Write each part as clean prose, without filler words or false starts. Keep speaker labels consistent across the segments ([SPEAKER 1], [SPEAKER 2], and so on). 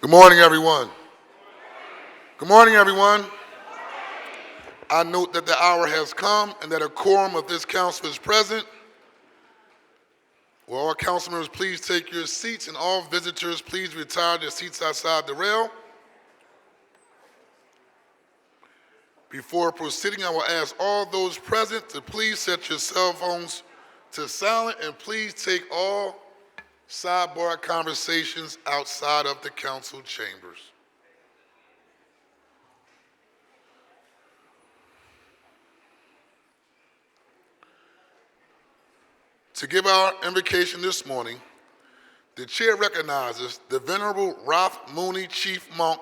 [SPEAKER 1] Good morning, everyone. Good morning, everyone. I note that the hour has come and that a quorum of this council is present. Will all council members please take your seats, and all visitors please retire to their seats outside the rail. Before proceeding, I will ask all those present to please set your cell phones to silent, and please take all sidebar conversations outside of the council chambers. To give our invocation this morning, the chair recognizes the Venerable Ralph Mooney, Chief Monk,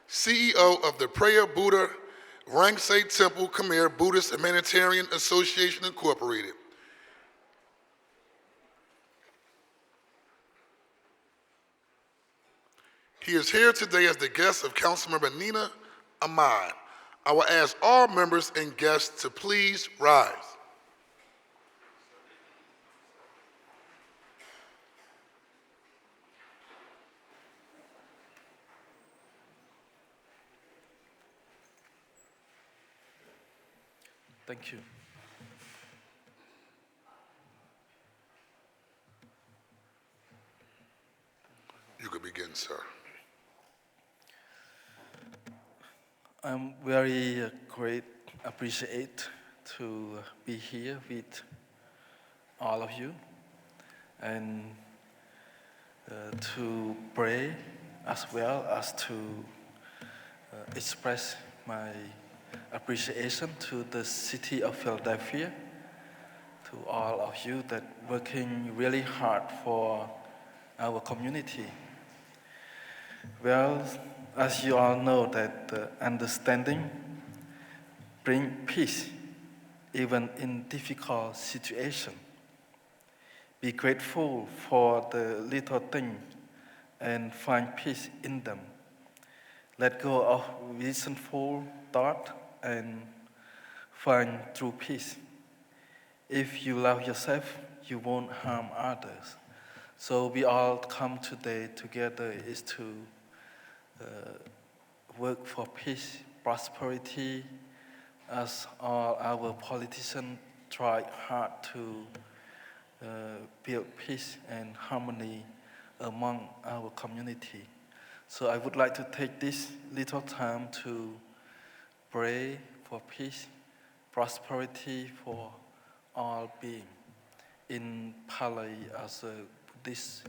[SPEAKER 1] CEO of the Prayer Buddha Rangse Temple Khmer Buddhist Humanitarian Association, Incorporated. He is here today as the guest of Councilmember Nina Ahmad. I will ask all members and guests to please rise.
[SPEAKER 2] Thank you.
[SPEAKER 1] You could begin, sir.
[SPEAKER 2] I'm very great, appreciate to be here with all of you and to pray as well as to express my appreciation to the city of Philadelphia, to all of you that working really hard for our community. Well, as you all know that understanding brings peace even in difficult situations. Be grateful for the little things and find peace in them. Let go of resentful thought and find true peace. If you love yourself, you won't harm others. So we all come today together is to work for peace, prosperity, as all our politicians try hard to build peace and harmony among our community. So I would like to take this little time to pray for peace, prosperity for all beings in Pali as a Buddhist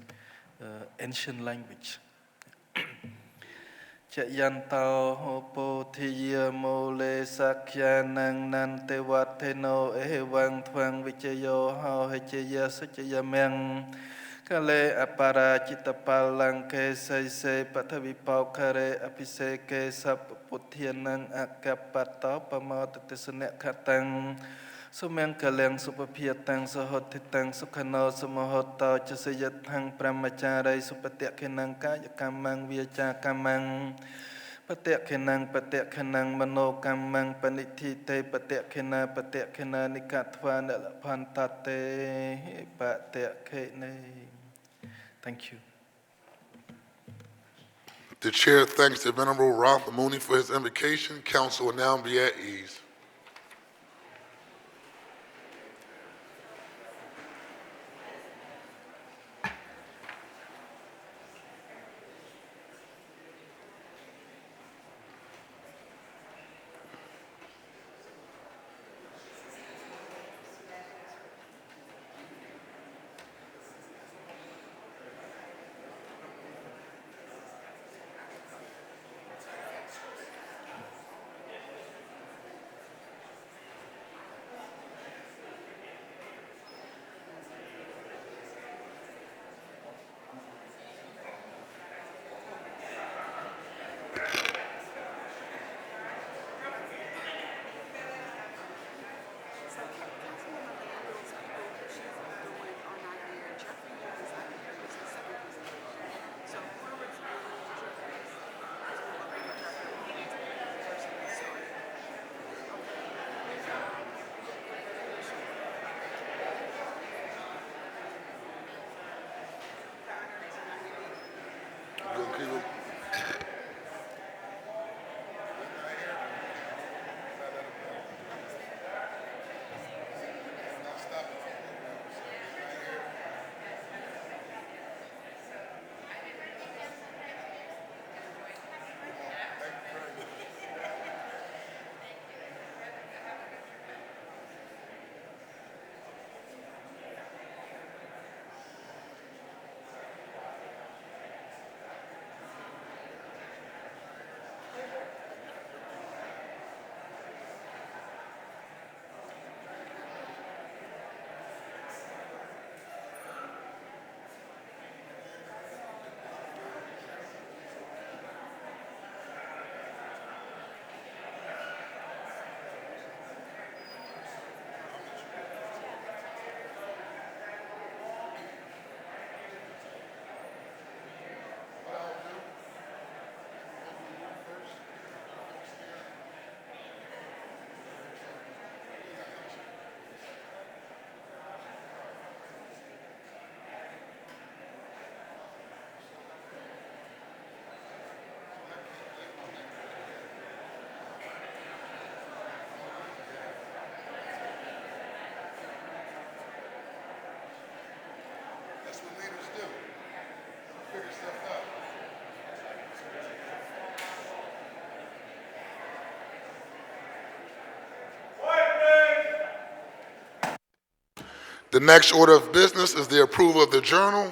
[SPEAKER 2] ancient language. Chayanto hopo thiya mole sakyanang nante wateno ehewang twang vichayo hao hechaya sachaya meng kale apara chitapalang ke se pathavipau kare apise ke sap puthianang akapato pamotatisane katang Sumang kaleng supapiyatang sahotitang sukhano sumahoto chasayatang brahmacharai supatyakinang kaya kamang viacha kamang patyakhinang mano kamang panithite patyakina nikatva nalapantate patyakhine. Thank you.
[SPEAKER 1] The chair thanks the Venerable Ralph Mooney for his invocation. Council will now be at ease. The next order of business is the approval of the journal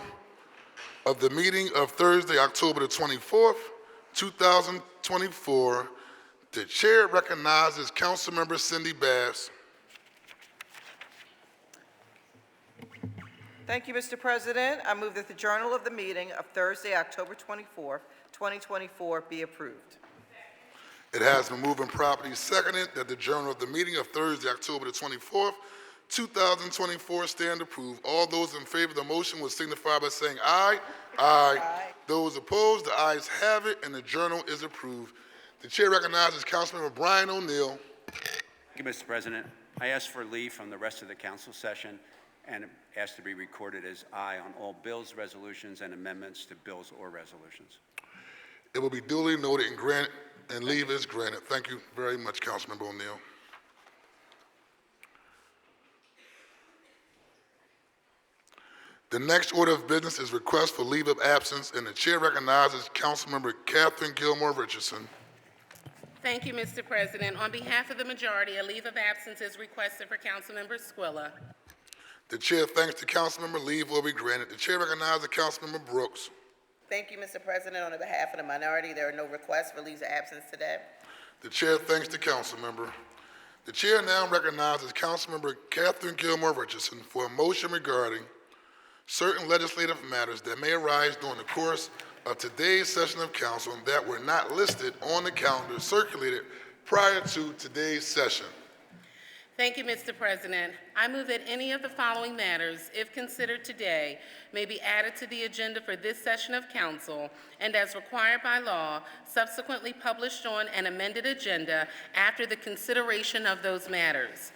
[SPEAKER 1] of the meeting of Thursday, October the 24th, 2024. The chair recognizes Councilmember Cindy Bass.
[SPEAKER 3] Thank you, Mr. President. I move that the journal of the meeting of Thursday, October 24th, 2024 be approved.
[SPEAKER 1] It has been moved and properly seconded that the journal of the meeting of Thursday, October the 24th, 2024 stand approved. All those in favor of the motion will signify by saying aye. Aye. Those opposed, the ayes have it, and the journal is approved. The chair recognizes Councilmember Brian O'Neill.
[SPEAKER 4] Thank you, Mr. President. I ask for leave from the rest of the council session and ask to be recorded as aye on all bills, resolutions, and amendments to bills or resolutions.
[SPEAKER 1] It will be duly noted and granted, and leave is granted. Thank you very much, Councilmember O'Neill. The next order of business is request for leave of absence, and the chair recognizes Councilmember Catherine Gilmore Richardson.
[SPEAKER 5] Thank you, Mr. President. On behalf of the majority, a leave of absence is requested for Councilmember Squilla.
[SPEAKER 1] The chair thanks the councilmember. Leave will be granted. The chair recognizes Councilmember Brooks.
[SPEAKER 3] Thank you, Mr. President. On behalf of the minority, there are no requests for leaves of absence today.
[SPEAKER 1] The chair thanks the councilmember. The chair now recognizes Councilmember Catherine Gilmore Richardson for a motion regarding certain legislative matters that may arise during the course of today's session of council and that were not listed on the calendar circulated prior to today's session.
[SPEAKER 5] Thank you, Mr. President. I move that any of the following matters, if considered today, may be added to the agenda for this session of council and as required by law, subsequently published on an amended agenda after the consideration of those matters.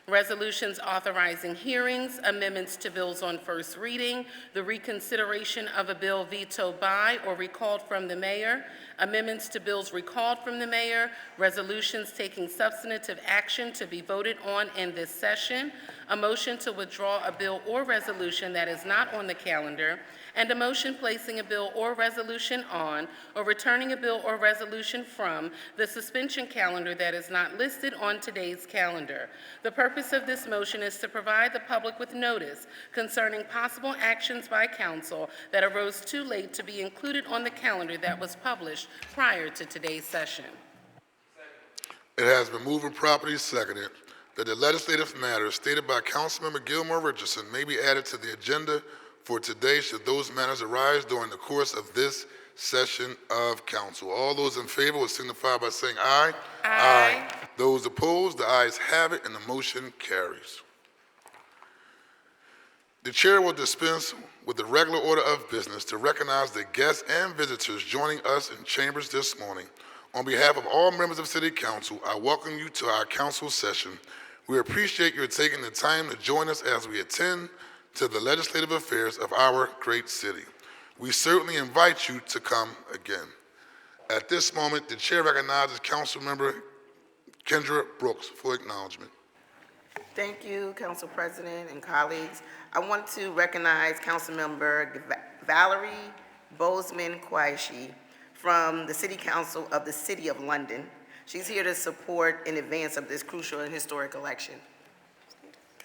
[SPEAKER 5] Resolutions authorizing hearings, amendments to bills on first reading, the reconsideration of a bill vetoed by or recalled from the mayor, amendments to bills recalled from the mayor, resolutions taking substantive action to be voted on in this session, a motion to withdraw a bill or resolution that is not on the calendar, and a motion placing a bill or resolution on or returning a bill or resolution from the suspension calendar that is not listed on today's calendar. The purpose of this motion is to provide the public with notice concerning possible actions by council that arose too late to be included on the calendar that was published prior to today's session.
[SPEAKER 1] It has been moved and properly seconded that the legislative matters stated by Councilmember Gilmore Richardson may be added to the agenda for today should those matters arise during the course of this session of council. All those in favor will signify by saying aye.
[SPEAKER 5] Aye.
[SPEAKER 1] Those opposed, the ayes have it, and the motion carries. The chair will dispense with the regular order of business to recognize the guests and visitors joining us in chambers this morning. On behalf of all members of City Council, I welcome you to our council session. We appreciate your taking the time to join us as we attend to the legislative affairs of our great city. We certainly invite you to come again. At this moment, the chair recognizes Councilmember Kendra Brooks for acknowledgement.
[SPEAKER 3] Thank you, Council President and colleagues. I want to recognize Councilmember Valerie Bozeman-Quaishi from the City Council of the City of London. She's here to support in advance of this crucial and historic election.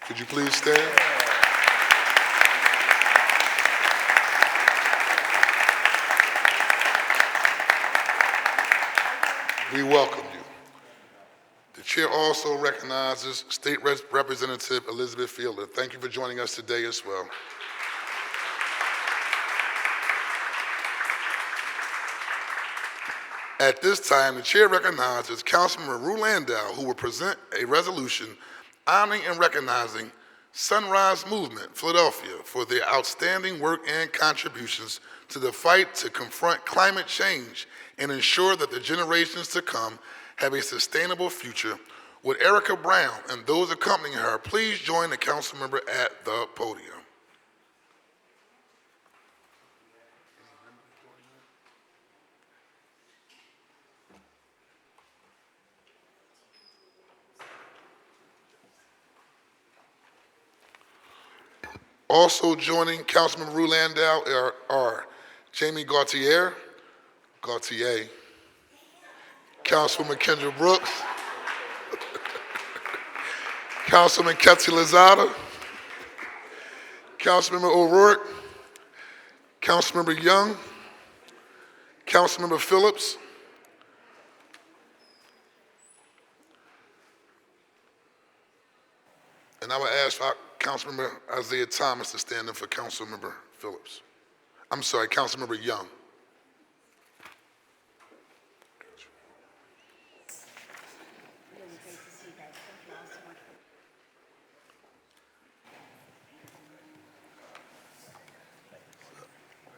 [SPEAKER 1] Could you please stand? We welcome you. The chair also recognizes State Representative Elizabeth Fielder. Thank you for joining us today as well. At this time, the chair recognizes Councilman Rue Landau, who will present a resolution honoring and recognizing Sunrise Movement, Philadelphia, for their outstanding work and contributions to the fight to confront climate change and ensure that the generations to come have a sustainable future. Would Erica Brown and those accompanying her please join the council member at the podium? Also joining Councilmember Rue Landau are Jamie Gautier, Councilwoman Kendra Brooks, Councilman Ketsi Lozada, Councilmember O'Rourke, Councilmember Young, Councilmember Phillips, and I would ask for Councilmember Isaiah Thomas to stand in for Councilmember Phillips. I'm sorry, Councilmember Young.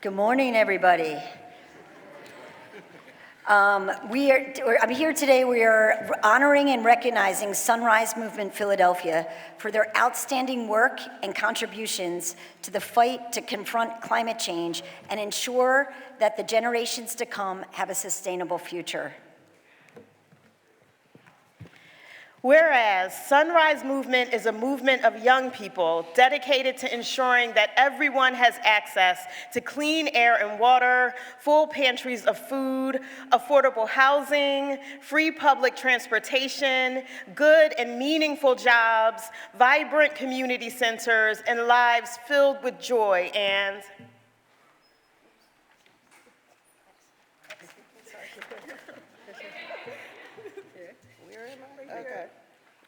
[SPEAKER 6] Good morning, everybody. I'm here today, we are honoring and recognizing Sunrise Movement Philadelphia for their outstanding work and contributions to the fight to confront climate change and ensure that the generations to come have a sustainable future.
[SPEAKER 7] Whereas Sunrise Movement is a movement of young people dedicated to ensuring that everyone has access to clean air and water, full pantries of food, affordable housing, free public transportation, good and meaningful jobs, vibrant community centers, and lives filled with joy and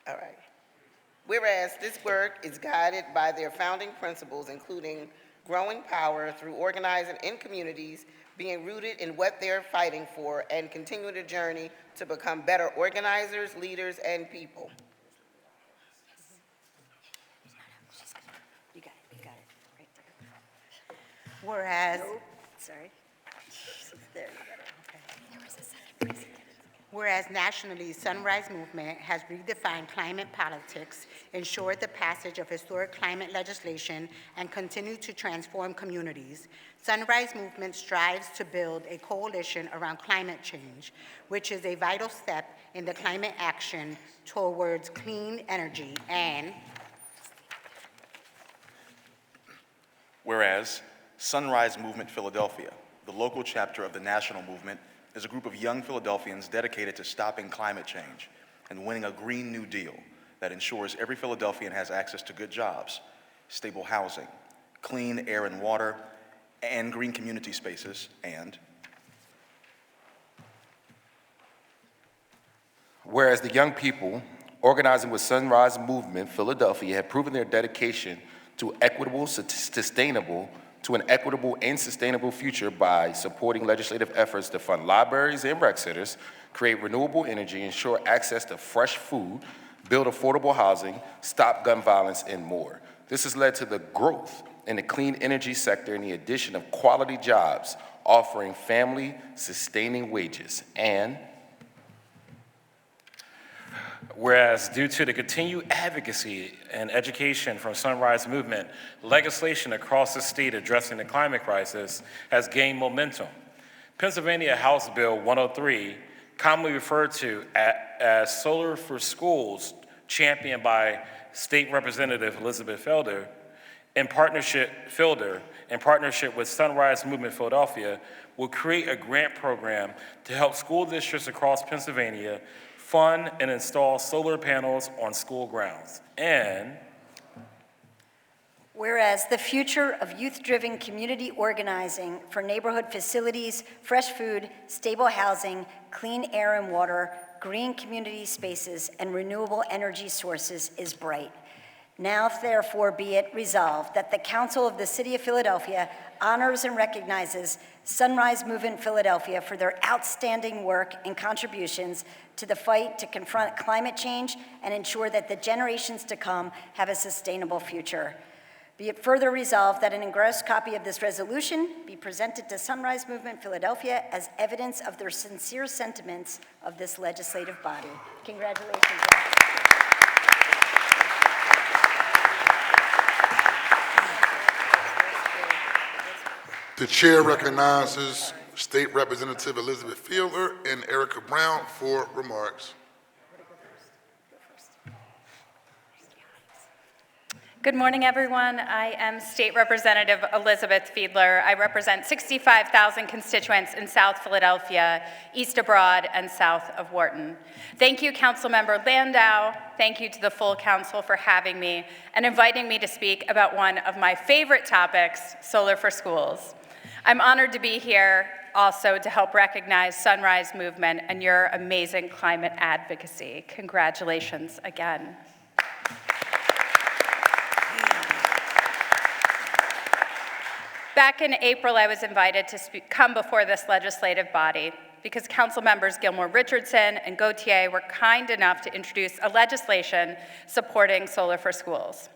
[SPEAKER 3] All right. Whereas this work is guided by their founding principles, including growing power through organizing in communities, being rooted in what they're fighting for, and continuing the journey to become better organizers, leaders, and people.
[SPEAKER 6] You got it, right there.
[SPEAKER 8] Whereas,
[SPEAKER 6] Sorry. There, you got it, okay. There was a second, please.
[SPEAKER 8] whereas nationally, Sunrise Movement has redefined climate politics, ensured the passage of historic climate legislation, and continued to transform communities, Sunrise Movement strives to build a coalition around climate change, which is a vital step in the climate action towards clean energy and
[SPEAKER 9] whereas Sunrise Movement Philadelphia, the local chapter of the national movement, is a group of young Philadelphians dedicated to stopping climate change and winning a Green New Deal that ensures every Philadelphian has access to good jobs, stable housing, clean air and water, and green community spaces, and
[SPEAKER 10] whereas the young people organizing with Sunrise Movement Philadelphia have proven their dedication to an equitable and sustainable future by supporting legislative efforts to fund libraries and rec centers, create renewable energy, ensure access to fresh food, build affordable housing, stop gun violence, and more. This has led to the growth in the clean energy sector and the addition of quality jobs offering family-sustaining wages. And
[SPEAKER 11] whereas due to the continued advocacy and education from Sunrise Movement, legislation across the state addressing the climate crisis has gained momentum. Pennsylvania House Bill 103, commonly referred to as Solar for Schools, championed by State Representative Elizabeth Felder, in partnership with Sunrise Movement Philadelphia, will create a grant program to help school districts across Pennsylvania fund and install solar panels on school grounds. And
[SPEAKER 6] whereas the future of youth-driven community organizing for neighborhood facilities, fresh food, stable housing, clean air and water, green community spaces, and renewable energy sources is bright. Now, therefore, be it resolved that the Council of the City of Philadelphia honors and recognizes Sunrise Movement Philadelphia for their outstanding work and contributions to the fight to confront climate change and ensure that the generations to come have a sustainable future. Be it further resolved that an engrossed copy of this resolution be presented to Sunrise Movement Philadelphia as evidence of their sincere sentiments of this legislative body. Congratulations.
[SPEAKER 1] The chair recognizes State Representative Elizabeth Fielder and Erica Brown for remarks.
[SPEAKER 12] Good morning, everyone. I am State Representative Elizabeth Fiedler. I represent 65,000 constituents in South Philadelphia, East of Broad, and south of Wharton. Thank you, Councilmember Landau. Thank you to the full council for having me and inviting me to speak about one of my favorite topics, solar for schools. I'm honored to be here also to help recognize Sunrise Movement and your amazing climate advocacy. Congratulations again. Back in April, I was invited to come before this legislative body because Council members Gilmore Richardson and Gautier were kind enough to introduce a legislation supporting solar for schools.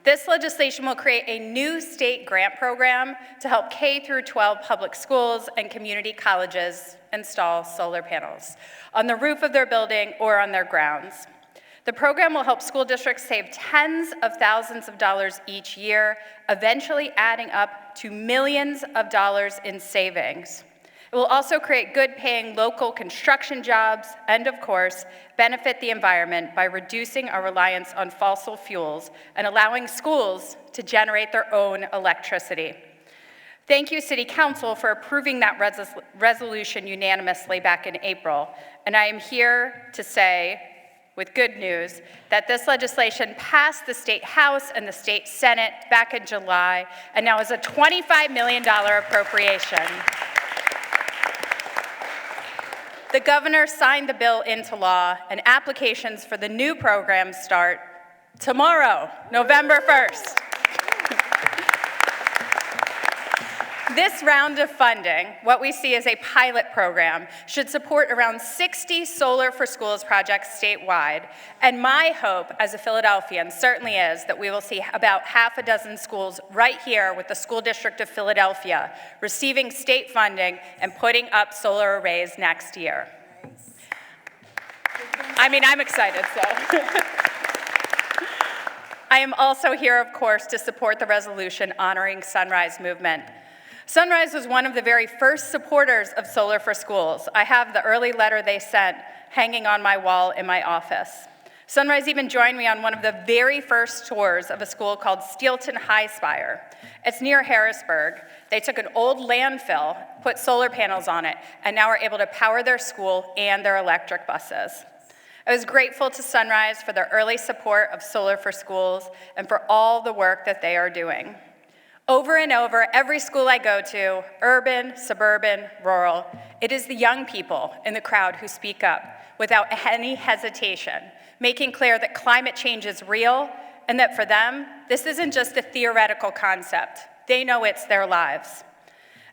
[SPEAKER 12] This legislation will create a new state grant program to help K-12 public schools and community colleges install solar panels on the roof of their building or on their grounds. The program will help school districts save tens of thousands of dollars each year, eventually adding up to millions of dollars in savings. It will also create good-paying local construction jobs and, of course, benefit the environment by reducing our reliance on fossil fuels and allowing schools to generate their own electricity. Thank you, City Council, for approving that resolution unanimously back in April. And I am here to say, with good news, that this legislation passed the State House and the State Senate back in July, and now is a $25 million appropriation. The governor signed the bill into law, and applications for the new program start tomorrow, November 1st. This round of funding, what we see as a pilot program, should support around 60 Solar for Schools projects statewide. And my hope as a Philadelphian certainly is that we will see about half a dozen schools right here with the School District of Philadelphia receiving state funding and putting up solar arrays next year. I mean, I'm excited, so. I am also here, of course, to support the resolution honoring Sunrise Movement. Sunrise was one of the very first supporters of Solar for Schools. I have the early letter they sent hanging on my wall in my office. Sunrise even joined me on one of the very first tours of a school called Steelton High Spire. It's near Harrisburg. They took an old landfill, put solar panels on it, and now are able to power their school and their electric buses. I was grateful to Sunrise for their early support of Solar for Schools and for all the work that they are doing. Over and over, every school I go to, urban, suburban, rural, it is the young people in the crowd who speak up without any hesitation, making clear that climate change is real and that for them, this isn't just a theoretical concept. They know it's their lives.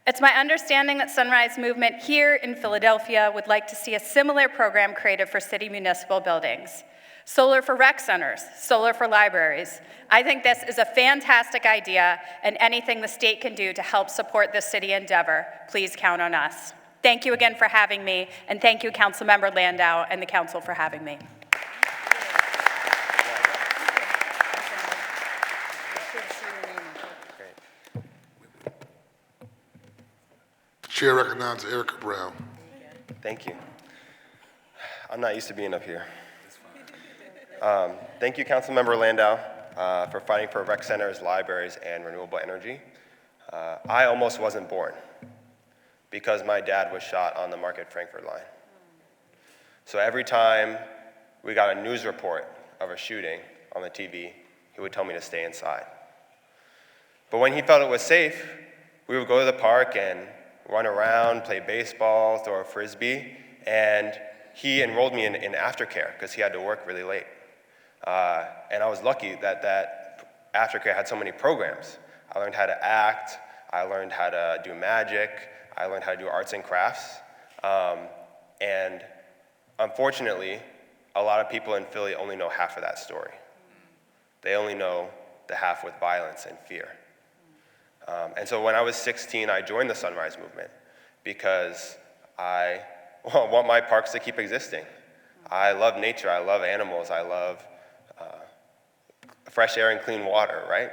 [SPEAKER 12] It's my understanding that Sunrise Movement here in Philadelphia would like to see a similar program created for city municipal buildings. Solar for rec centers, solar for libraries. I think this is a fantastic idea, and anything the state can do to help support this city endeavor, please count on us. Thank you again for having me, and thank you, Councilmember Landau and the council for having me.
[SPEAKER 1] Chair recognizes Erica Brown.
[SPEAKER 13] Thank you. I'm not used to being up here. Thank you, Councilmember Landau, for fighting for rec centers, libraries, and renewable energy. I almost wasn't born because my dad was shot on the Market-Frankford line. So every time we got a news report of a shooting on the TV, he would tell me to stay inside. But when he felt it was safe, we would go to the park and run around, play baseball, throw a Frisbee, and he enrolled me in aftercare because he had to work really late. And I was lucky that aftercare had so many programs. I learned how to act, I learned how to do magic, I learned how to do arts and crafts. And unfortunately, a lot of people in Philly only know half of that story. They only know the half with violence and fear. And so when I was 16, I joined the Sunrise Movement because I want my parks to keep existing. I love nature, I love animals, I love fresh air and clean water, right?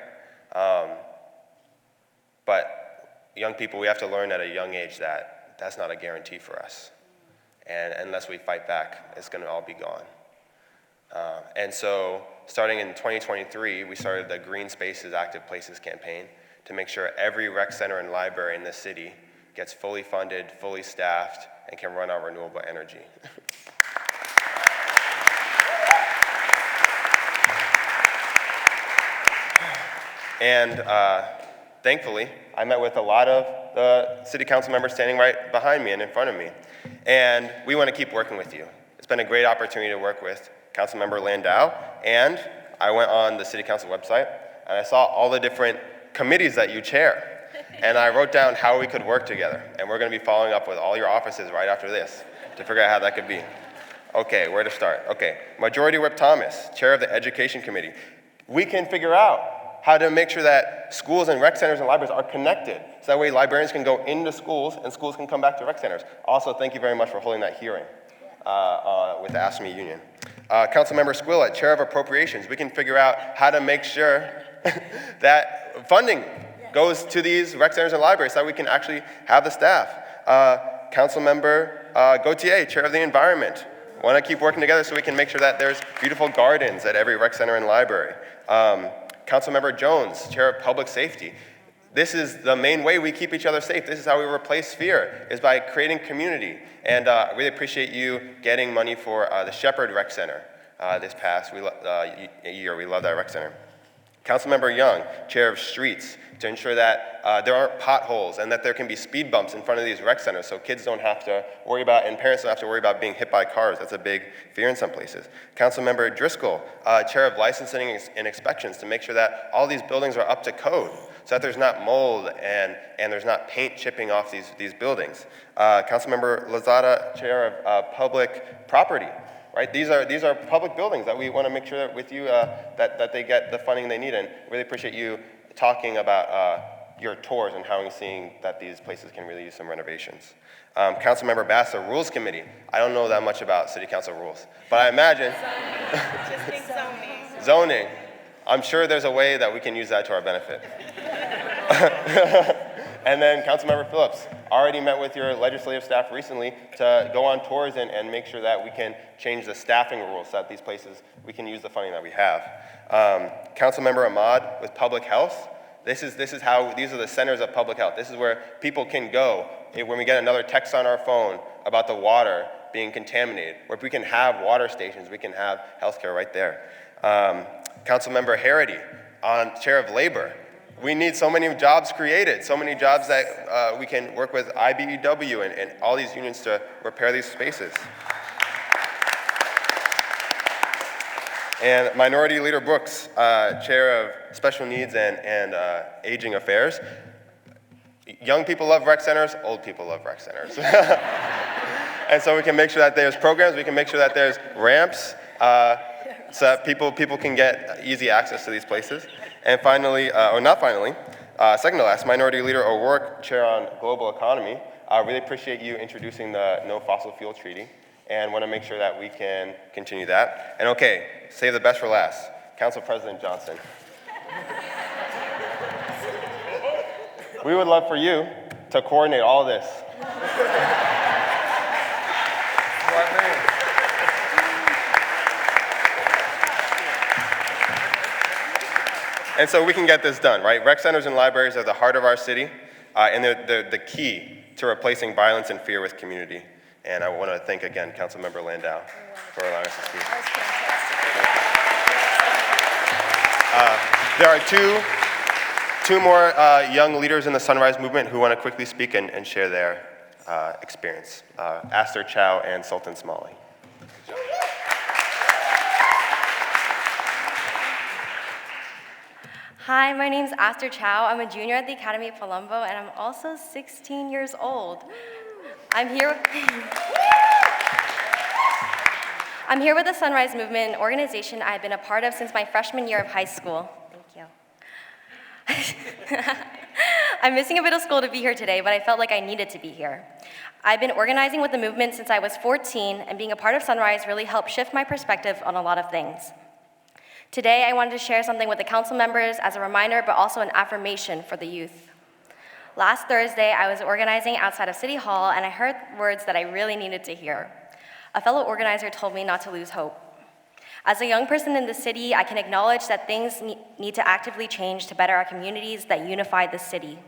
[SPEAKER 13] But young people, we have to learn at a young age that that's not a guarantee for us. And unless we fight back, it's gonna all be gone. And so starting in 2023, we started the Green Spaces, Active Places campaign to make sure every rec center and library in the city gets fully funded, fully staffed, and can run on renewable energy. And thankfully, I met with a lot of the city council members standing right behind me and in front of me. And we want to keep working with you. It's been a great opportunity to work with Councilmember Landau. And I went on the city council website and I saw all the different committees that you chair. And I wrote down how we could work together. And we're going to be following up with all your offices right after this to figure out how that could be. Okay, where to start? Okay, Majority Whip Thomas, chair of the Education Committee. We can figure out how to make sure that schools and rec centers and libraries are connected. So that way librarians can go into schools and schools can come back to rec centers. Also, thank you very much for holding that hearing with the ASME union. Councilmember Squilla, chair of appropriations. We can figure out how to make sure that funding goes to these rec centers and libraries so that we can actually have the staff. Councilmember Gautier, chair of the environment. Want to keep working together so we can make sure that there's beautiful gardens at every rec center and library. Councilmember Jones, chair of public safety. This is the main way we keep each other safe. This is how we replace fear, is by creating community. And I really appreciate you getting money for the Shepherd Rec Center this past year. We love that rec center. Councilmember Young, chair of streets, to ensure that there aren't potholes and that there can be speed bumps in front of these rec centers so kids don't have to worry about, and parents don't have to worry about being hit by cars. That's a big fear in some places. Councilmember Driscoll, chair of licensing and inspections, to make sure that all these buildings are up to code so that there's not mold and there's not paint chipping off these buildings. Councilmember Lozada, chair of public property. Right? These are public buildings that we want to make sure that with you that they get the funding they need, and really appreciate you talking about your tours and how you're seeing that these places can really use some renovations. Councilmember Bass, the Rules Committee. I don't know that much about city council rules, but I imagine zoning. I'm sure there's a way that we can use that to our benefit. And then Councilmember Phillips, already met with your legislative staff recently to go on tours and make sure that we can change the staffing rules so that these places, we can use the funding that we have. Councilmember Ahmad with public health. These are the centers of public health. This is where people can go when we get another text on our phone about the water being contaminated, where we can have water stations, we can have healthcare right there. Councilmember Harity, chair of labor. We need so many jobs created, so many jobs that we can work with IBEW and all these unions to repair these spaces. And Minority Leader Brooks, chair of special needs and aging affairs. Young people love rec centers, old people love rec centers. And so we can make sure that there's programs, we can make sure that there's ramps, so that people can get easy access to these places. And finally, or not finally, second to last, Minority Leader O'Rourke, chair on global economy. I really appreciate you introducing the No Fossil Fuel Treaty and want to make sure that we can continue that. And okay, save the best for last, Council President Johnson. We would love for you to coordinate all of this. And so we can get this done, right? Rec centers and libraries are the heart of our city, and they're the key to replacing violence and fear with community. And I want to thank again Councilmember Landau for allowing us to speak. There are two more young leaders in the Sunrise Movement who want to quickly speak and share their experience. Aster Chow and Sultan Smalley.
[SPEAKER 14] Hi, my name's Aster Chow. I'm a junior at the Academy at Palumbo, and I'm also 16 years old. I'm here with the Sunrise Movement, an organization I've been a part of since my freshman year of high school. Thank you. I'm missing a bit of school to be here today, but I felt like I needed to be here. I've been organizing with the movement since I was 14, and being a part of Sunrise really helped shift my perspective on a lot of things. Today, I wanted to share something with the council members as a reminder, but also an affirmation for the youth. Last Thursday, I was organizing outside of City Hall, and I heard words that I really needed to hear. A fellow organizer told me not to lose hope. As a young person in the city, I can acknowledge that things need to actively change to better our communities that unify the city.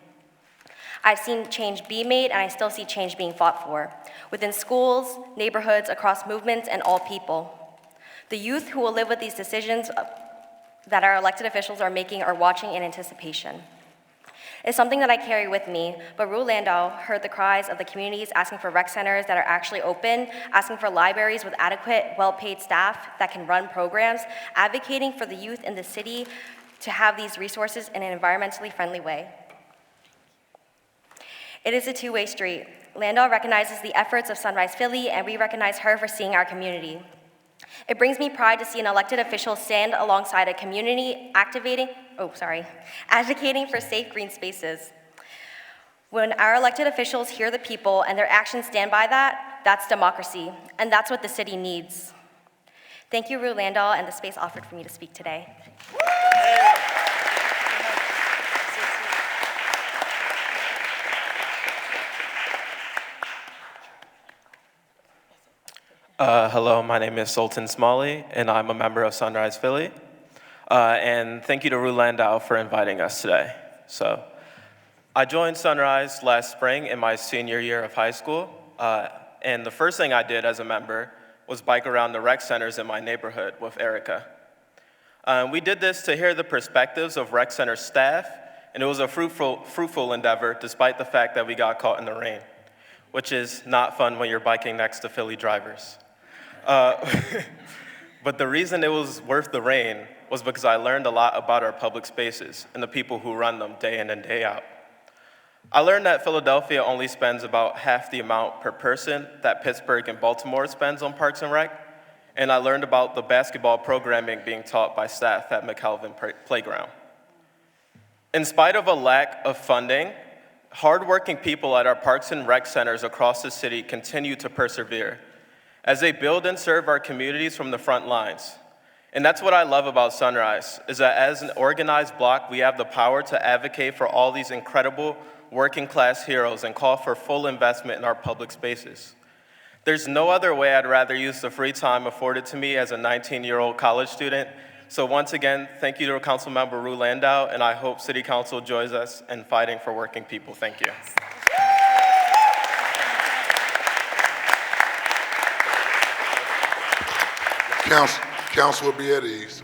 [SPEAKER 14] I've seen change be made, and I still see change being fought for, within schools, neighborhoods, across movements, and all people. The youth who will live with these decisions that our elected officials are making are watching in anticipation. It's something that I carry with me, but Rue Landau heard the cries of the communities asking for rec centers that are actually open, asking for libraries with adequate, well-paid staff that can run programs, advocating for the youth in the city to have these resources in an environmentally friendly way. It is a two-way street. Landau recognizes the efforts of Sunrise Philly, and we recognize her for seeing our community. It brings me pride to see an elected official stand alongside a community advocating for safe green spaces. When our elected officials hear the people and their actions stand by that, that's democracy, and that's what the city needs. Thank you, Rue Landau, and the space offered for me to speak today.
[SPEAKER 15] Hello, my name is Sultan Smalley, and I'm a member of Sunrise Philly. And thank you to Rue Landau for inviting us today. So, I joined Sunrise last spring in my senior year of high school, and the first thing I did as a member was bike around the rec centers in my neighborhood with Erica. We did this to hear the perspectives of rec center staff, and it was a fruitful endeavor despite the fact that we got caught in the rain, which is not fun when you're biking next to Philly drivers. But the reason it was worth the rain was because I learned a lot about our public spaces and the people who run them day in and day out. I learned that Philadelphia only spends about half the amount per person that Pittsburgh and Baltimore spends on Parks and Rec, and I learned about the basketball programming being taught by staff at McAlvin Playground. In spite of a lack of funding, hardworking people at our Parks and Rec centers across the city continue to persevere as they build and serve our communities from the front lines. And that's what I love about Sunrise, is that as an organized block, we have the power to advocate for all these incredible working class heroes and call for full investment in our public spaces. There's no other way I'd rather use the free time afforded to me as a 19-year-old college student. So once again, thank you to Councilmember Rue Landau, and I hope City Council joins us in fighting for working people. Thank you.
[SPEAKER 1] Council will be at ease.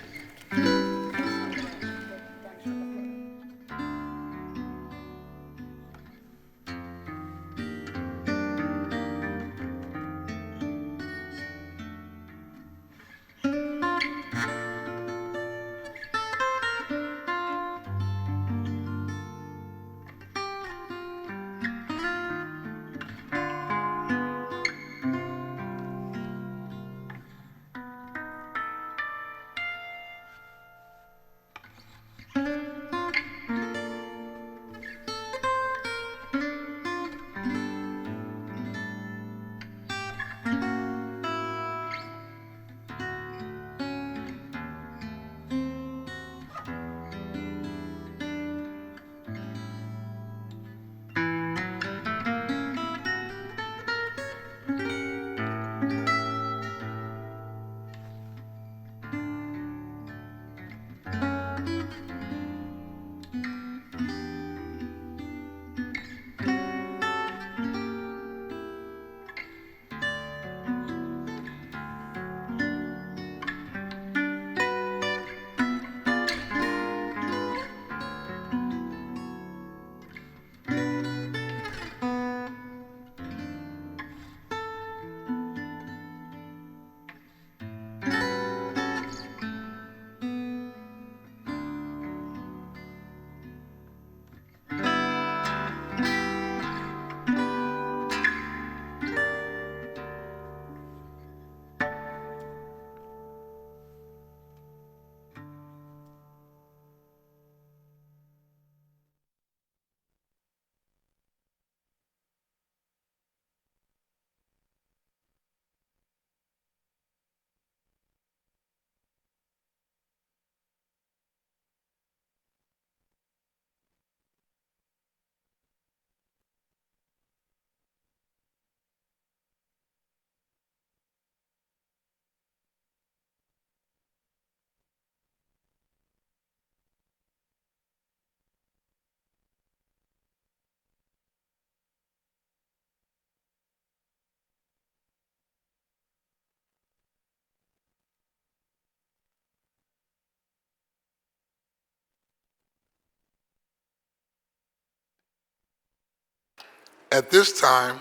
[SPEAKER 1] At this time,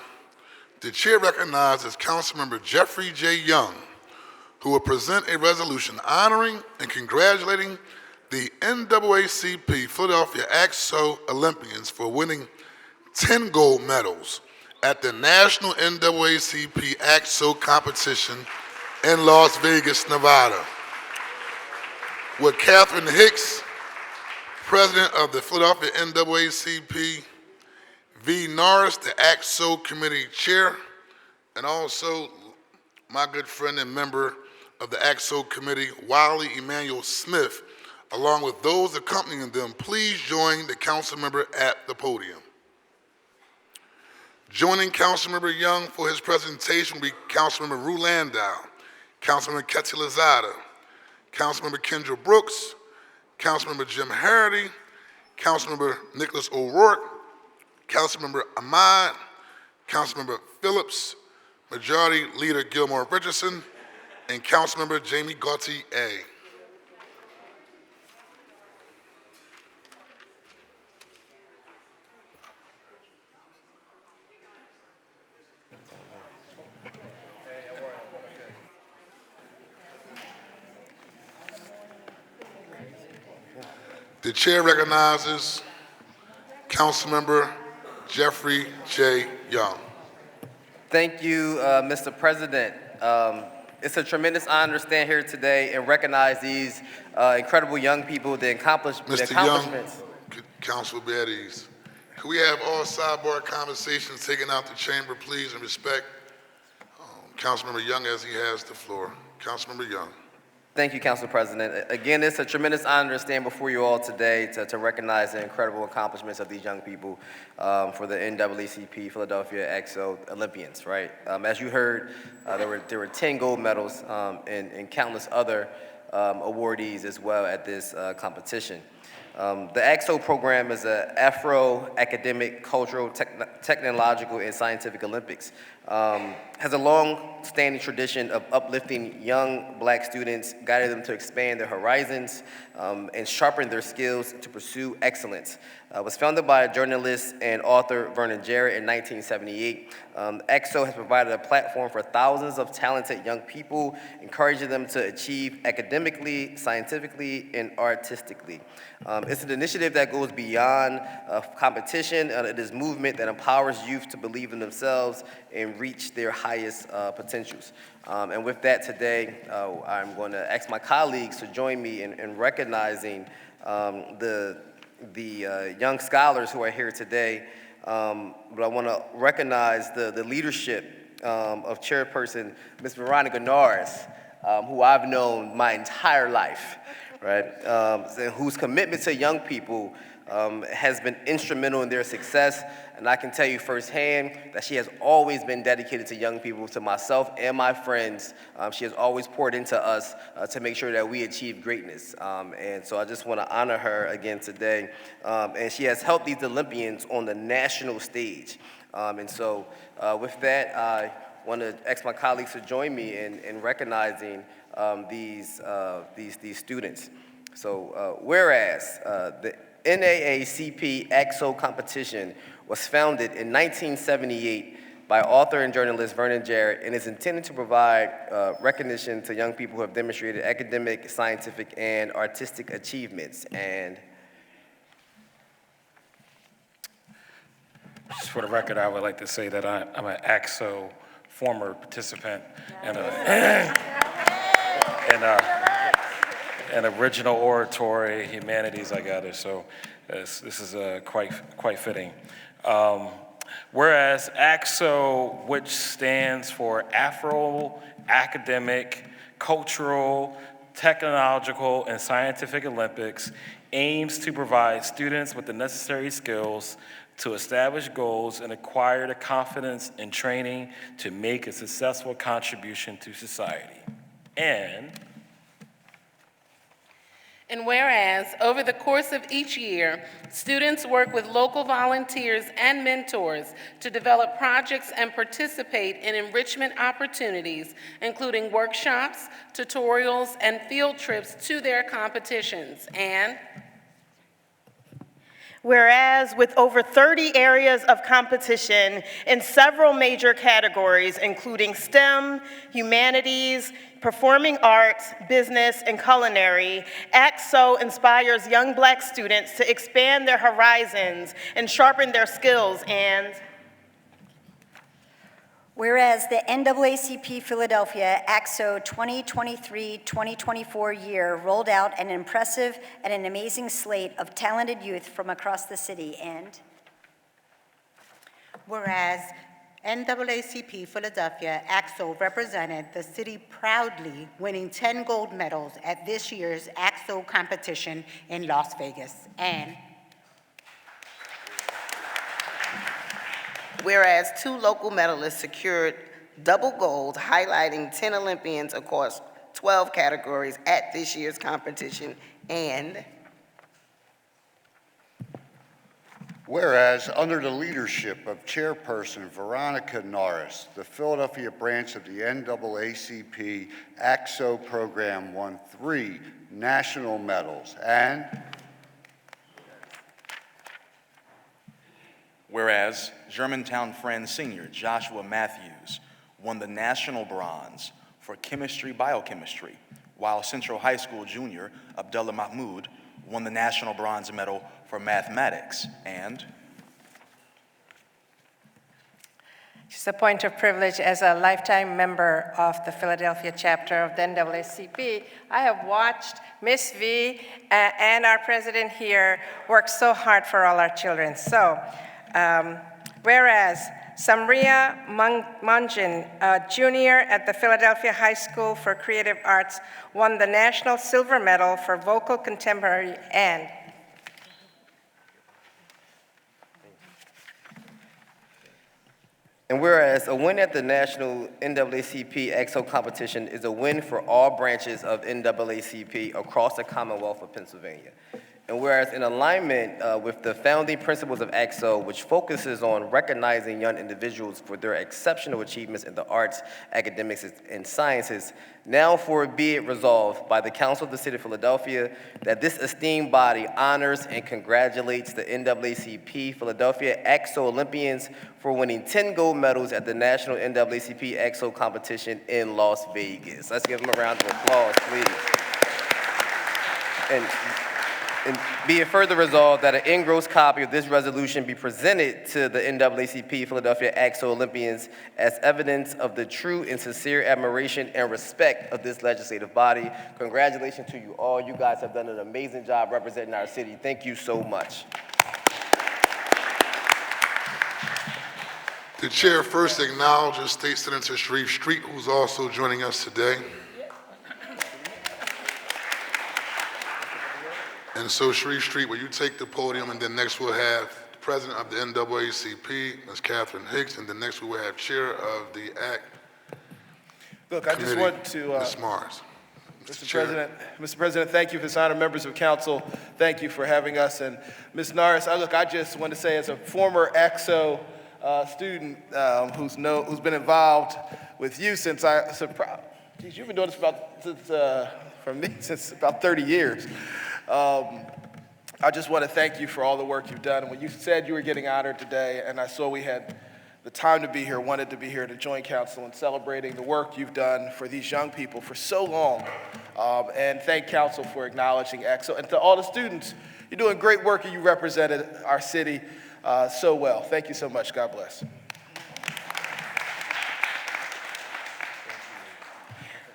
[SPEAKER 1] the chair recognizes Councilmember Jeffrey J. Young, who will present a resolution honoring and congratulating the NAACP Philadelphia AXO Olympians for winning 10 gold medals at the National NAACP AXO competition in Las Vegas, Nevada. With Catherine Hicks, President of the Philadelphia NAACP, V. Norris, the AXO Committee Chair, and also my good friend and member of the AXO Committee, Wiley Emmanuel Smith, along with those accompanying them, please join the council member at the podium. Joining Councilmember Young for his presentation will be Councilmember Rue Landau, Councilmember Ketty Lozada, Councilmember Kendra Brooks, Councilmember Jim Harity, Councilmember Nicholas O'Rourke, Councilmember Ahmad, Councilmember Phillips, Majority Leader Gilmore Richardson, and Councilmember Jamie Gautier. The chair recognizes Councilmember Jeffrey J. Young.
[SPEAKER 16] Thank you, Mr. President. It's a tremendous honor to stand here today and recognize these incredible young people, the accomplishments.
[SPEAKER 1] Mr. Young, Council be at ease. Could we have all sidebar conversations taken out the chamber, please, and respect Councilmember Young as he has the floor. Councilmember Young.
[SPEAKER 16] Thank you, Council President. Again, it's a tremendous honor to stand before you all today to recognize the incredible accomplishments of these young people for the NAACP Philadelphia AXO Olympians, right? As you heard, there were 10 gold medals and countless other awardees as well at this competition. The AXO program is an Afro-academic, cultural, technological, and scientific Olympics. Has a long-standing tradition of uplifting young black students, guiding them to expand their horizons and sharpen their skills to pursue excellence. Was founded by journalist and author Vernon Jarrett in 1978. AXO has provided a platform for thousands of talented young people, encouraging them to achieve academically, scientifically, and artistically. It's an initiative that goes beyond competition. It is a movement that empowers youth to believe in themselves and reach their highest potentials. And with that today, I'm going to ask my colleagues to join me in recognizing the young scholars who are here today. But I want to recognize the leadership of Chairperson Ms. Veronica Norris, who I've known my entire life, right? Whose commitment to young people has been instrumental in their success. And I can tell you firsthand that she has always been dedicated to young people, to myself and my friends. She has always poured into us to make sure that we achieve greatness. And so I just want to honor her again today. And she has helped these Olympians on the national stage. And so with that, I want to ask my colleagues to join me in recognizing these students. So whereas the NAACP AXO competition was founded in 1978 by author and journalist Vernon Jarrett and is intended to provide recognition to young people who have demonstrated academic, scientific, and artistic achievements. And
[SPEAKER 11] just for the record, I would like to say that I'm an AXO former participant and an original oratory, humanities, I gather. So this is quite fitting. Whereas AXO, which stands for Afro-Academic, Cultural, Technological, and Scientific Olympics, aims to provide students with the necessary skills to establish goals and acquire the confidence and training to make a successful contribution to society.
[SPEAKER 5] And whereas, over the course of each year, students work with local volunteers and mentors to develop projects and participate in enrichment opportunities, including workshops, tutorials, and field trips to their competitions. And
[SPEAKER 7] Whereas with over 30 areas of competition in several major categories, including STEM, humanities, performing arts, business, and culinary, ACT-SO inspires young Black students to expand their horizons and sharpen their skills. And
[SPEAKER 6] whereas the NAACP Philadelphia ACT-SO 2023-2024 year rolled out an impressive and an amazing slate of talented youth from across the city. And
[SPEAKER 8] Whereas NAACP Philadelphia ACT-SO represented the city proudly, winning 10 gold medals at this year's ACT-SO competition in Las Vegas. And
[SPEAKER 3] whereas 2 local medalists secured double gold, highlighting 10 Olympians across 12 categories at this year's competition. And
[SPEAKER 17] whereas under the leadership of Chairperson Veronica Norris, the Philadelphia branch of the NAACP ACT-SO program won 3 national medals. And
[SPEAKER 9] whereas Germantown Friends senior Joshua Matthews won the national bronze for chemistry biochemistry, while Central High School junior Abdullah Mahmoud won the national bronze medal for mathematics. And
[SPEAKER 18] it's a point of privilege as a lifetime member of the Philadelphia chapter of the NAACP. I have watched Ms. V and our president here work so hard for all our children. So, whereas Samria Munjin, a junior at the Philadelphia High School for Creative Arts, won the National Silver Medal for Vocal Contemporary.
[SPEAKER 16] And whereas a win at the National NAACP ACT-SO competition is a win for all branches of NAACP across the Commonwealth of Pennsylvania. And whereas in alignment with the founding principles of ACT-SO, which focuses on recognizing young individuals for their exceptional achievements in the arts, academics, and sciences, now for be it resolved by the Council of the City of Philadelphia that this esteemed body honors and congratulates the NAACP Philadelphia ACT-SO Olympians for winning 10 gold medals at the National NAACP ACT-SO competition in Las Vegas. Let's give them a round of applause, please. And be it further resolved that an engrossed copy of this resolution be presented to the NAACP Philadelphia ACT-SO Olympians as evidence of the true and sincere admiration and respect of this legislative body. Congratulations to you all. You guys have done an amazing job representing our city. Thank you so much.
[SPEAKER 1] The chair first acknowledges State Senator Sharif Street, who's also joining us today. And so, Sharif Street, will you take the podium, and then next we'll have the president of the NAACP, Ms. Catherine Hicks, and then next we will have chair of the ACT.
[SPEAKER 15] Look, I just want to,
[SPEAKER 1] Ms. Mars.
[SPEAKER 15] Mr. President, thank you for this honor. Members of council, thank you for having us. And Ms. Norris, I just want to say, as a former ACT-SO student who's been involved with you since geez, you've been doing this since about 30 years. I just want to thank you for all the work you've done. And when you said you were getting honored today, and I saw we had the time to be here, wanted to be here to join council in celebrating the work you've done for these young people for so long. And thank council for acknowledging ACT-SO. And to all the students, you're doing great work, and you represented our city so well. Thank you so much. God bless.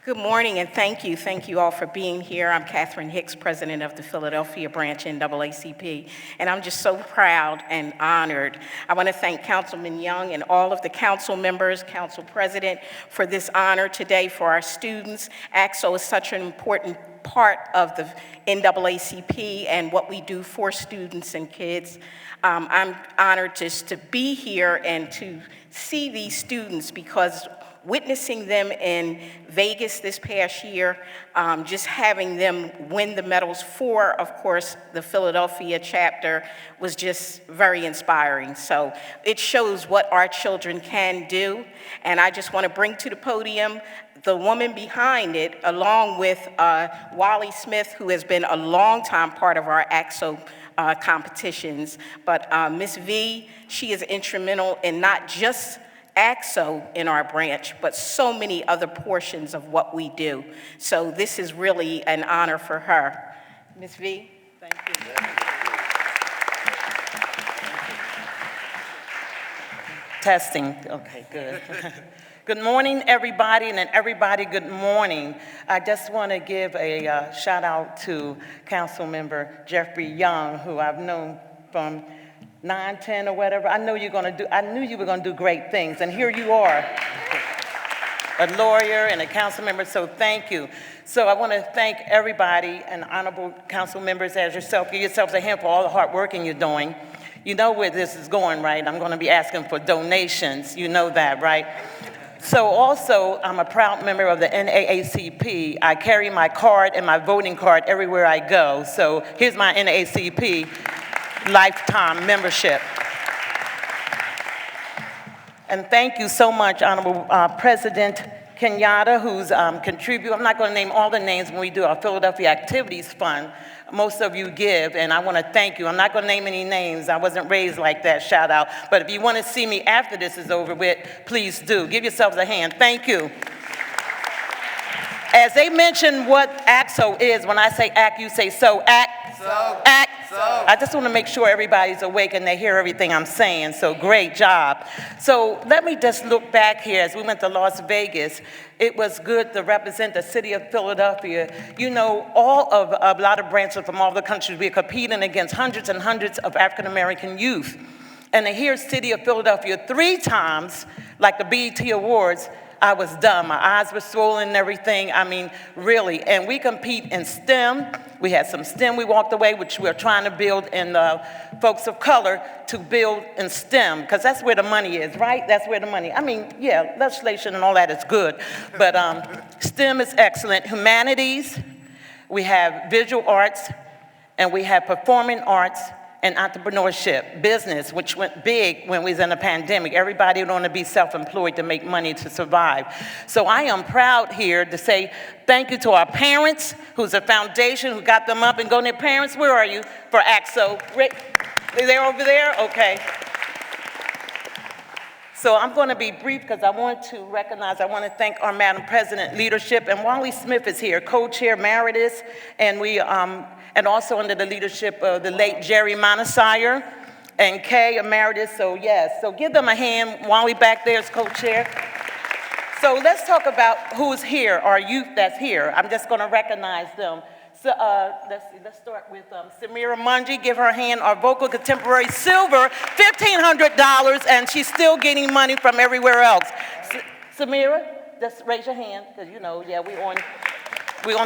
[SPEAKER 19] Good morning, and thank you. Thank you all for being here. I'm Catherine Hicks, president of the Philadelphia branch NAACP, and I'm just so proud and honored. I want to thank Councilman Young and all of the council members, council president, for this honor today for our students. ACT-SO is such an important part of the NAACP and what we do for students and kids. I'm honored just to be here and to see these students, because witnessing them in Vegas this past year, just having them win the medals for, of course, the Philadelphia chapter was just very inspiring. So it shows what our children can do. And I just want to bring to the podium the woman behind it, along with Wally Smith, who has been a longtime part of our ACT-SO competitions. But Ms. V, she is instrumental in not just AXO in our branch, but so many other portions of what we do. So this is really an honor for her. Ms. V, thank you.
[SPEAKER 20] Testing, okay, good. Good morning, everybody, and then everybody, good morning. I just want to give a shout out to Councilmember Jeffrey Young, who I've known from 9, 10, or whatever. I knew you were going to do great things, and here you are, a lawyer and a council member, so thank you. So I want to thank everybody and honorable council members as yourself. Give yourselves a hand for all the hard working you're doing. You know where this is going, right? I'm going to be asking for donations. You know that, right? So also, I'm a proud member of the NAACP. I carry my card and my voting card everywhere I go. So here's my NAACP lifetime membership. And thank you so much, Honorable President Kenyatta, who's contributed. I'm not going to name all the names when we do our Philadelphia Activities Fund. Most of you give, and I want to thank you. I'm not going to name any names. I wasn't raised like that, shout out. But if you want to see me after this is over with, please do. Give yourselves a hand. Thank you. As they mentioned what AXO is, when I say act, you say so. Act. So. Act. So. I just want to make sure everybody's awake and they hear everything I'm saying, so great job. So let me just look back here. As we went to Las Vegas, it was good to represent the city of Philadelphia. You know, a lot of branches from all the countries, we're competing against hundreds and hundreds of African-American youth. And to hear city of Philadelphia 3 times, like the BET Awards, I was done. My eyes were swollen and everything. I mean, really. And we compete in STEM. We had some STEM we walked away, which we're trying to build in folks of color to build in STEM, because that's where the money is, right? That's where the money, I mean, yeah, legislation and all that is good, but STEM is excellent. Humanities, we have visual arts, and we have performing arts, and entrepreneurship, business, which went big when we was in the pandemic. Everybody would want to be self-employed to make money to survive. So I am proud here to say thank you to our parents, who's a foundation, who got them up and going. Their parents, where are you, for AXO? They're over there? Okay. So I'm going to be brief because I want to thank our Madam President leadership, and Wally Smith is here, co-chair emeritus, and and also under the leadership of the late Jerry Montesire and Kay emeritus, so yes. So give them a hand. Wally back there is co-chair. So let's talk about who's here, our youth that's here. I'm just going to recognize them. So let's start with Samira Mungie. Give her a hand, our vocal contemporary silver, $1,500, and she's still getting money from everywhere else. Samira, just raise your hand, because you know, yeah, we're on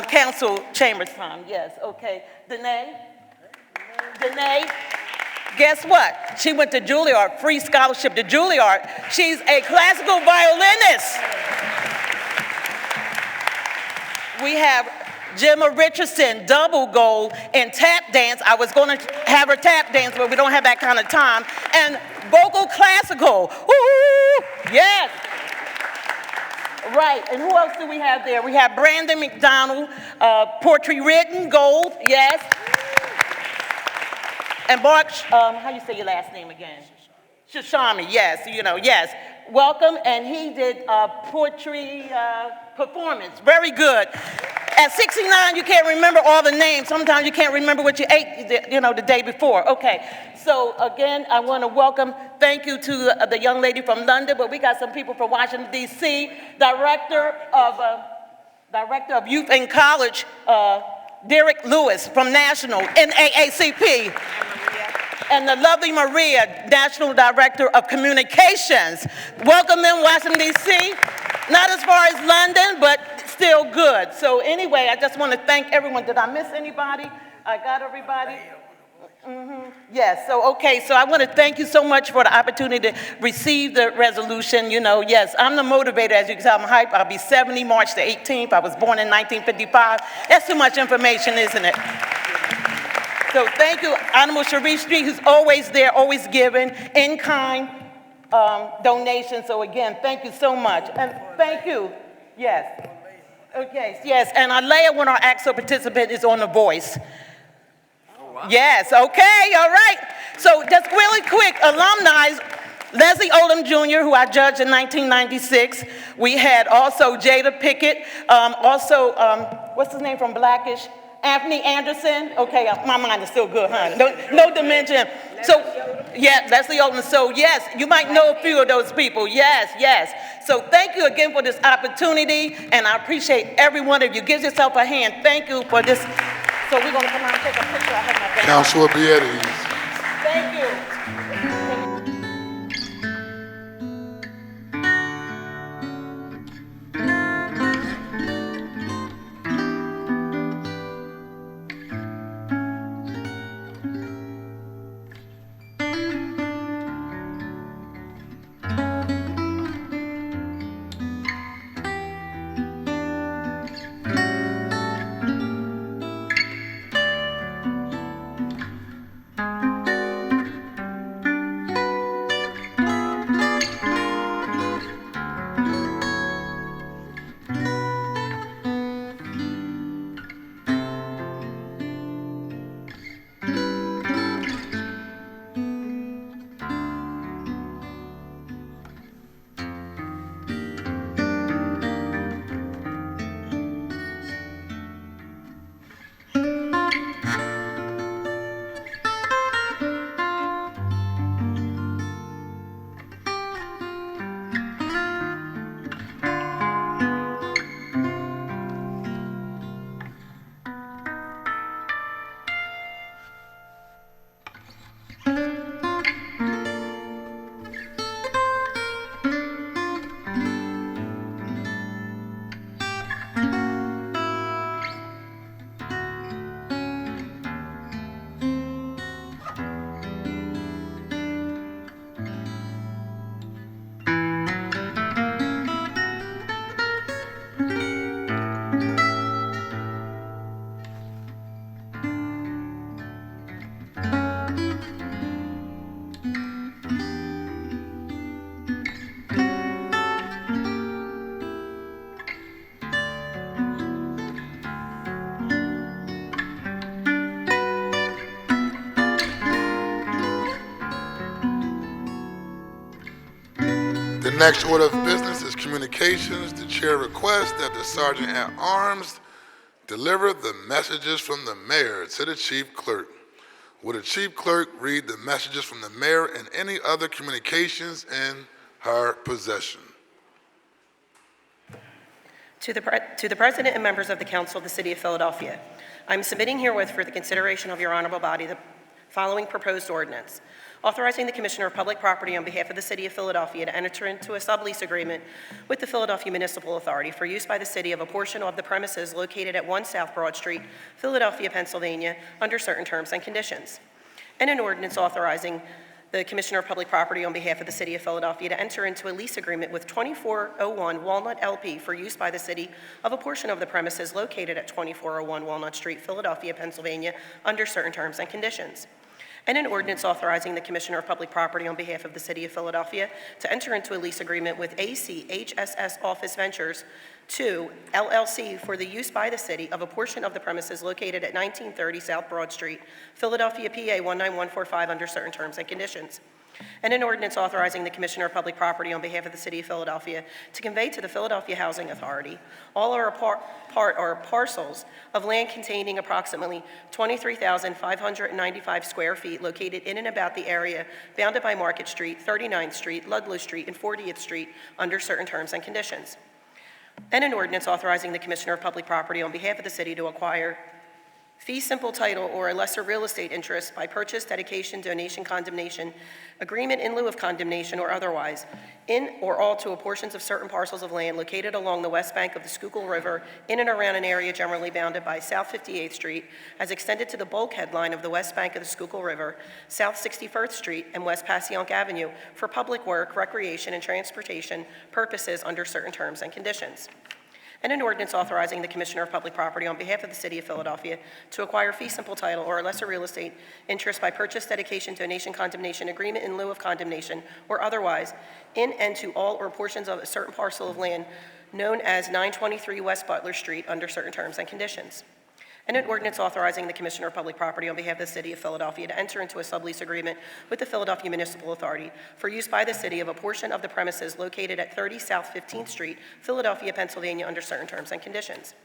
[SPEAKER 20] council chambers time, yes, okay. Danae, guess what? She went to Juilliard, free scholarship to Juilliard. She's a classical violinist. We have Gemma Richardson, double gold in tap dance. I was going to have her tap dance, but we don't have that kind of time. And vocal classical, woo, yes. Right, and who else do we have there? We have Brandon McDonald, poetry written, gold, yes. And Mark, how you say your last name again? Shashami, yes, you know, yes. Welcome, and he did poetry performance, very good. At 69, you can't remember all the names. Sometimes you can't remember what you ate, you know, the day before. Okay, so again, I want to thank you to the young lady from London, but we got some people from Washington, D.C., Director of Youth and College, Derek Lewis from National, NAACP. And the lovely Maria, National Director of Communications. Welcome in Washington, D.C. Not as far as London, but still good. So anyway, I just want to thank everyone. Did I miss anybody? I got everybody? Yes, so okay, so I want to thank you so much for the opportunity to receive the resolution. You know, yes, I'm the motivator, as you can tell, I'm hype. I'll be 70 March the 18th. I was born in 1955. That's too much information, isn't it? So thank you, Honorable Sharif Street, who's always there, always giving, in-kind donations. So again, thank you so much. And thank you, yes. Okay, yes, and Alea, when our AXO participant is on The Voice. Yes, okay, all right. So just really quick, alumni, Leslie Odom Jr., who I judged in 1996. We had also Jada Pickett, what's his name from Blackish? Anthony Anderson. Okay, my mind is still good, huh? No dimension. So, yeah, Leslie Odom. So, yes, you might know a few of those people. Yes, yes. So thank you again for this opportunity, and I appreciate every one of you. Give yourself a hand. Thank you for this. So we're going to come out and take a picture. I have my bag.
[SPEAKER 1] Councilor Bietti.
[SPEAKER 20] Thank you.
[SPEAKER 1] The next order of business is communications. The chair requests that the Sergeant at Arms deliver the messages from the mayor to the chief clerk. Will the chief clerk read the messages from the mayor and any other communications in her possession?
[SPEAKER 21] To the President and members of the Council of the City of Philadelphia, I'm submitting herewith for the consideration of your honorable body the following proposed ordinance, authorizing the Commissioner of Public Property on behalf of the City of Philadelphia to enter into a sublease agreement with the Philadelphia Municipal Authority for use by the city of a portion of the premises located at 1 South Broad Street, Philadelphia, Pennsylvania, under certain terms and conditions. And an ordinance authorizing the Commissioner of Public Property on behalf of the City of Philadelphia to enter into a lease agreement with 2401 Walnut LP for use by the city of a portion of the premises located at 2401 Walnut Street, Philadelphia, Pennsylvania, under certain terms and conditions. And an ordinance authorizing the Commissioner of Public Property on behalf of the City of Philadelphia to enter into a lease agreement with ACHSS Office Ventures 2 LLC for the use by the city of a portion of the premises located at 1930 South Broad Street, Philadelphia, PA 19145 under certain terms and conditions. And an ordinance authorizing the Commissioner of Public Property on behalf of the City of Philadelphia to convey to the Philadelphia Housing Authority all or parcels of land containing approximately 23,595 square feet located in and about the area bounded by Market Street, 39th Street, Ludlow Street, and 40th Street under certain terms and conditions. And an ordinance authorizing the Commissioner of Public Property on behalf of the city to acquire fee simple title or a lesser real estate interest by purchase, dedication, donation, condemnation, agreement in lieu of condemnation or otherwise, in or all to a portions of certain parcels of land located along the west bank of the Schuylkill River in and around an area generally bounded by South 58th Street as extended to the bulkhead line of the west bank of the Schuylkill River, South 61st Street, and West Passyunk Avenue for public work, recreation, and transportation purposes under certain terms and conditions. And an ordinance authorizing the Commissioner of Public Property on behalf of the City of Philadelphia to acquire fee simple title or a lesser real estate interest by purchase, dedication, donation, condemnation, agreement in lieu of condemnation, or otherwise, in and to all or portions of a certain parcel of land known as 923 West Butler Street under certain terms and conditions. And an ordinance authorizing the Commissioner of Public Property on behalf of the City of Philadelphia to enter into a sublease agreement with the Philadelphia Municipal Authority for use by the city of a portion of the premises located at 30 South 15th Street, Philadelphia, Pennsylvania, under certain terms and conditions.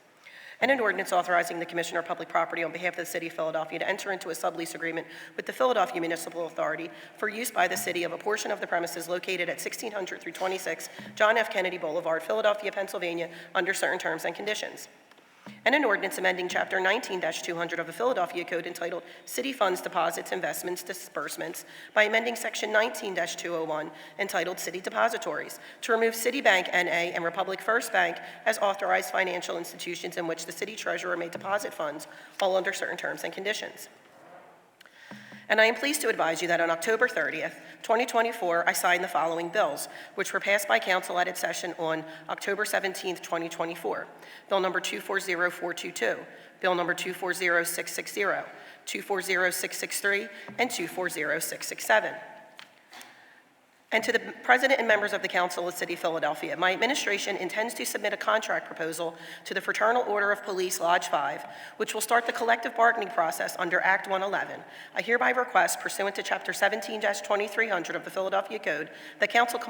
[SPEAKER 21] And an ordinance authorizing the Commissioner of Public Property on behalf of the City of Philadelphia to enter into a sublease agreement with the Philadelphia Municipal Authority for use by the city of a portion of the premises located at 1600 through 26 John F. Kennedy Boulevard, Philadelphia, Pennsylvania, under certain terms and conditions. And an ordinance amending Chapter 19-200 of the Philadelphia Code entitled City Funds, Deposits, Investments, Disbursements by amending Section 19-201 entitled City Depositories to remove Citibank N.A. and Republic First Bank as authorized financial institutions in which the city treasurer may deposit funds, all under certain terms and conditions. And I am pleased to advise you that on October 30th, 2024, I signed the following bills, which were passed by council at its session on October 17th, 2024. Bill number 240422, Bill number 240660, 240663, and 240667. And to the President and members of the Council of the City of Philadelphia, my administration intends to submit a contract proposal to the Fraternal Order of Police Lodge 5, which will start the collective bargaining process under Act 111. I hereby request, pursuant to Chapter 17-2300 of the Philadelphia Code, that Council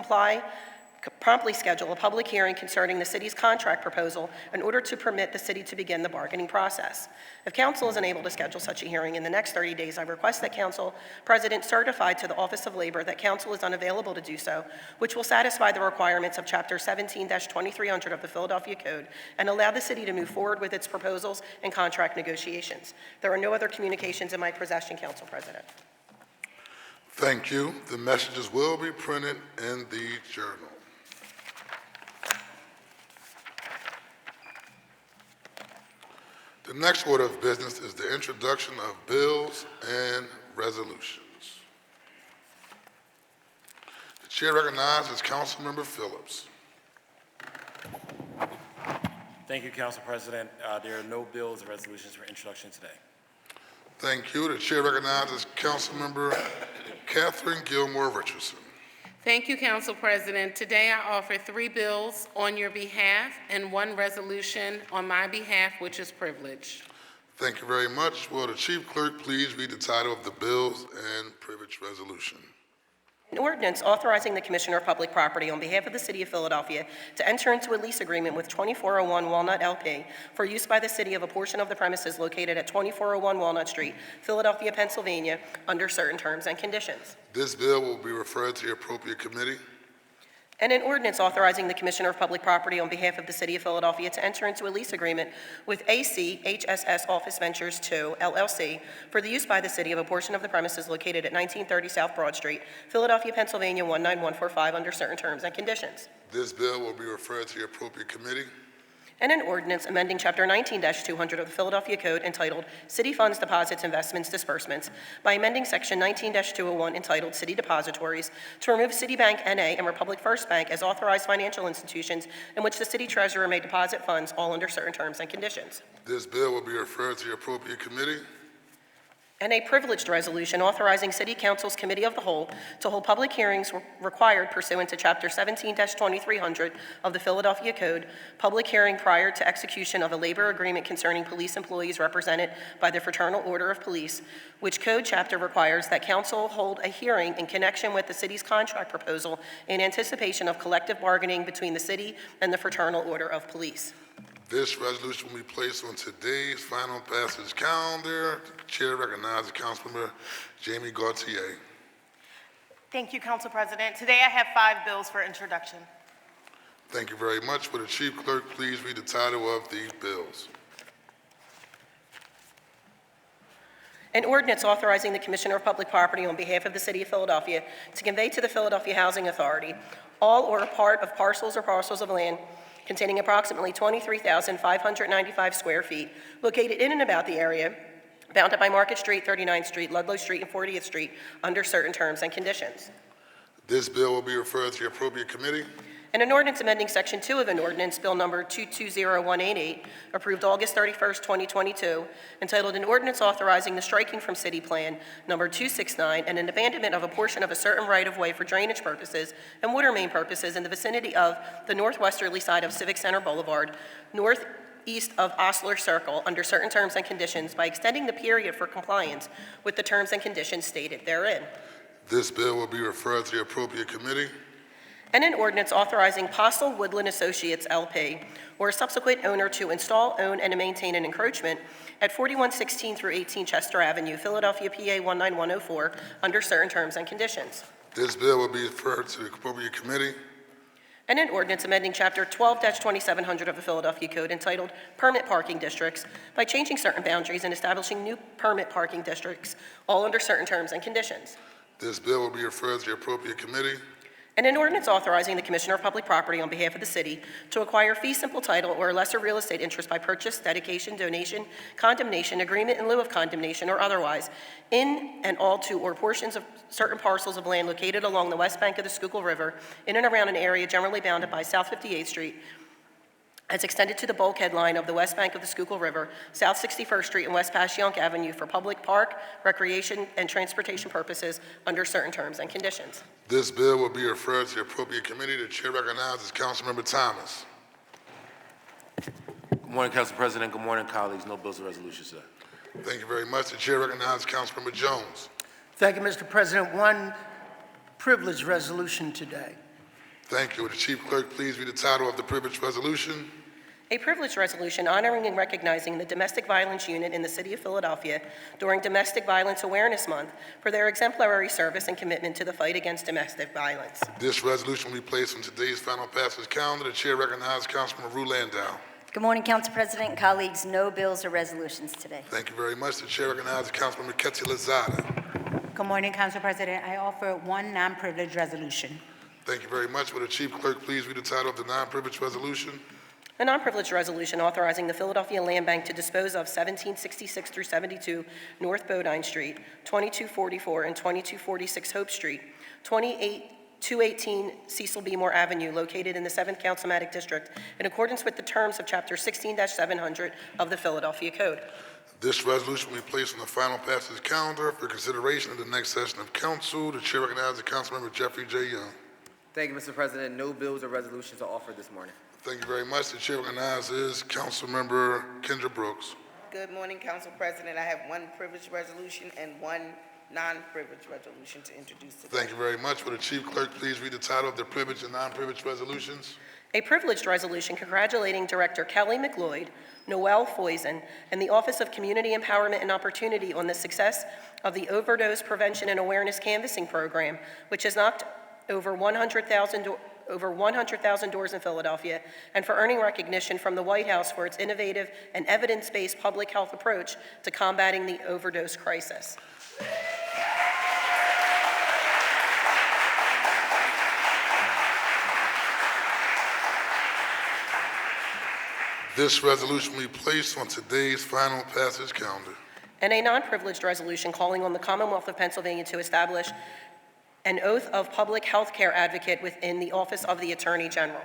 [SPEAKER 21] promptly schedule a public hearing concerning the city's contract proposal in order to permit the city to begin the bargaining process. If council is unable to schedule such a hearing in the next 30 days, I request that council president certify to the Office of Labor that council is unavailable to do so, which will satisfy the requirements of Chapter 17-2300 of the Philadelphia Code and allow the city to move forward with its proposals and contract negotiations. There are no other communications in my possession, Council President.
[SPEAKER 1] Thank you. The messages will be printed in the journal. The next order of business is the introduction of bills and resolutions. The chair recognizes Councilmember Phillips.
[SPEAKER 11] Thank you, Council President. There are no bills or resolutions for introduction today.
[SPEAKER 1] Thank you. The chair recognizes Councilmember Catherine Gilmore Richardson.
[SPEAKER 5] Thank you, Council President. Today I offer 3 bills on your behalf and 1 resolution on my behalf, which is privileged.
[SPEAKER 1] Thank you very much. Will the chief clerk please read the title of the bills and privilege resolution?
[SPEAKER 21] An ordinance authorizing the Commissioner of Public Property on behalf of the City of Philadelphia to enter into a lease agreement with 2401 Walnut LP for use by the city of a portion of the premises located at 2401 Walnut Street, Philadelphia, Pennsylvania, under certain terms and conditions.
[SPEAKER 1] This bill will be referred to the appropriate committee.
[SPEAKER 21] And an ordinance authorizing the Commissioner of Public Property on behalf of the City of Philadelphia to enter into a lease agreement with AC HSS Office Ventures 2, LLC, for the use by the city of a portion of the premises located at 1930 South Broad Street, Philadelphia, Pennsylvania, 19145, under certain terms and conditions.
[SPEAKER 1] This bill will be referred to the appropriate committee.
[SPEAKER 21] And an ordinance amending Chapter 19-200 of the Philadelphia Code entitled City Funds, Deposits, Investments, Disbursements by amending Section 19-201 entitled City Depositories to remove Citibank N.A. and Republic First Bank as authorized financial institutions in which the city treasurer may deposit funds, all under certain terms and conditions.
[SPEAKER 1] This bill will be referred to the appropriate committee.
[SPEAKER 21] And a privileged resolution authorizing City Council's Committee of the Whole to hold public hearings required pursuant to Chapter 17-2300 of the Philadelphia Code, public hearing prior to execution of a labor agreement concerning police employees represented by the Fraternal Order of Police, which code chapter requires that council hold a hearing in connection with the city's contract proposal in anticipation of collective bargaining between the city and the Fraternal Order of Police.
[SPEAKER 1] This resolution will be placed on today's final passage calendar. The chair recognizes Councilmember Jamie Gautier.
[SPEAKER 7] Thank you, Council President. Today I have 5 bills for introduction.
[SPEAKER 1] Thank you very much. Will the chief clerk please read the title of these bills?
[SPEAKER 21] An ordinance authorizing the Commissioner of Public Property on behalf of the City of Philadelphia to convey to the Philadelphia Housing Authority all or a part of parcels or parcels of land containing approximately 23,595 square feet located in and about the area bounded by Market Street, 39th Street, Ludlow Street, and 40th Street under certain terms and conditions.
[SPEAKER 1] This bill will be referred to the appropriate committee.
[SPEAKER 21] And an ordinance amending Section 2 of an ordinance, Bill Number 220188, approved August 31st, 2022, entitled An Ordinance Authorizing the Striking from City Plan Number 269 and an abandonment of a portion of a certain right-of-way for drainage purposes and water main purposes in the vicinity of the northwesterly side of Civic Center Boulevard, north east of Osler Circle under certain terms and conditions by extending the period for compliance with the terms and conditions stated therein.
[SPEAKER 1] This bill will be referred to the appropriate committee.
[SPEAKER 21] And an ordinance authorizing Postle Woodland Associates LP or a subsequent owner to install, own, and maintain an encroachment at 4116 through 18 Chester Avenue, Philadelphia, PA 19104, under certain terms and conditions.
[SPEAKER 1] This bill will be referred to the appropriate committee.
[SPEAKER 21] And an ordinance amending Chapter 12-2700 of the Philadelphia Code entitled Permit Parking Districts by changing certain boundaries and establishing new permit parking districts, all under certain terms and conditions.
[SPEAKER 1] This bill will be referred to the appropriate committee.
[SPEAKER 21] And an ordinance authorizing the Commissioner of Public Property on behalf of the city to acquire fee simple title or a lesser real estate interest by purchase, dedication, donation, condemnation, agreement in lieu of condemnation, or otherwise, in and all to or portions of certain parcels of land located along the west bank of the Schuylkill River, in and around an area generally bounded by South 58th Street, as extended to the bulkhead line of the west bank of the Schuylkill River, South 61st Street and West Passyunk Avenue for public park, recreation, and transportation purposes under certain terms and conditions.
[SPEAKER 1] This bill will be referred to the appropriate committee. The chair recognizes Councilmember Thomas.
[SPEAKER 10] Good morning, Council President. Good morning, colleagues. No bills or resolutions today.
[SPEAKER 1] Thank you very much. The chair recognizes Councilmember Jones.
[SPEAKER 2] Thank you, Mr. President. One privileged resolution today.
[SPEAKER 1] Thank you. Would the chief clerk please read the title of the privileged resolution?
[SPEAKER 21] A privileged resolution honoring and recognizing the Domestic Violence Unit in the City of Philadelphia during Domestic Violence Awareness Month for their exemplary service and commitment to the fight against domestic violence.
[SPEAKER 1] This resolution will be placed on today's final passage calendar. The chair recognizes Councilman Rue Landau.
[SPEAKER 6] Good morning, Council President and colleagues. No bills or resolutions today.
[SPEAKER 1] Thank you very much. The chair recognizes Councilman Ketty Lozada.
[SPEAKER 8] Good morning, Council President. I offer one non-privileged resolution.
[SPEAKER 1] Thank you very much. Would the chief clerk please read the title of the non-privileged resolution?
[SPEAKER 21] A non-privileged resolution authorizing the Philadelphia Land Bank to dispose of 1766 through 72 North Bodine Street, 2244 and 2246 Hope Street, 218 Cecil B. Moore Avenue, located in the 7th Councilmatic District, in accordance with the terms of Chapter 16-700 of the Philadelphia Code.
[SPEAKER 1] This resolution will be placed on the final passage calendar for consideration at the next session of council. The chair recognizes Councilmember Jeffrey J. Young.
[SPEAKER 16] Thank you, Mr. President. No bills or resolutions are offered this morning.
[SPEAKER 1] Thank you very much. The chair recognizes Councilmember Kendra Brooks.
[SPEAKER 3] Good morning, Council President. I have one privileged resolution and one non-privileged resolution to introduce today.
[SPEAKER 1] Thank you very much. Would the chief clerk please read the title of the privileged and non-privileged resolutions?
[SPEAKER 21] A privileged resolution congratulating Director Kelly McLeod, Noel Foysen, and the Office of Community Empowerment and Opportunity on the success of the Overdose Prevention and Awareness Canvassing Program, which has knocked over 100,000 doors in Philadelphia, and for earning recognition from the White House for its innovative and evidence-based public health approach to combating the overdose crisis.
[SPEAKER 1] This resolution will be placed on today's final passage calendar.
[SPEAKER 21] And a non-privileged resolution calling on the Commonwealth of Pennsylvania to establish an oath of public health care advocate within the Office of the Attorney General.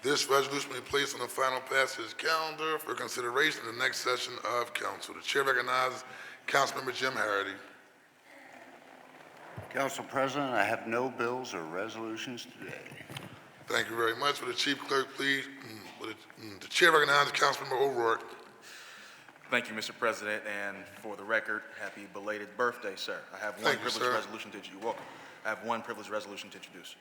[SPEAKER 1] This resolution will be placed on the final passage calendar for consideration in the next session of council. The chair recognizes Councilmember Jim Harity.
[SPEAKER 17] Council President, I have no bills or resolutions today.
[SPEAKER 1] Thank you very much. Would the chief clerk please, the chair recognizes Councilmember O'Rourke.
[SPEAKER 9] Thank you, Mr. President, and for the record, happy belated birthday, sir. I have one privileged resolution to introduce. You're welcome. I have one privileged resolution to introduce.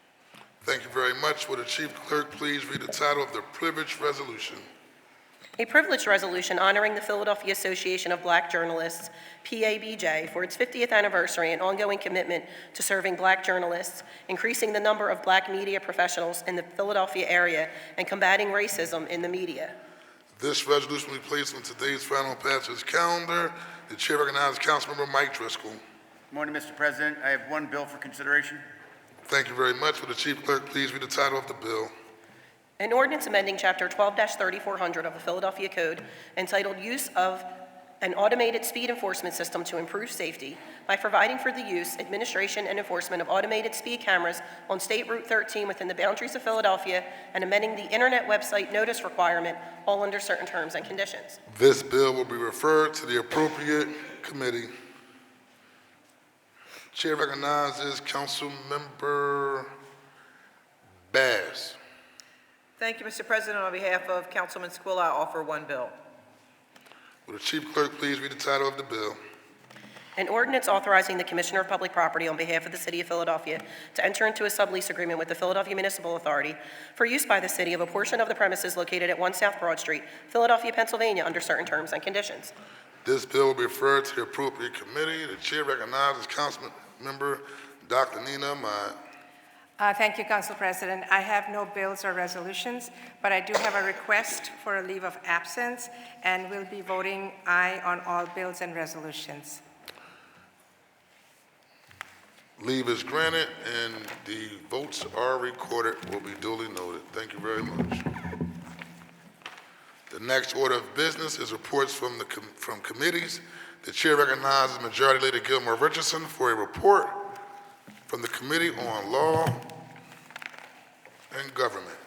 [SPEAKER 1] Thank you very much. Would the chief clerk please read the title of the privileged resolution?
[SPEAKER 21] A privileged resolution honoring the Philadelphia Association of Black Journalists, PABJ, for its 50th anniversary and ongoing commitment to serving black journalists, increasing the number of black media professionals in the Philadelphia area, and combating racism in the media.
[SPEAKER 1] This resolution will be placed on today's final passage calendar. The chair recognizes Councilmember Mike Driscoll.
[SPEAKER 22] Good morning, Mr. President. I have one bill for consideration.
[SPEAKER 1] Thank you very much. Would the chief clerk please read the title of the bill?
[SPEAKER 21] An ordinance amending Chapter 12-3400 of the Philadelphia Code entitled Use of an Automated Speed Enforcement System to Improve Safety by providing for the use, administration, and enforcement of automated speed cameras on State Route 13 within the boundaries of Philadelphia and amending the internet website notice requirement, all under certain terms and conditions.
[SPEAKER 1] This bill will be referred to the appropriate committee. Chair recognizes Councilmember Bass.
[SPEAKER 4] Thank you, Mr. President. On behalf of Councilman Squilla, I offer one bill.
[SPEAKER 1] Will the Chief Clerk please read the title of the bill?
[SPEAKER 21] An ordinance authorizing the Commissioner of Public Property on behalf of the City of Philadelphia to enter into a sublease agreement with the Philadelphia Municipal Authority for use by the city of a portion of the premises located at 1 South Broad Street, Philadelphia, Pennsylvania, under certain terms and conditions.
[SPEAKER 1] This bill will be referred to the appropriate committee. The chair recognizes Councilman Member Dr. Nina Ahmad.
[SPEAKER 18] Thank you, Council President. I have no bills or resolutions, but I do have a request for a leave of absence, and we'll be voting aye on all bills and resolutions.
[SPEAKER 1] Leave is granted, and the votes are recorded, will be duly noted. Thank you very much. The next order of business is reports from committees. The chair recognizes Majority Leader Gilmore Richardson for a report from the Committee on Law and Government.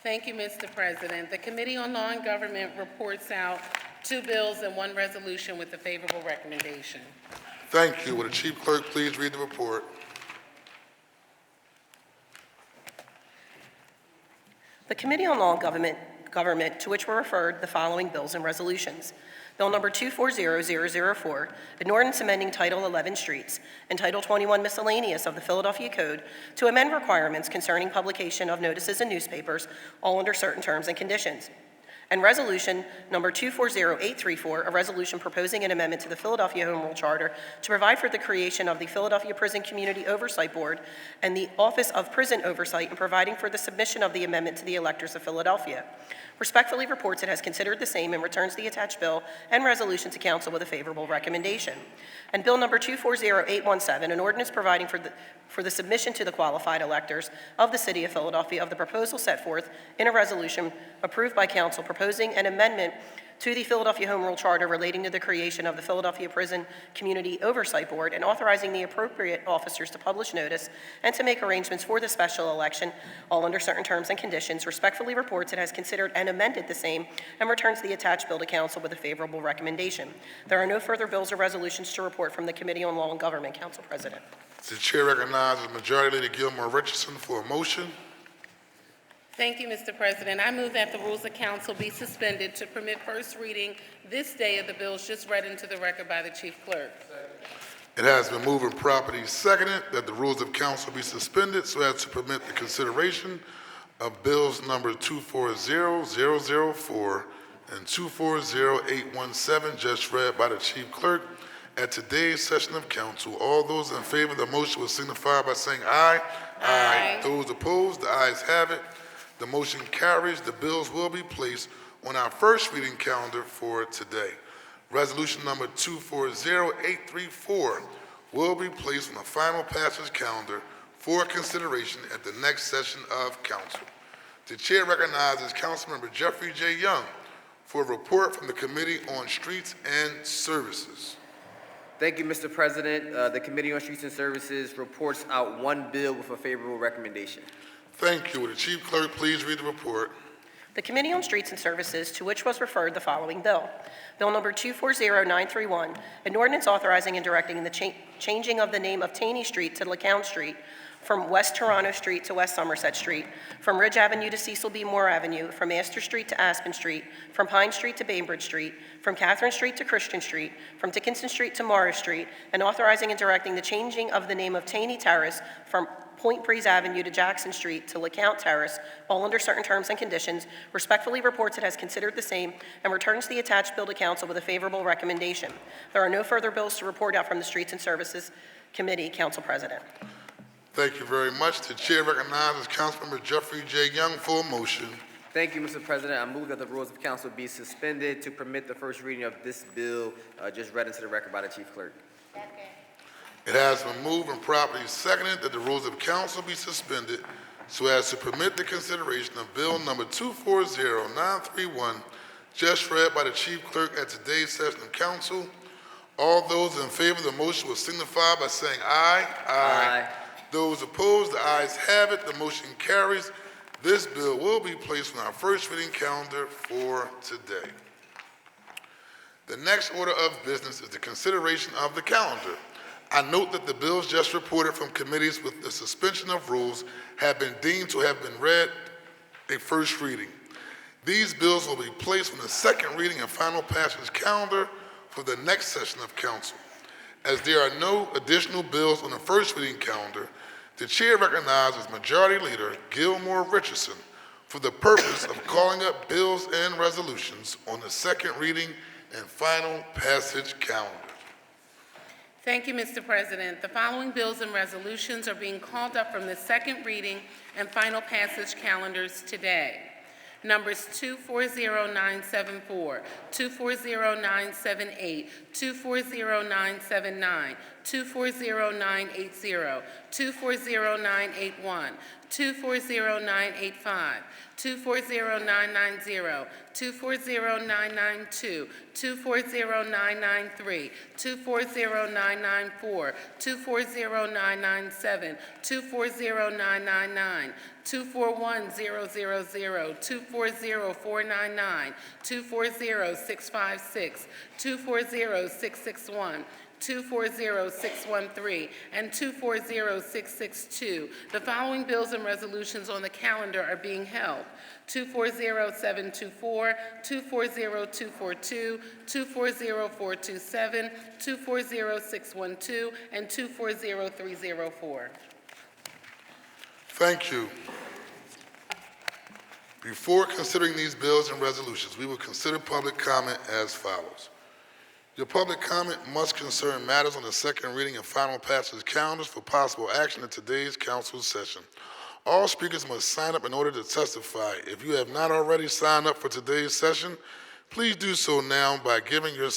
[SPEAKER 5] Thank you, Mr. President. The Committee on Law and Government reports out 2 bills and 1 resolution with a favorable recommendation.
[SPEAKER 1] Thank you. Will the Chief Clerk please read the report?
[SPEAKER 21] The Committee on Law and Government, to which were referred the following bills and resolutions. Bill number 240004, an ordinance amending Title 11 Streets and Title 21 Miscellaneous of the Philadelphia Code to amend requirements concerning publication of notices in newspapers, all under certain terms and conditions. And resolution number 240834, a resolution proposing an amendment to the Philadelphia Home Rule Charter to provide for the creation of the Philadelphia Prison Community Oversight Board and the Office of Prison Oversight and providing for the submission of the amendment to the electors of Philadelphia. Respectfully reports it has considered the same and returns the attached bill and resolution to council with a favorable recommendation. And bill number 240817, an ordinance providing for the submission to the qualified electors of the City of Philadelphia of the proposal set forth in a resolution approved by council proposing an amendment to the Philadelphia Home Rule Charter relating to the creation of the Philadelphia Prison Community Oversight Board and authorizing the appropriate officers to publish notice and to make arrangements for the special election, all under certain terms and conditions. Respectfully reports it has considered and amended the same and returns the attached bill to council with a favorable recommendation. There are no further bills or resolutions to report from the Committee on Law and Government, Council President.
[SPEAKER 1] The chair recognizes Majority Leader Gilmore Richardson for a motion.
[SPEAKER 5] Thank you, Mr. President. I move that the rules of council be suspended to permit first reading this day of the bills just read into the record by the Chief Clerk.
[SPEAKER 1] It has been moved and properly seconded that the rules of council be suspended so as to permit the consideration of bills number 240004 and 240817 just read by the Chief Clerk at today's session of council. All those in favor of the motion will signify by saying aye. Aye. Those opposed, the ayes have it. The motion carries. The bills will be placed on our first reading calendar for today. Resolution number 240834 will be placed on the final passage calendar for consideration at the next session of council. The chair recognizes Councilmember Jeffrey J. Young for a report from the Committee on Streets and Services.
[SPEAKER 16] Thank you, Mr. President. The Committee on Streets and Services reports out 1 bill with a favorable recommendation.
[SPEAKER 1] Thank you. Will the Chief Clerk please read the report?
[SPEAKER 21] The Committee on Streets and Services, to which was referred the following bill. Bill number 240931, an ordinance authorizing and directing the changing of the name of Taney Street to LeCount Street, from West Toronto Street to West Somerset Street, from Ridge Avenue to Cecil B. Moore Avenue, from Astor Street to Aspen Street, from Pine Street to Bainbridge Street, from Catherine Street to Christian Street, from Dickinson Street to Morris Street, and authorizing and directing the changing of the name of Taney Terrace from Point Breeze Avenue to Jackson Street to LeCount Terrace, all under certain terms and conditions. Respectfully reports it has considered the same and returns the attached bill to council with a favorable recommendation. There are no further bills to report out from the Streets and Services Committee, Council President.
[SPEAKER 1] Thank you very much. The chair recognizes Councilmember Jeffrey J. Young for a motion.
[SPEAKER 16] Thank you, Mr. President. I move that the rules of council be suspended to permit the first reading of this bill just read into the record by the Chief Clerk.
[SPEAKER 1] It has been moved and properly seconded that the rules of council be suspended so as to permit the consideration of bill number 240931 just read by the Chief Clerk at today's session of council. All those in favor of the motion will signify by saying aye. Aye. Those opposed, the ayes have it. The motion carries. This bill will be placed on our first reading calendar for today. The next order of business is the consideration of the calendar. I note that the bills just reported from committees with the suspension of rules have been deemed to have been read a first reading. These bills will be placed on the second reading and final passage calendar for the next session of council. As there are no additional bills on the first reading calendar, the chair recognizes Majority Leader Gilmore Richardson for the purpose of calling up bills and resolutions on the second reading and final passage calendar.
[SPEAKER 5] Thank you, Mr. President. The following bills and resolutions are being called up from the second reading and final passage calendars today. Numbers 240974, 240978, 240979, 240980, 240981, 240985, 240990, 240992, 240993, 240994, 240997, 240999, 241000, 240499, 240656, 240661, 240613, and 240662. The following bills and resolutions on the calendar are being held: 240724, 240242, 240427, 240612, and 240304.
[SPEAKER 1] Thank you. Before considering these bills and resolutions, we will consider public comment as follows. Your public comment must concern matters on the second reading and final passage calendars for possible action at today's council session. All speakers must sign up in order to testify. If you have not already signed up for today's session, please do so now by giving your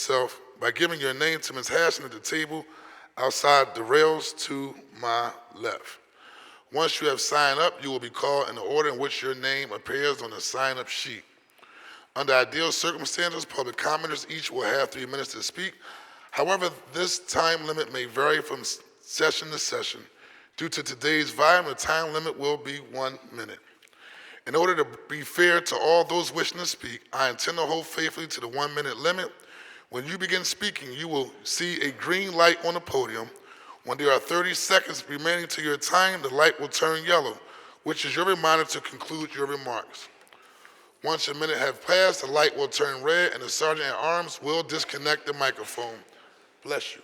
[SPEAKER 1] name to Ms. Hassan at the table outside the rails to my left. Once you have signed up, you will be called in the order in which your name appears on the sign-up sheet. Under ideal circumstances, public commenters each will have 3 minutes to speak. However, this time limit may vary from session to session. Due to today's volume, the time limit will be 1 minute. In order to be fair to all those wishing to speak, I intend to hold faithfully to the 1 minute limit. When you begin speaking, you will see a green light on the podium. When there are 30 seconds remaining to your time, the light will turn yellow, which is your reminder to conclude your remarks. Once a minute has passed, the light will turn red and the sergeant at arms will disconnect the microphone. Bless you.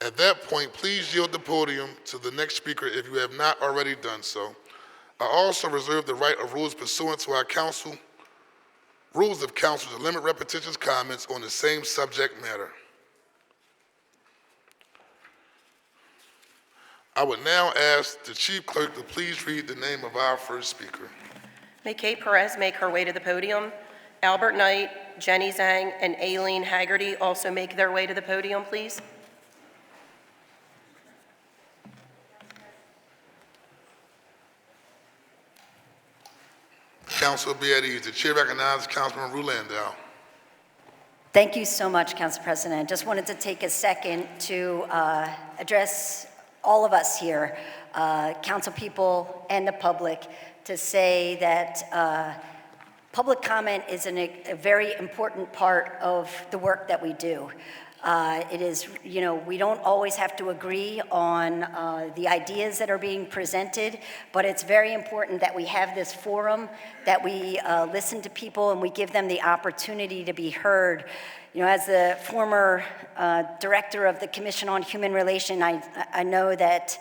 [SPEAKER 1] At that point, please yield the podium to the next speaker if you have not already done so. I also reserve the right of rules pursuant to our rules of council to limit repetitious comments on the same subject matter. I would now ask the chief clerk to please read the name of our first speaker.
[SPEAKER 21] May Kate Perez make her way to the podium. Albert Knight, Jenny Zhang, and Aileen Haggerty also make their way to the podium, please.
[SPEAKER 1] Council will be at ease. The chair recognizes Councilman Rulandow.
[SPEAKER 6] Thank you so much, Council President. Just wanted to take a second to address all of us here, council people and the public, to say that public comment is a very important part of the work that we do. It is, we don't always have to agree on the ideas that are being presented, but it's very important that we have this forum, that we listen to people and we give them the opportunity to be heard. As the former director of the Commission on Human Relations, I know that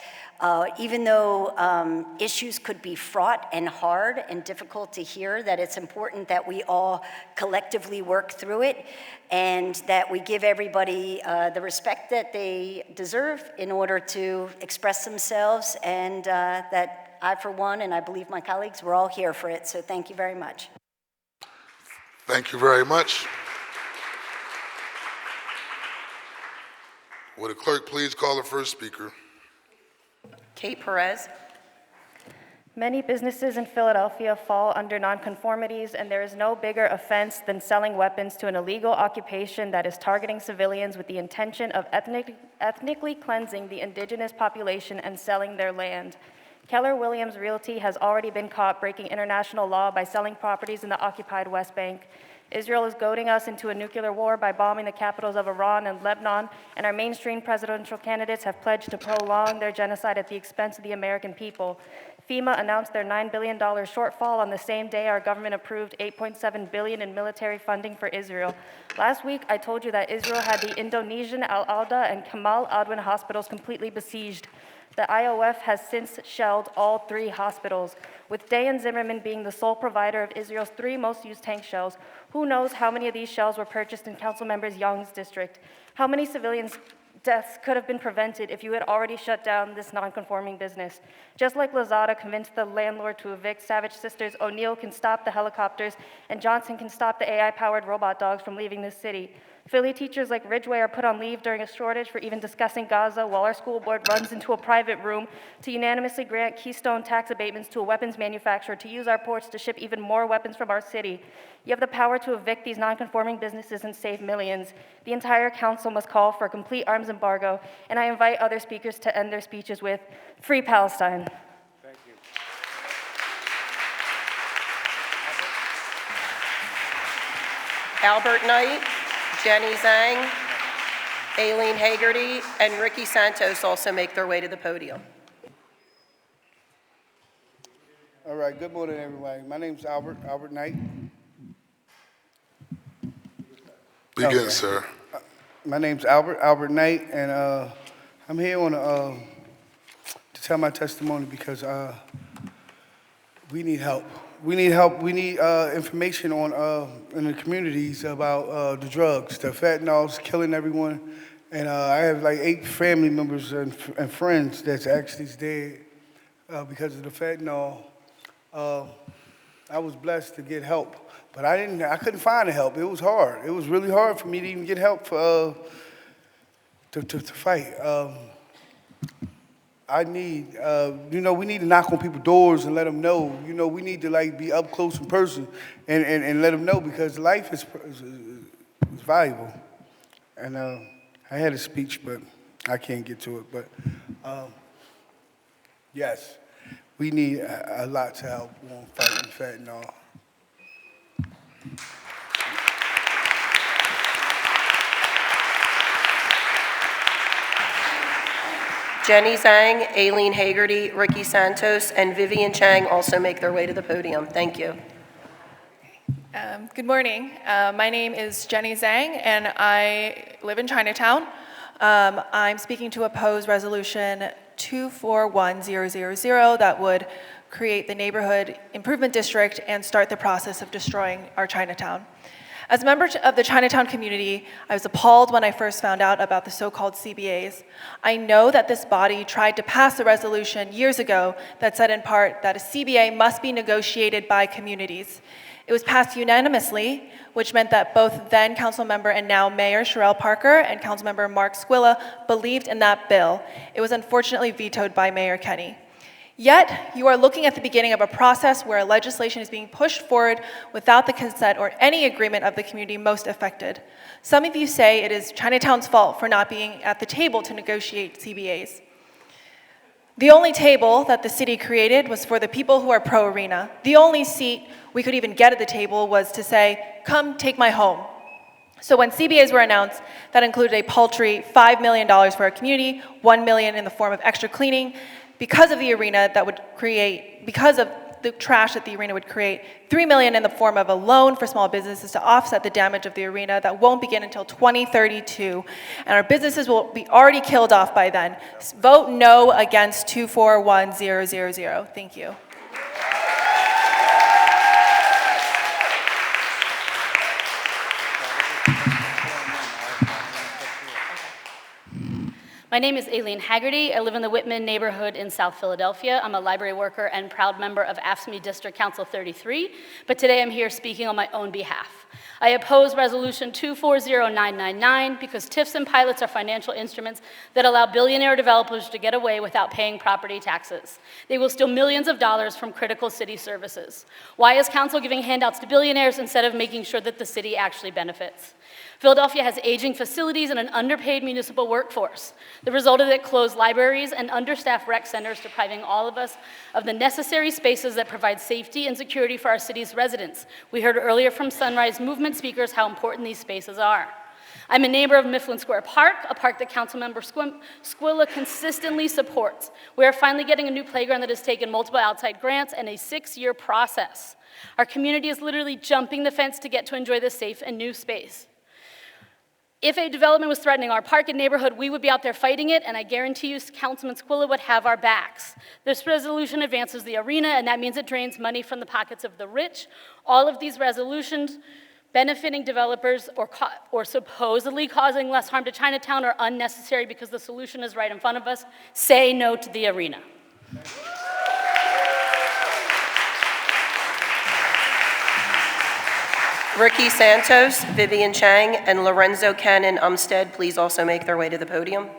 [SPEAKER 6] even though issues could be fraught and hard and difficult to hear, that it's important that we all collectively work through it and that we give everybody the respect that they deserve in order to express themselves, and that I, for one, and I believe my colleagues, we're all here for it. So thank you very much.
[SPEAKER 1] Thank you very much. Will the clerk please call the first speaker?
[SPEAKER 21] Kate Perez.
[SPEAKER 12] Many businesses in Philadelphia fall under nonconformities, and there is no bigger offense than selling weapons to an illegal occupation that is targeting civilians with the intention of ethnically cleansing the indigenous population and selling their land. Keller Williams Realty has already been caught breaking international law by selling properties in the occupied West Bank. Israel is goading us into a nuclear war by bombing the capitals of Iran and Lebanon, and our mainstream presidential candidates have pledged to prolong their genocide at the expense of the American people. FEMA announced their $9 billion shortfall on the same day our government approved $8.7 billion in military funding for Israel. Last week, I told you that Israel had the Indonesian Al-Alda and Kamal Adwan hospitals completely besieged. The IOF has since shelled all 3 hospitals, with Dayan Zimmerman being the sole provider of Israel's 3 most used tank shells. Who knows how many of these shells were purchased in Councilmember Young's district? How many civilians' deaths could have been prevented if you had already shut down this non-conforming business? Just like Lozada convinced the landlord to evict Savage Sisters, O'Neill can stop the helicopters, and Johnson can stop the AI-powered robot dogs from leaving this city. Philly teachers like Ridgeway are put on leave during a shortage for even discussing Gaza, while our school board runs into a private room to unanimously grant Keystone tax abatements to a weapons manufacturer to use our ports to ship even more weapons from our city. You have the power to evict these non-conforming businesses and save millions. The entire council must call for a complete arms embargo, and I invite other speakers to end their speeches with, "Free Palestine."
[SPEAKER 10] Thank you.
[SPEAKER 21] Albert Knight, Jenny Zhang, Aileen Hagerty, and Ricky Santos also make their way to the podium.
[SPEAKER 13] All right, good morning, everybody. My name's Albert Knight.
[SPEAKER 1] Begin, sir.
[SPEAKER 13] My name's Albert Knight, and I'm here to tell my testimony because we need help. We need help. We need information on in the communities about the drugs. The fentanyl's killing everyone, and I have like 8 family members and friends that's actually dead because of the fentanyl. I was blessed to get help, but I couldn't find the help. It was hard. It was really hard for me to even get help for to fight. I need, we need to knock on people's doors and let them know. We need to like be up close in person and let them know because life is valuable. And I had a speech, but I can't get to it. But yes, we need a lot to help on fighting fentanyl.
[SPEAKER 21] Jenny Zhang, Aileen Hagerty, Ricky Santos, and Vivian Chang also make their way to the podium. Thank you.
[SPEAKER 14] Good morning. My name is Jenny Zhang, and I live in Chinatown. I'm speaking to oppose Resolution 241000 that would create the Neighborhood Improvement District and start the process of destroying our Chinatown. As a member of the Chinatown community, I was appalled when I first found out about the so-called CBAs. I know that this body tried to pass a resolution years ago that said in part that a CBA must be negotiated by communities. It was passed unanimously, which meant that both then council member and now Mayor Sherelle Parker and council member Mark Squilla believed in that bill. It was unfortunately vetoed by Mayor Kenny. Yet, you are looking at the beginning of a process where legislation is being pushed forward without the consent or any agreement of the community most affected. Some of you say it is Chinatown's fault for not being at the table to negotiate CBAs. The only table that the city created was for the people who are pro-arena. The only seat we could even get at the table was to say, "Come take my home." So when CBAs were announced, that included a paltry $5 million for our community, $1 million in the form of extra cleaning, because of the arena that would create, because of the trash that the arena would create, $3 million in the form of a loan for small businesses to offset the damage of the arena that won't begin until 2032, and our businesses will be already killed off by then. Vote no against 241000. Thank you.
[SPEAKER 23] My name is Aileen Hagerty. I live in the Whitman neighborhood in South Philadelphia. I'm a library worker and proud member of AFSCME District Council 33, but today I'm here speaking on my own behalf. I oppose Resolution 240999 because TIFs and pilots are financial instruments that allow billionaire developers to get away without paying property taxes. They will steal millions of dollars from critical city services. Why is council giving handouts to billionaires instead of making sure that the city actually benefits? Philadelphia has aging facilities and an underpaid municipal workforce. The result of it closed libraries and understaffed rec centers, depriving all of us of the necessary spaces that provide safety and security for our city's residents. We heard earlier from Sunrise Movement speakers how important these spaces are. I'm a neighbor of Mifflin Square Park, a park that Councilmember Squilla consistently supports. We are finally getting a new playground that has taken multiple outside grants and a 6-year process. Our community is literally jumping the fence to get to enjoy this safe and new space. If a development was threatening our park and neighborhood, we would be out there fighting it, and I guarantee you Councilman Squilla would have our backs. This resolution advances the arena, and that means it drains money from the pockets of the rich. All of these resolutions benefiting developers or supposedly causing less harm to Chinatown are unnecessary because the solution is right in front of us. Say no to the arena.
[SPEAKER 21] Ricky Santos, Vivian Chang, and Lorenzo Cannon Umstead, please also make their way to the podium.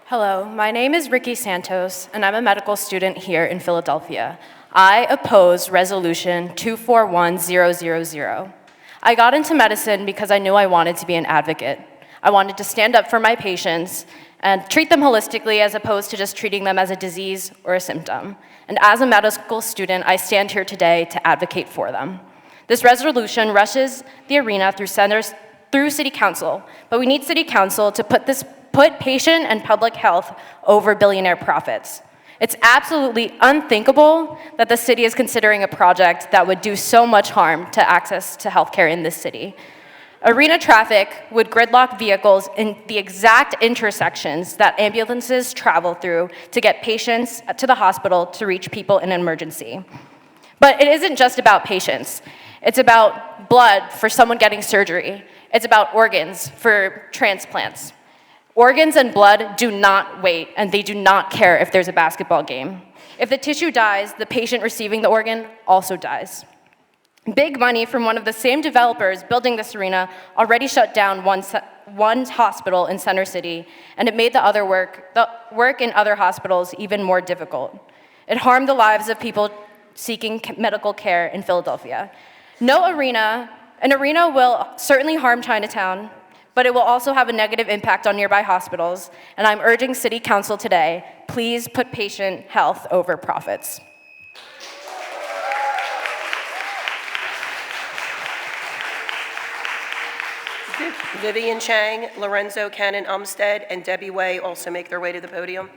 [SPEAKER 12] Hello, my name is Ricky Santos, and I'm a medical student here in Philadelphia. I oppose Resolution 241000. I got into medicine because I knew I wanted to be an advocate. I wanted to stand up for my patients and treat them holistically as opposed to just treating them as a disease or a symptom. And as a medical student, I stand here today to advocate for them. This resolution rushes the arena through City Council, but we need City Council to put patient and public health over billionaire profits. It's absolutely unthinkable that the city is considering a project that would do so much harm to access to healthcare in this city. Arena traffic would gridlock vehicles in the exact intersections that ambulances travel through to get patients to the hospital to reach people in an emergency. But it isn't just about patients. It's about blood for someone getting surgery. It's about organs for transplants. Organs and blood do not wait, and they do not care if there's a basketball game. If the tissue dies, the patient receiving the organ also dies. Big money from one of the same developers building this arena already shut down one hospital in Center City, and it made the work in other hospitals even more difficult. It harmed the lives of people seeking medical care in Philadelphia. An arena will certainly harm Chinatown, but it will also have a negative impact on nearby hospitals, and I'm urging City Council today, please put patient health over profits.
[SPEAKER 21] Vivian Chang, Lorenzo Cannon Umstead, and Debbie Way also make their way to the podium.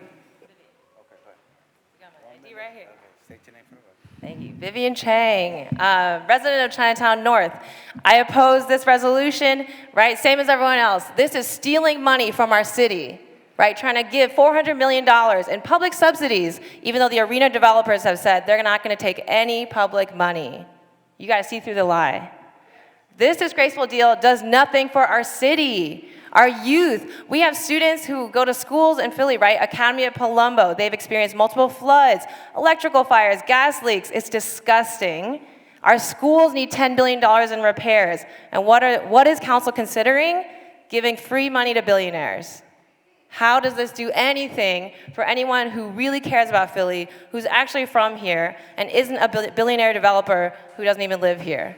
[SPEAKER 15] Thank you. Vivian Chang, resident of Chinatown North. I oppose this resolution, right? Same as everyone else. This is stealing money from our city, right? Trying to give $400 million in public subsidies, even though the arena developers have said they're not going to take any public money. You got to see through the lie. This disgraceful deal does nothing for our city, our youth. We have students who go to schools in Philly, right? Academy at Palumbo. They've experienced multiple floods, electrical fires, gas leaks. It's disgusting. Our schools need $10 billion in repairs. And what is council considering? Giving free money to billionaires. How does this do anything for anyone who really cares about Philly, who's actually from here, and isn't a billionaire developer who doesn't even live here?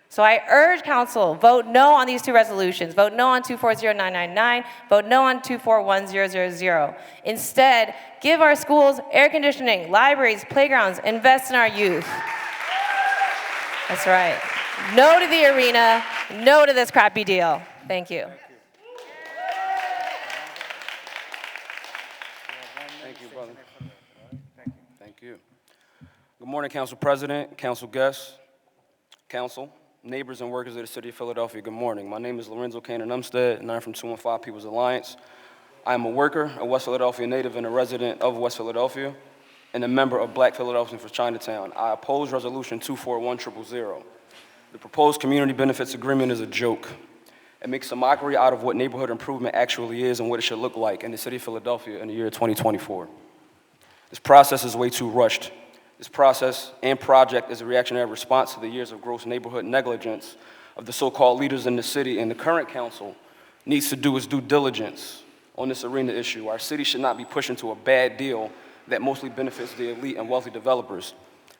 [SPEAKER 15] So I urge council, vote no on these two resolutions. Vote no on 240999, vote no on 241000. Instead, give our schools air conditioning, libraries, playgrounds, invest in our youth. That's right. No to the arena, no to this crappy deal. Thank you.
[SPEAKER 19] Thank you, brother. Thank you. Good morning, Council President, Council guests, Council, neighbors and workers of the City of Philadelphia. Good morning. My name is Lorenzo Cannon Umstead, and I'm from 215 People's Alliance. I am a worker, a West Philadelphia native, and a resident of West Philadelphia, and a member of Black Philadelphians for Chinatown. I oppose Resolution 241000. The proposed community benefits agreement is a joke. It makes a mockery out of what neighborhood improvement actually is and what it should look like in the City of Philadelphia in the year 2024. This process is way too rushed. This process and project is a reactionary response to the years of gross neighborhood negligence of the so-called leaders in the city, and the current council needs to do its due diligence on this arena issue. Our city should not be pushed into a bad deal that mostly benefits the elite and wealthy developers.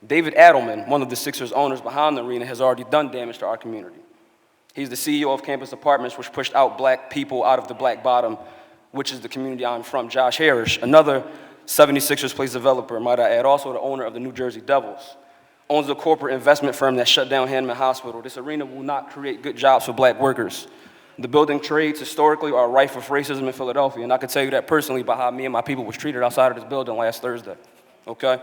[SPEAKER 19] David Adelman, one of the Sixers owners behind the arena, has already done damage to our community. He's the CEO of Campus Apartments, which pushed out black people out of the Black Bottom, which is the community I'm from. Josh Harris, another 76ers Place developer, might I add, also the owner of the New Jersey Devils, owns a corporate investment firm that shut down Hanneman Hospital. This arena will not create good jobs for black workers. The building trades historically are rife with racism in Philadelphia, and I can tell you that personally by how me and my people was treated outside of this building last Thursday, okay?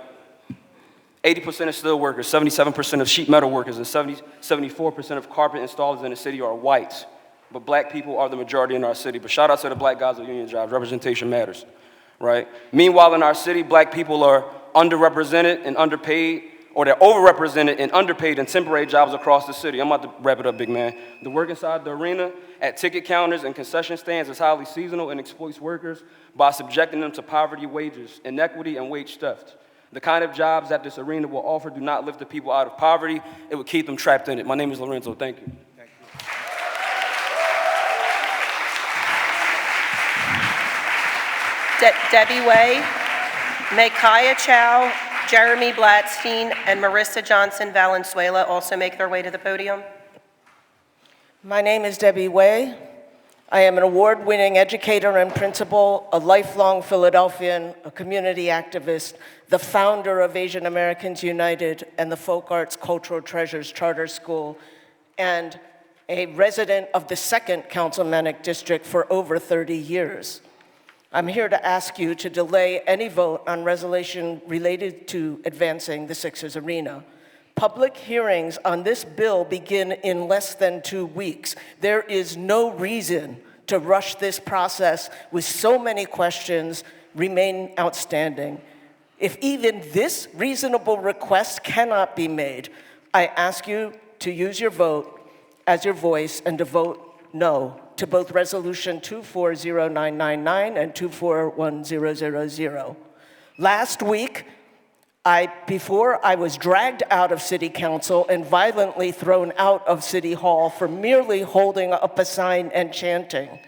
[SPEAKER 19] 80% of steel workers, 77% of sheet metal workers, and 74% of carpet installers in the city are white. But black people are the majority in our city. But shout out to the black guys with union jobs. Representation matters, right? Meanwhile, in our city, black people are underrepresented and underpaid, or they're overrepresented and underpaid in temporary jobs across the city. I'm about to wrap it up, big man. The work inside the arena, at ticket counters and concession stands is highly seasonal and exploits workers by subjecting them to poverty, wages, inequity, and wage theft. The kind of jobs that this arena will offer do not lift the people out of poverty. It will keep them trapped in it. My name is Lorenzo. Thank you.
[SPEAKER 21] Debbie Way, Micaiah Chow, Jeremy Blatstein, and Marissa Johnson Valenzuela also make their way to the podium.
[SPEAKER 7] My name is Debbie Way. I am an award-winning educator and principal, a lifelong Philadelphian, a community activist, the founder of Asian Americans United and the Folk Arts Cultural Treasures Charter School, and a resident of the 2nd Councilmanic District for over 30 years. I'm here to ask you to delay any vote on resolution related to advancing the Sixers Arena. Public hearings on this bill begin in less than 2 weeks. There is no reason to rush this process with so many questions remain outstanding. If even this reasonable request cannot be made, I ask you to use your vote as your voice and to vote no to both Resolution 240999 and 241000. Last week, before I was dragged out of City Council and violently thrown out of City Hall for merely holding up a sign and chanting,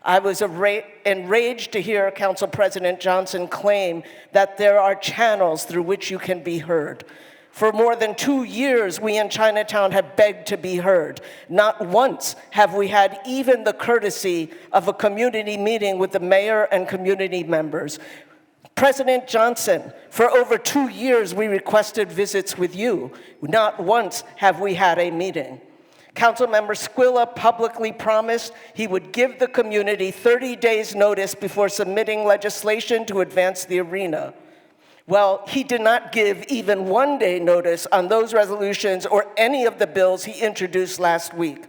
[SPEAKER 7] I was enraged to hear Council President Johnson claim that there are channels through which you can be heard. For more than 2 years, we in Chinatown have begged to be heard. Not once have we had even the courtesy of a community meeting with the mayor and community members. President Johnson, for over 2 years, we requested visits with you. Not once have we had a meeting. Councilmember Squilla publicly promised he would give the community 30 days' notice before submitting legislation to advance the arena. Well, he did not give even 1 day notice on those resolutions or any of the bills he introduced last week,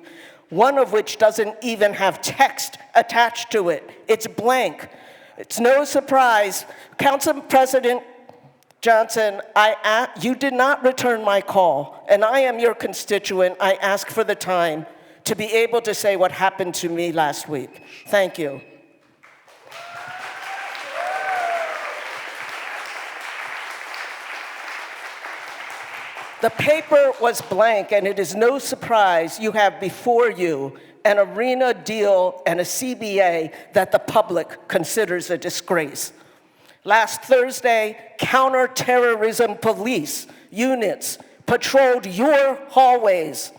[SPEAKER 7] one of which doesn't even have text attached to it. It's blank. It's no surprise. Council President Johnson, you did not return my call, and I am your constituent. I ask for the time to be able to say what happened to me last week. Thank you. The paper was blank, and it is no surprise you have before you an arena deal and a CBA that the public considers a disgrace. Last Thursday, counterterrorism police units patrolled your hallways.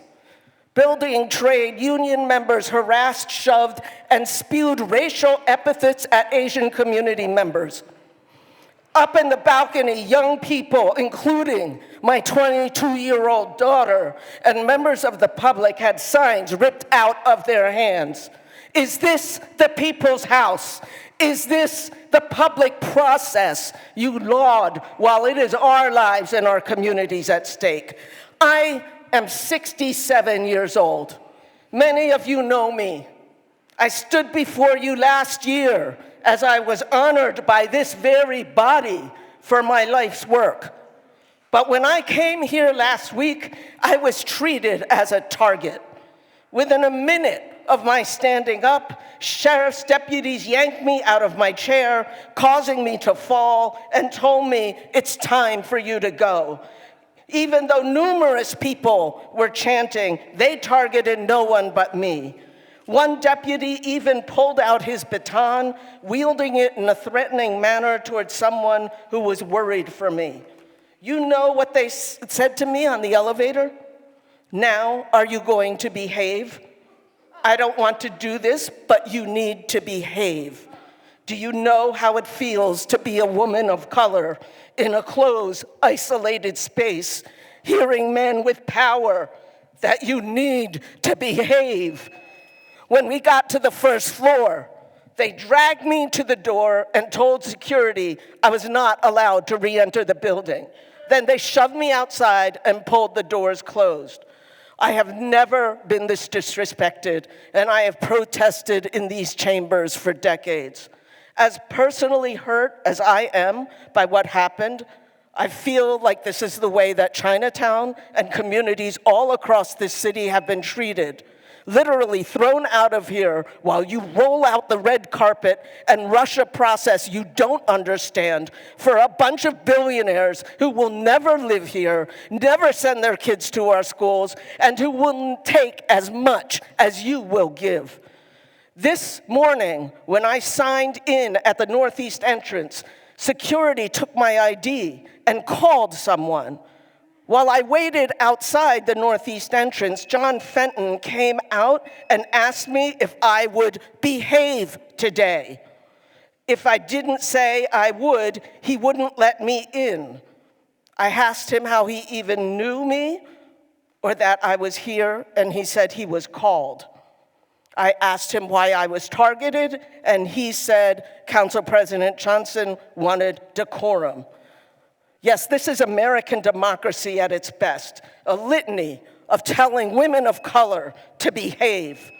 [SPEAKER 7] Building trade union members harassed, shoved, and spewed racial epithets at Asian community members. Up in the balcony, young people, including my 22-year-old daughter, and members of the public had signs ripped out of their hands. Is this the people's house? Is this the public process you laud while it is our lives and our communities at stake? I am 67 years old. Many of you know me. I stood before you last year as I was honored by this very body for my life's work. But when I came here last week, I was treated as a target. Within a minute of my standing up, sheriff's deputies yanked me out of my chair, causing me to fall, and told me, "It's time for you to go." Even though numerous people were chanting, they targeted no one but me. One deputy even pulled out his baton, wielding it in a threatening manner towards someone who was worried for me. You know what they said to me on the elevator? "Now, are you going to behave?" I don't want to do this, but you need to behave. Do you know how it feels to be a woman of color in a closed, isolated space, hearing men with power that you need to behave? When we got to the first floor, they dragged me to the door and told security I was not allowed to re-enter the building. Then they shoved me outside and pulled the doors closed. I have never been this disrespected, and I have protested in these chambers for decades. As personally hurt as I am by what happened, I feel like this is the way that Chinatown and communities all across this city have been treated. Literally thrown out of here while you roll out the red carpet and rush a process you don't understand for a bunch of billionaires who will never live here, never send their kids to our schools, and who will take as much as you will give. This morning, when I signed in at the northeast entrance, security took my ID and called someone. While I waited outside the northeast entrance, John Fenton came out and asked me if I would behave today. If I didn't say I would, he wouldn't let me in. I asked him how he even knew me or that I was here, and he said he was called. I asked him why I was targeted, and he said Council President Johnson wanted decorum. Yes, this is American democracy at its best, a litany of telling women of color to behave.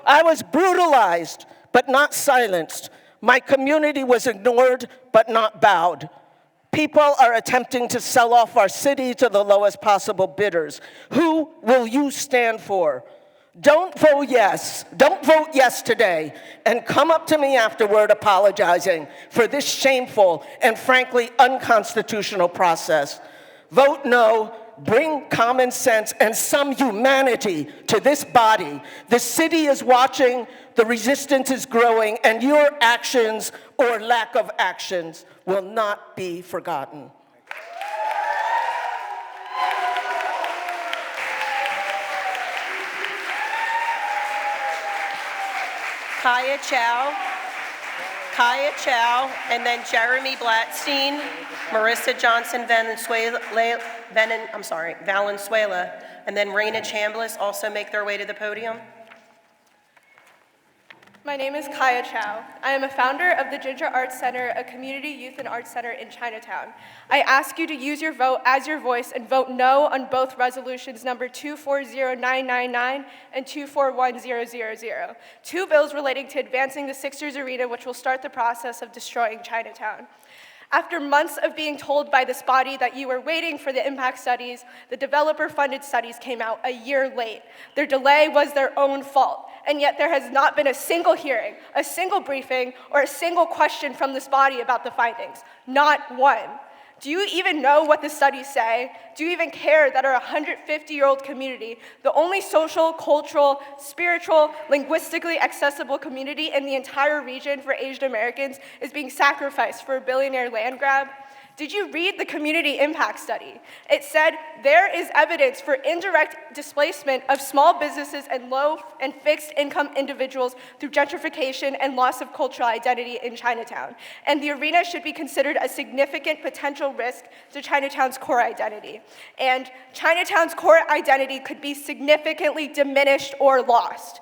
[SPEAKER 7] I was brutalized, but not silenced. My community was ignored, but not bowed. People are attempting to sell off our city to the lowest possible bidders. Who will you stand for? Don't vote yes. Don't vote yes today and come up to me afterward apologizing for this shameful and frankly unconstitutional process. Vote no, bring common sense and some humanity to this body. The city is watching, the resistance is growing, and your actions or lack of actions will not be forgotten.
[SPEAKER 21] Kaya Chow, and then Jeremy Blatstein, Marissa Johnson Valenzuela, and then Raina Chambliss also make their way to the podium.
[SPEAKER 12] My name is Kaya Chow. I am a founder of the Ginger Arts Center, a community youth and arts center in Chinatown. I ask you to use your vote as your voice and vote no on both resolutions number 240999 and 241000, two bills relating to advancing the Sixers Arena, which will start the process of destroying Chinatown. After months of being told by this body that you were waiting for the impact studies, the developer-funded studies came out a year late. Their delay was their own fault, and yet there has not been a single hearing, a single briefing, or a single question from this body about the findings. Not one. Do you even know what the studies say? Do you even care that our 150-year-old community, the only social, cultural, spiritual, linguistically accessible community in the entire region for Asian Americans, is being sacrificed for a billionaire land grab? Did you read the community impact study? It said there is evidence for indirect displacement of small businesses and low and fixed income individuals through gentrification and loss of cultural identity in Chinatown. And the arena should be considered a significant potential risk to Chinatown's core identity. And Chinatown's core identity could be significantly diminished or lost.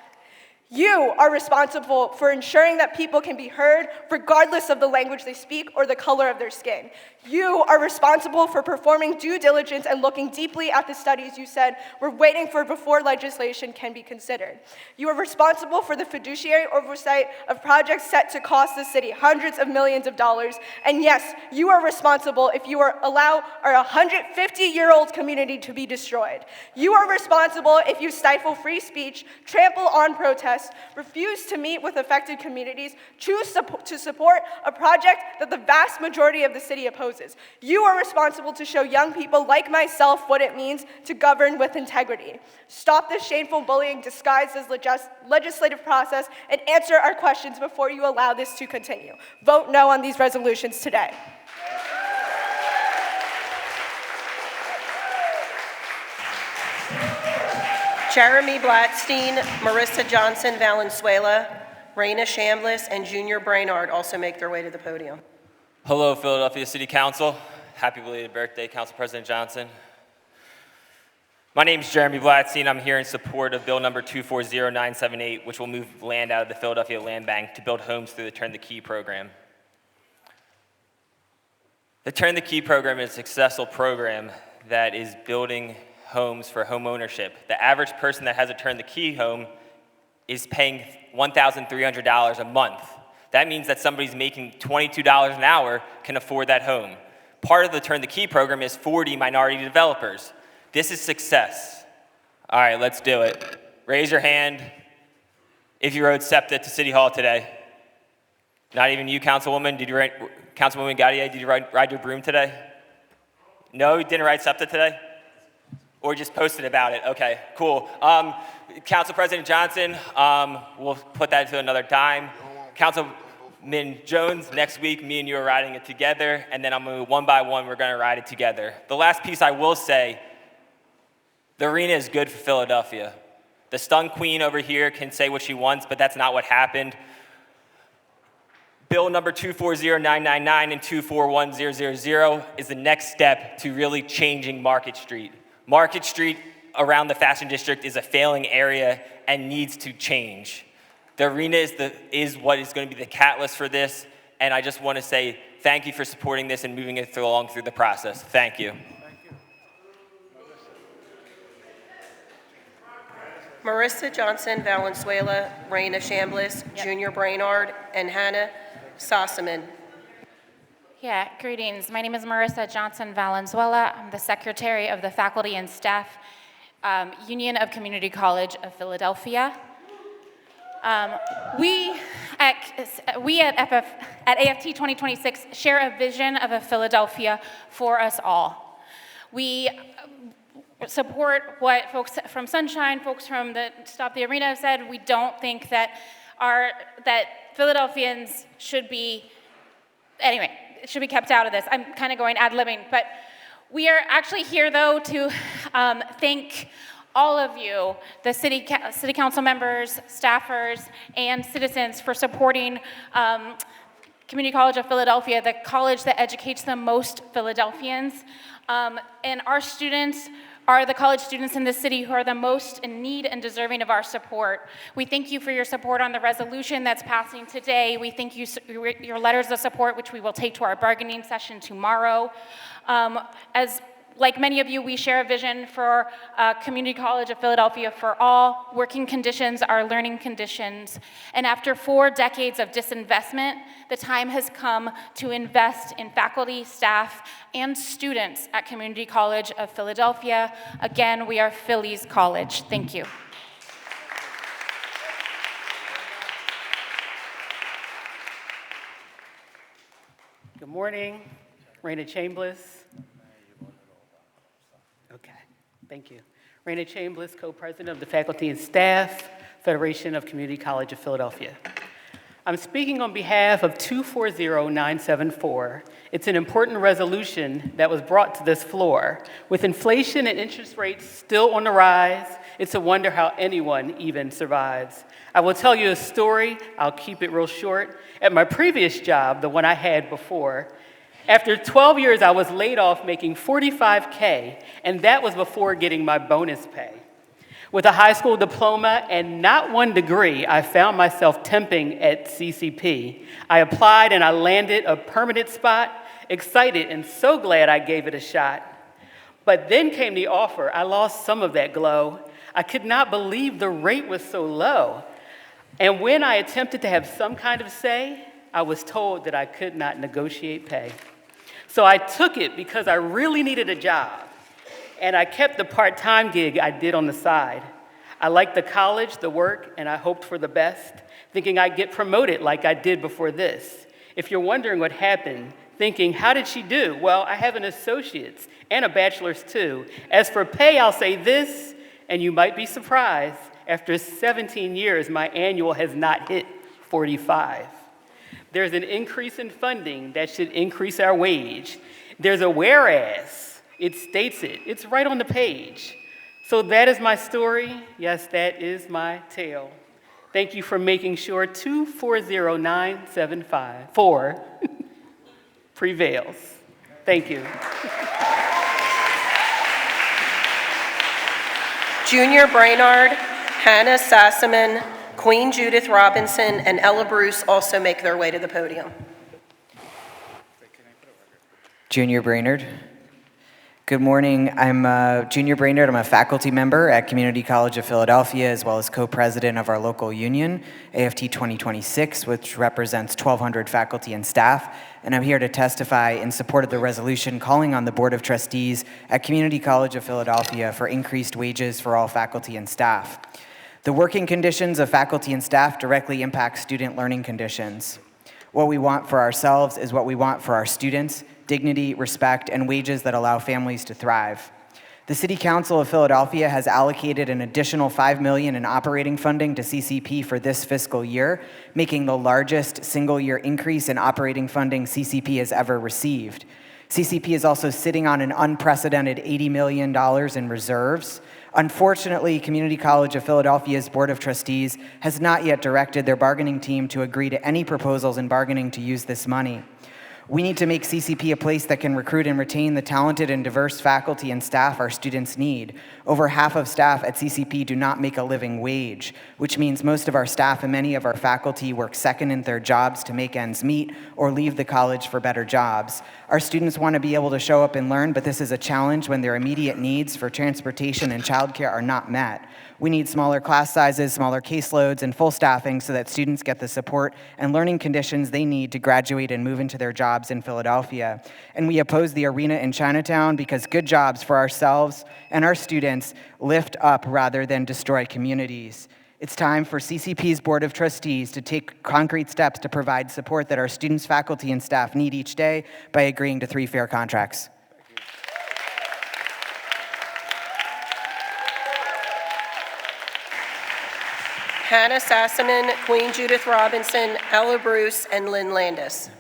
[SPEAKER 12] You are responsible for ensuring that people can be heard regardless of the language they speak or the color of their skin. You are responsible for performing due diligence and looking deeply at the studies you said we're waiting for before legislation can be considered. You are responsible for the fiduciary oversight of projects set to cost the city hundreds of millions of dollars. And yes, you are responsible if you allow our 150-year-old community to be destroyed. You are responsible if you stifle free speech, trample on protests, refuse to meet with affected communities, choose to support a project that the vast majority of the city opposes. You are responsible to show young people like myself what it means to govern with integrity. Stop this shameful bullying disguised as legislative process and answer our questions before you allow this to continue. Vote no on these resolutions today.
[SPEAKER 21] Jeremy Blackstein, Marissa Johnson Valenzuela, Raina Shambliss, and Junior Brainard also make their way to the podium.
[SPEAKER 2] Hello, Philadelphia City Council. Happy belated birthday, Council President Johnson. My name is Jeremy Blackstein. I'm here in support of Bill number 240978, which will move land out of the Philadelphia Land Bank to build homes through the Turn the Key program. The Turn the Key program is a successful program that is building homes for home ownership. The average person that has a Turn the Key home is paying $1,300 a month. That means that somebody's making $22 an hour can afford that home. Part of the Turn the Key program is 40 minority developers. This is success. All right, let's do it. Raise your hand if you rode SEPTA to City Hall today. Not even you, Councilwoman. Councilwoman Gaudier, did you ride your broom today? No, you didn't ride SEPTA today? Or just posted about it? Okay, cool. Council President Johnson, we'll put that to another time. Councilman Jones, next week, me and you are riding it together, and then I'm gonna, one by one, we're gonna ride it together. The last piece I will say, the arena is good for Philadelphia. The Stun Queen over here can say what she wants, but that's not what happened. Bill number 240999 and 241000 is the next step to really changing Market Street. Market Street around the Fashion District is a failing area and needs to change. The arena is what is going to be the catalyst for this, and I just want to say thank you for supporting this and moving it along through the process. Thank you.
[SPEAKER 21] Marissa Johnson Valenzuela, Raina Shambliss, Junior Brainard, and Hannah Sossaman.
[SPEAKER 11] Yeah, greetings. My name is Marissa Johnson Valenzuela. I'm the Secretary of the Faculty and Staff Union of Community College of Philadelphia. We at AFT 2026 share a vision of a Philadelphia for us all. We support what folks from Sunshine, folks from the Stop the Arena have said. We don't think that Philadelphians should be, anyway, it should be kept out of this. I'm kind of going ad-libbing, but we are actually here, though, to thank all of you, the city council members, staffers, and citizens for supporting Community College of Philadelphia, the college that educates the most Philadelphians. And our students are the college students in the city who are the most in need and deserving of our support. We thank you for your support on the resolution that's passing today. We thank you for your letters of support, which we will take to our bargaining session tomorrow. Like many of you, we share a vision for Community College of Philadelphia for all. Working conditions are learning conditions. And after 4 decades of disinvestment, the time has come to invest in faculty, staff, and students at Community College of Philadelphia. Again, we are Philly's college. Thank you.
[SPEAKER 20] Good morning, Raina Shambliss. Okay, thank you. Raina Shambliss, co-president of the Faculty and Staff Federation of Community College of Philadelphia. I'm speaking on behalf of 240974. It's an important resolution that was brought to this floor. With inflation and interest rates still on the rise, it's a wonder how anyone even survives. I will tell you a story. I'll keep it real short. At my previous job, the one I had before, after 12 years, I was laid off making $45K, and that was before getting my bonus pay. With a high school diploma and not one degree, I found myself temping at CCP. I applied and I landed a permanent spot, excited and so glad I gave it a shot. But then came the offer. I lost some of that glow. I could not believe the rate was so low. And when I attempted to have some kind of say, I was told that I could not negotiate pay. So I took it because I really needed a job. And I kept the part-time gig I did on the side. I liked the college, the work, and I hoped for the best, thinking I'd get promoted like I did before this. If you're wondering what happened, thinking, how did she do? Well, I have an associate's and a bachelor's too. As for pay, I'll say this, and you might be surprised. After 17 years, my annual has not hit 45. There's an increase in funding that should increase our wage. There's a whereas. It states it. It's right on the page. So that is my story. Yes, that is my tale. Thank you for making sure 240974 prevails. Thank you.
[SPEAKER 21] Junior Brainard, Hannah Sassaman, Queen Judith Robinson, and Ella Bruce also make their way to the podium.
[SPEAKER 3] Junior Brainard. Good morning. I'm Junior Brainard. I'm a faculty member at Community College of Philadelphia, as well as co-president of our local union, AFT 2026, which represents 1,200 faculty and staff. And I'm here to testify in support of the resolution calling on the Board of Trustees at Community College of Philadelphia for increased wages for all faculty and staff. The working conditions of faculty and staff directly impact student learning conditions. What we want for ourselves is what we want for our students: dignity, respect, and wages that allow families to thrive. The City Council of Philadelphia has allocated an additional $5 million in operating funding to CCP for this fiscal year, making the largest single-year increase in operating funding CCP has ever received. CCP is also sitting on an unprecedented $80 million in reserves. Unfortunately, Community College of Philadelphia's Board of Trustees has not yet directed their bargaining team to agree to any proposals in bargaining to use this money. We need to make CCP a place that can recruit and retain the talented and diverse faculty and staff our students need. Over half of staff at CCP do not make a living wage, which means most of our staff and many of our faculty work second and third jobs to make ends meet or leave the college for better jobs. Our students want to be able to show up and learn, but this is a challenge when their immediate needs for transportation and childcare are not met. We need smaller class sizes, smaller caseloads, and full staffing so that students get the support and learning conditions they need to graduate and move into their jobs in Philadelphia. And we oppose the arena in Chinatown because good jobs for ourselves and our students lift up rather than destroy communities. It's time for CCP's Board of Trustees to take concrete steps to provide support that our students, faculty, and staff need each day by agreeing to 3 fair contracts.
[SPEAKER 21] Hannah Sassaman, Queen Judith Robinson, Ella Bruce, and Lynn Landis.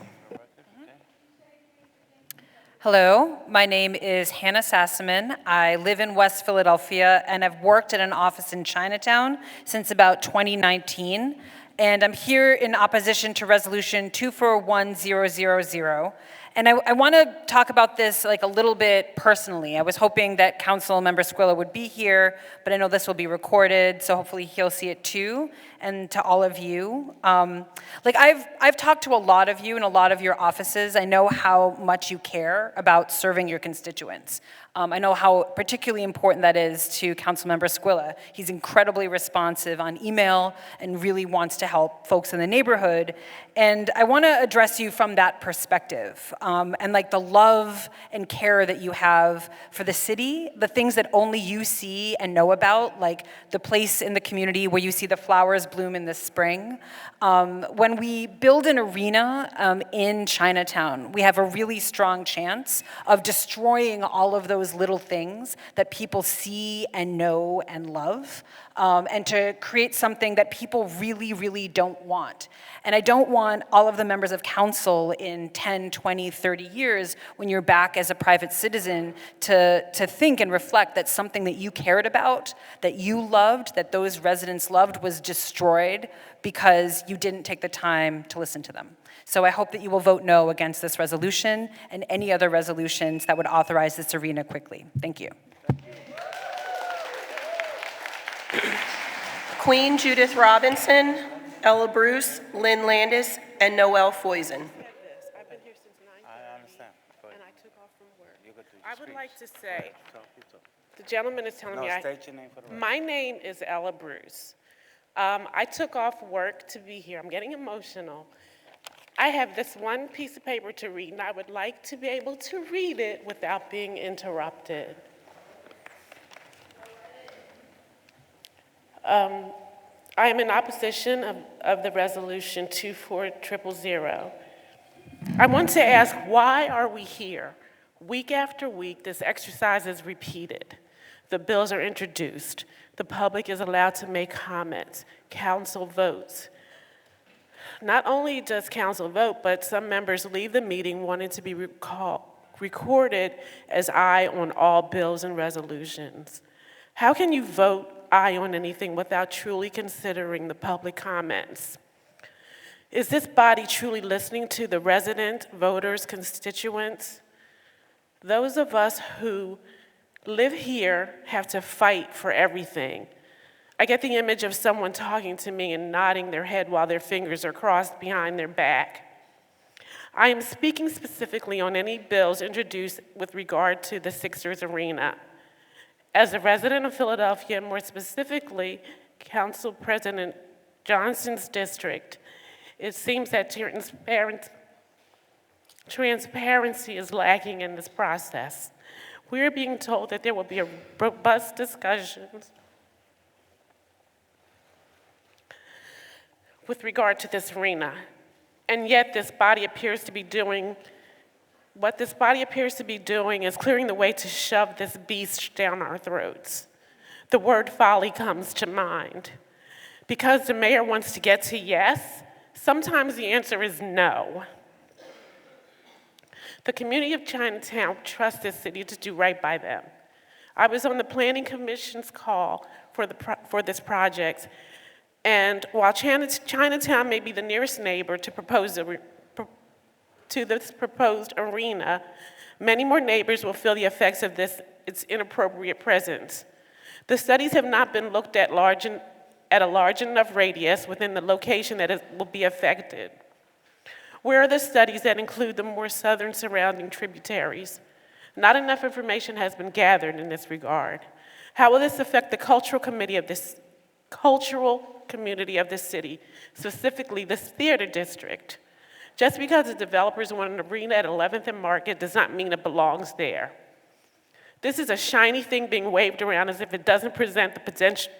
[SPEAKER 8] Hello, my name is Hannah Sassaman. I live in West Philadelphia, and I've worked at an office in Chinatown since about 2019. And I'm here in opposition to Resolution 241000. And I want to talk about this like a little bit personally. I was hoping that Council Member Squilla would be here, but I know this will be recorded, so hopefully he'll see it too. And to all of you, I've talked to a lot of you in a lot of your offices. I know how much you care about serving your constituents. I know how particularly important that is to Councilmember Squilla. He's incredibly responsive on email and really wants to help folks in the neighborhood. And I want to address you from that perspective, and like the love and care that you have for the city, the things that only you see and know about, like the place in the community where you see the flowers bloom in the spring. When we build an arena in Chinatown, we have a really strong chance of destroying all of those little things that people see and know and love, and to create something that people really, really don't want. And I don't want all of the members of council in 10, 20, 30 years, when you're back as a private citizen, to think and reflect that something that you cared about, that you loved, that those residents loved, was destroyed because you didn't take the time to listen to them. So I hope that you will vote no against this resolution and any other resolutions that would authorize this arena quickly. Thank you.
[SPEAKER 21] Queen Judith Robinson, Ella Bruce, Lynn Landis, and Noelle Foysen.
[SPEAKER 5] I would like to say, the gentleman is telling me,
[SPEAKER 17] state your name for the record.
[SPEAKER 5] my name is Ella Bruce. I took off work to be here. I'm getting emotional. I have this one piece of paper to read, and I would like to be able to read it without being interrupted. I am in opposition of the resolution 24000. I want to ask, why are we here? Week after week, this exercise is repeated. The bills are introduced. The public is allowed to make comments. Council votes. Not only does council vote, but some members leave the meeting wanting to be recorded as aye on all bills and resolutions.
[SPEAKER 9] How can you vote aye on anything without truly considering the public comments? Is this body truly listening to the resident, voters, constituents? Those of us who live here have to fight for everything. I get the image of someone talking to me and nodding their head while their fingers are crossed behind their back. I am speaking specifically on any bills introduced with regard to the Sixers arena. As a resident of Philadelphia, more specifically, Council President Johnson's district, it seems that transparency is lacking in this process. We're being told that there will be a robust discussions with regard to this arena, and yet this body appears to be doing, what this body appears to be doing is clearing the way to shove this beast down our throats. The word folly comes to mind. Because the mayor wants to get to yes, sometimes the answer is no. The community of Chinatown trusts this city to do right by them. I was on the Planning Commission's call for this project, and while Chinatown may be the nearest neighbor to this proposed arena, many more neighbors will feel the effects of its inappropriate presence. The studies have not been looked at at a large enough radius within the location that will be affected. Where are the studies that include the more southern surrounding tributaries? Not enough information has been gathered in this regard. How will this affect the cultural community of this city, specifically this theater district? Just because the developers want an arena at 11th and Market does not mean it belongs there. This is a shiny thing being waved around as if it doesn't present the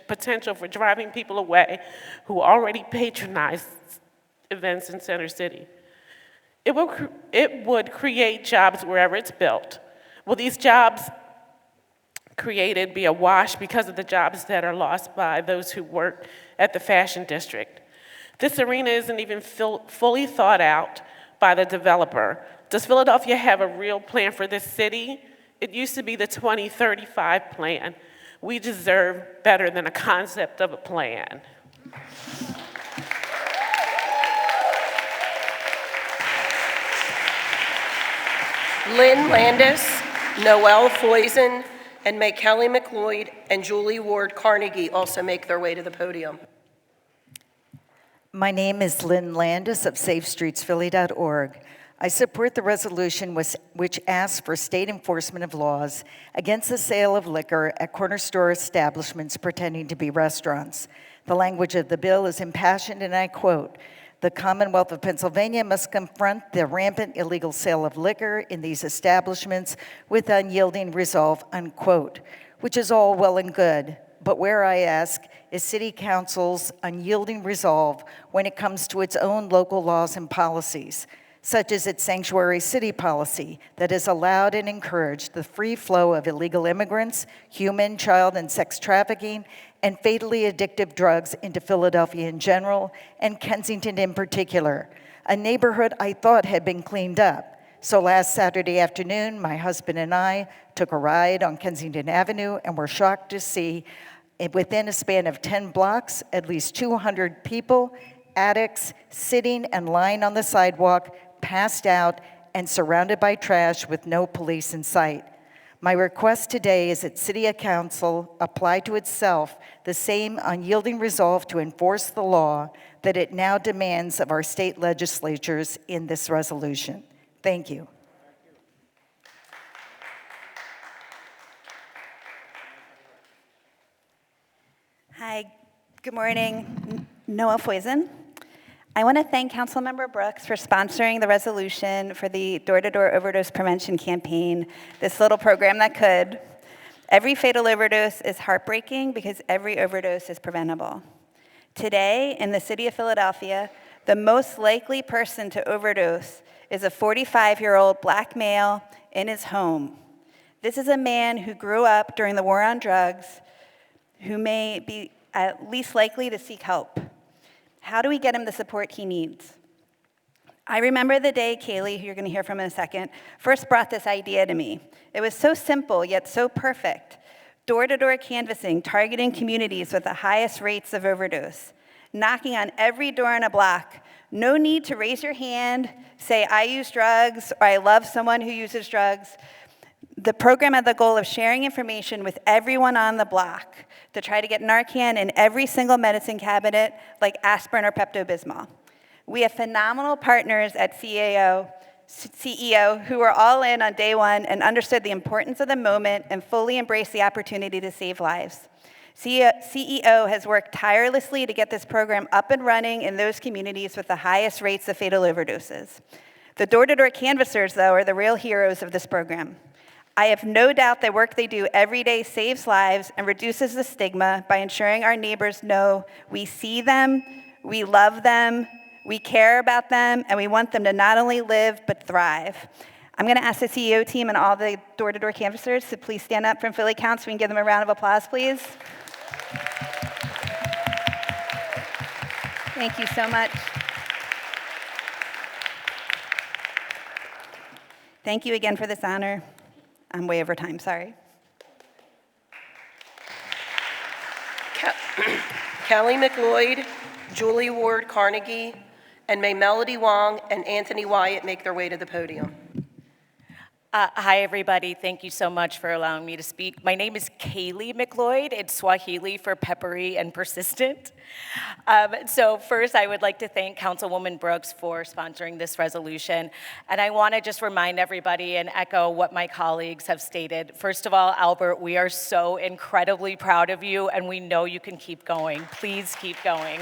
[SPEAKER 9] potential for driving people away who already patronize events in Center City. It would create jobs wherever it's built. Will these jobs created be a wash because of the jobs that are lost by those who work at the Fashion District? This arena isn't even fully thought out by the developer. Does Philadelphia have a real plan for this city? It used to be the 2035 plan. We deserve better than a concept of a plan.
[SPEAKER 21] Lynn Landis, Noel Foysen, and may Kelly McLeod and Julie Ward Carnegie also make their way to the podium.
[SPEAKER 17] My name is Lynn Landis of SafeStreetsPhilly.org. I support the resolution which asks for state enforcement of laws against the sale of liquor at corner store establishments pretending to be restaurants. The language of the bill is impassioned, and I quote, "The Commonwealth of Pennsylvania must confront the rampant illegal sale of liquor in these establishments with unyielding resolve," unquote, which is all well and good. But where I ask is City Council's unyielding resolve when it comes to its own local laws and policies, such as its sanctuary city policy that has allowed and encouraged the free flow of illegal immigrants, human, child, and sex trafficking, and fatally addictive drugs into Philadelphia in general, and Kensington in particular, a neighborhood I thought had been cleaned up. So last Saturday afternoon, my husband and I took a ride on Kensington Avenue and were shocked to see, within a span of 10 blocks, at least 200 people, addicts, sitting and lying on the sidewalk, passed out, and surrounded by trash with no police in sight. My request today is that City Council apply to itself the same unyielding resolve to enforce the law that it now demands of our state legislatures in this resolution. Thank you.
[SPEAKER 22] Hi, good morning. Noah Foysen. I want to thank Councilmember Brooks for sponsoring the resolution for the door-to-door overdose prevention campaign, this little program that could. Every fatal overdose is heartbreaking because every overdose is preventable. Today, in the city of Philadelphia, the most likely person to overdose is a 45-year-old black male in his home. This is a man who grew up during the war on drugs, who may be at least likely to seek help. How do we get him the support he needs? I remember the day Kaylee, who you're going to hear from in a second, first brought this idea to me. It was so simple, yet so perfect. door-to-door canvassing, targeting communities with the highest rates of overdose, knocking on every door in a block. No need to raise your hand, say, I use drugs, or I love someone who uses drugs. The program had the goal of sharing information with everyone on the block to try to get Narcan in every single medicine cabinet, like aspirin or Pepto-Bismol. We have phenomenal partners at CEO who were all in on day one and understood the importance of the moment and fully embraced the opportunity to save lives. CEO has worked tirelessly to get this program up and running in those communities with the highest rates of fatal overdoses. The door-to-door canvassers, though, are the real heroes of this program. I have no doubt the work they do every day saves lives and reduces the stigma by ensuring our neighbors know we see them, we love them, we care about them, and we want them to not only live, but thrive. I'm gonna ask the CEO team and all the door-to-door canvassers to please stand up from Philly Counts so we can give them a round of applause, please. Thank you so much. Thank you again for this honor. I'm way over time, sorry.
[SPEAKER 21] Callie McLeod, Julie Ward Carnegie, and may Melody Wong and Anthony Wyatt make their way to the podium.
[SPEAKER 4] Hi, everybody. Thank you so much for allowing me to speak. My name is Kaylee McLeod. It's Swahili for peppery and persistent. So first, I would like to thank Councilwoman Brooks for sponsoring this resolution. And I want to just remind everybody and echo what my colleagues have stated. First of all, Albert, we are so incredibly proud of you, and we know you can keep going. Please keep going.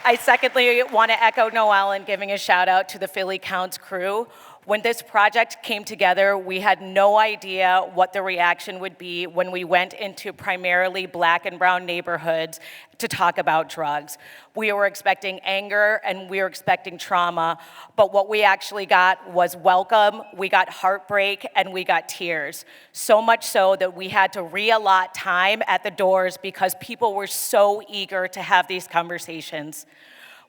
[SPEAKER 4] I secondly want to echo Noel in giving a shout out to the Philly Counts crew. When this project came together, we had no idea what the reaction would be when we went into primarily Black and brown neighborhoods to talk about drugs. We were expecting anger and we were expecting trauma, but what we actually got was welcome, we got heartbreak, and we got tears. So much so that we had to reallot time at the doors because people were so eager to have these conversations.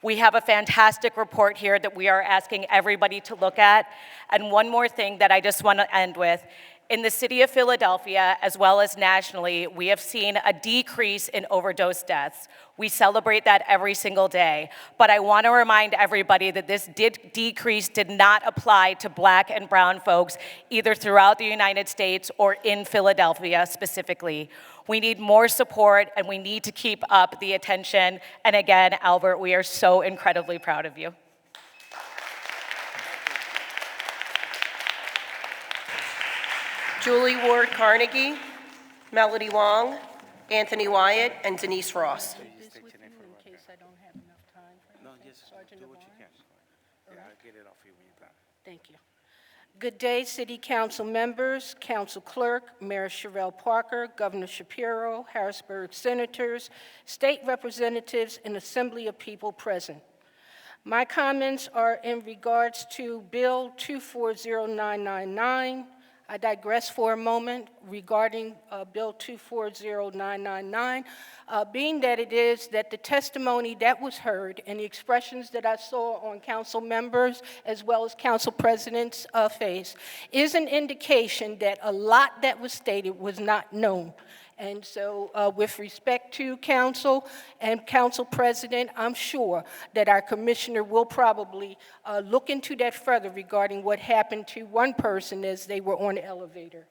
[SPEAKER 4] We have a fantastic report here that we are asking everybody to look at. And one more thing that I just want to end with. In the city of Philadelphia, as well as nationally, we have seen a decrease in overdose deaths. We celebrate that every single day. But I want to remind everybody that this decrease did not apply to Black and brown folks, either throughout the United States or in Philadelphia specifically. We need more support, and we need to keep up the attention. And again, Albert, we are so incredibly proud of you.
[SPEAKER 21] Julie Ward Carnegie, Melody Wong, Anthony Wyatt, and Denise Ross.
[SPEAKER 16] Thank you. Good day, City Council members, Council Clerk, Mayor Sherelle Parker, Governor Shapiro, Harrisburg Senators, State Representatives, and Assembly of People present. My comments are in regards to Bill 240999. I digress for a moment regarding Bill 240999, being that it is that the testimony that was heard and the expressions that I saw on council members as well as council president's face is an indication that a lot that was stated was not known. And so with respect to council and council president, I'm sure that our commissioner will probably look into that further regarding what happened to one person as they were on the elevator.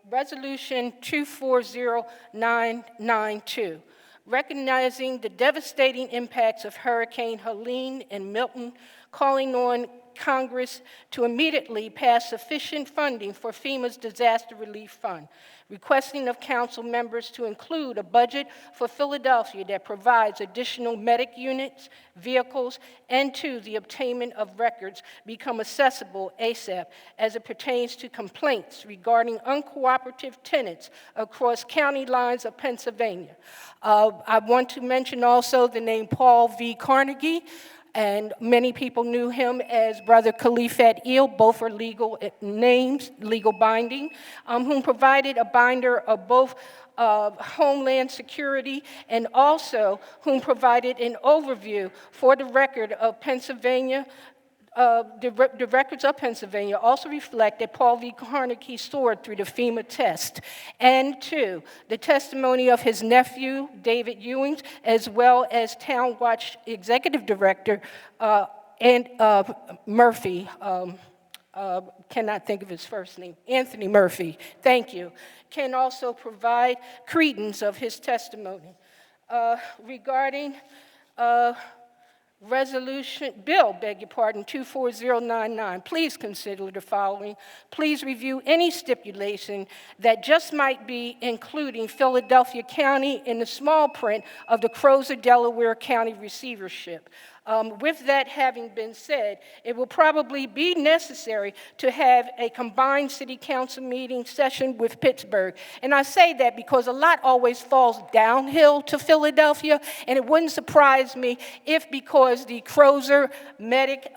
[SPEAKER 16] Resolution 240992, recognizing the devastating impacts of Hurricane Helene and Milton, calling on Congress to immediately pass sufficient funding for FEMA's Disaster Relief Fund, requesting of council members to include a budget for Philadelphia that provides additional medic units, vehicles, and to the obtainment of records become accessible ASAP as it pertains to complaints regarding uncooperative tenants across county lines of Pennsylvania. I want to mention also the name Paul V. Carnegie, and many people knew him as Brother Khalifat Eel. Both are legal names, legal binding, whom provided a binder of both Homeland Security and also whom provided an overview for the record of Pennsylvania the records of Pennsylvania also reflect that Paul V. Carnegie soared through the FEMA test. And two, the testimony of his nephew, David Ewings, as well as Town Watch Executive Director and Murphy, cannot think of his first name, Anthony Murphy, thank you, can also provide credence of his testimony. Regarding Bill 24099, please consider the following. Please review any stipulation that just might be including Philadelphia County in the small print of the Crozer Delaware County receivership. With that having been said, it will probably be necessary to have a combined city council meeting session with Pittsburgh. And I say that because a lot always falls downhill to Philadelphia, and it wouldn't surprise me if because the Crozer medic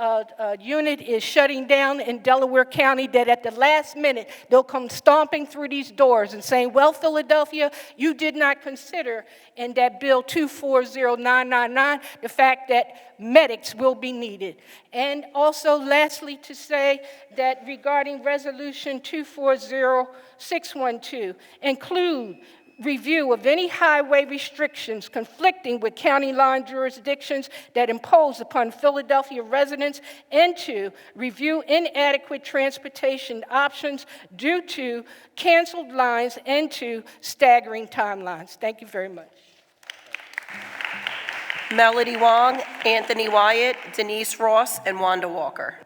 [SPEAKER 16] unit is shutting down in Delaware County, that at the last minute, they'll come stomping through these doors and saying, well, Philadelphia, you did not consider in that Bill 240999 the fact that medics will be needed. And also, lastly, to say that regarding Resolution 240612, include review of any highway restrictions conflicting with county line jurisdictions that impose upon Philadelphia residents, and to review inadequate transportation options due to canceled lines and to staggering timelines. Thank you very much.
[SPEAKER 21] Melody Wong, Anthony Wyatt, Denise Ross, and Wanda Walker.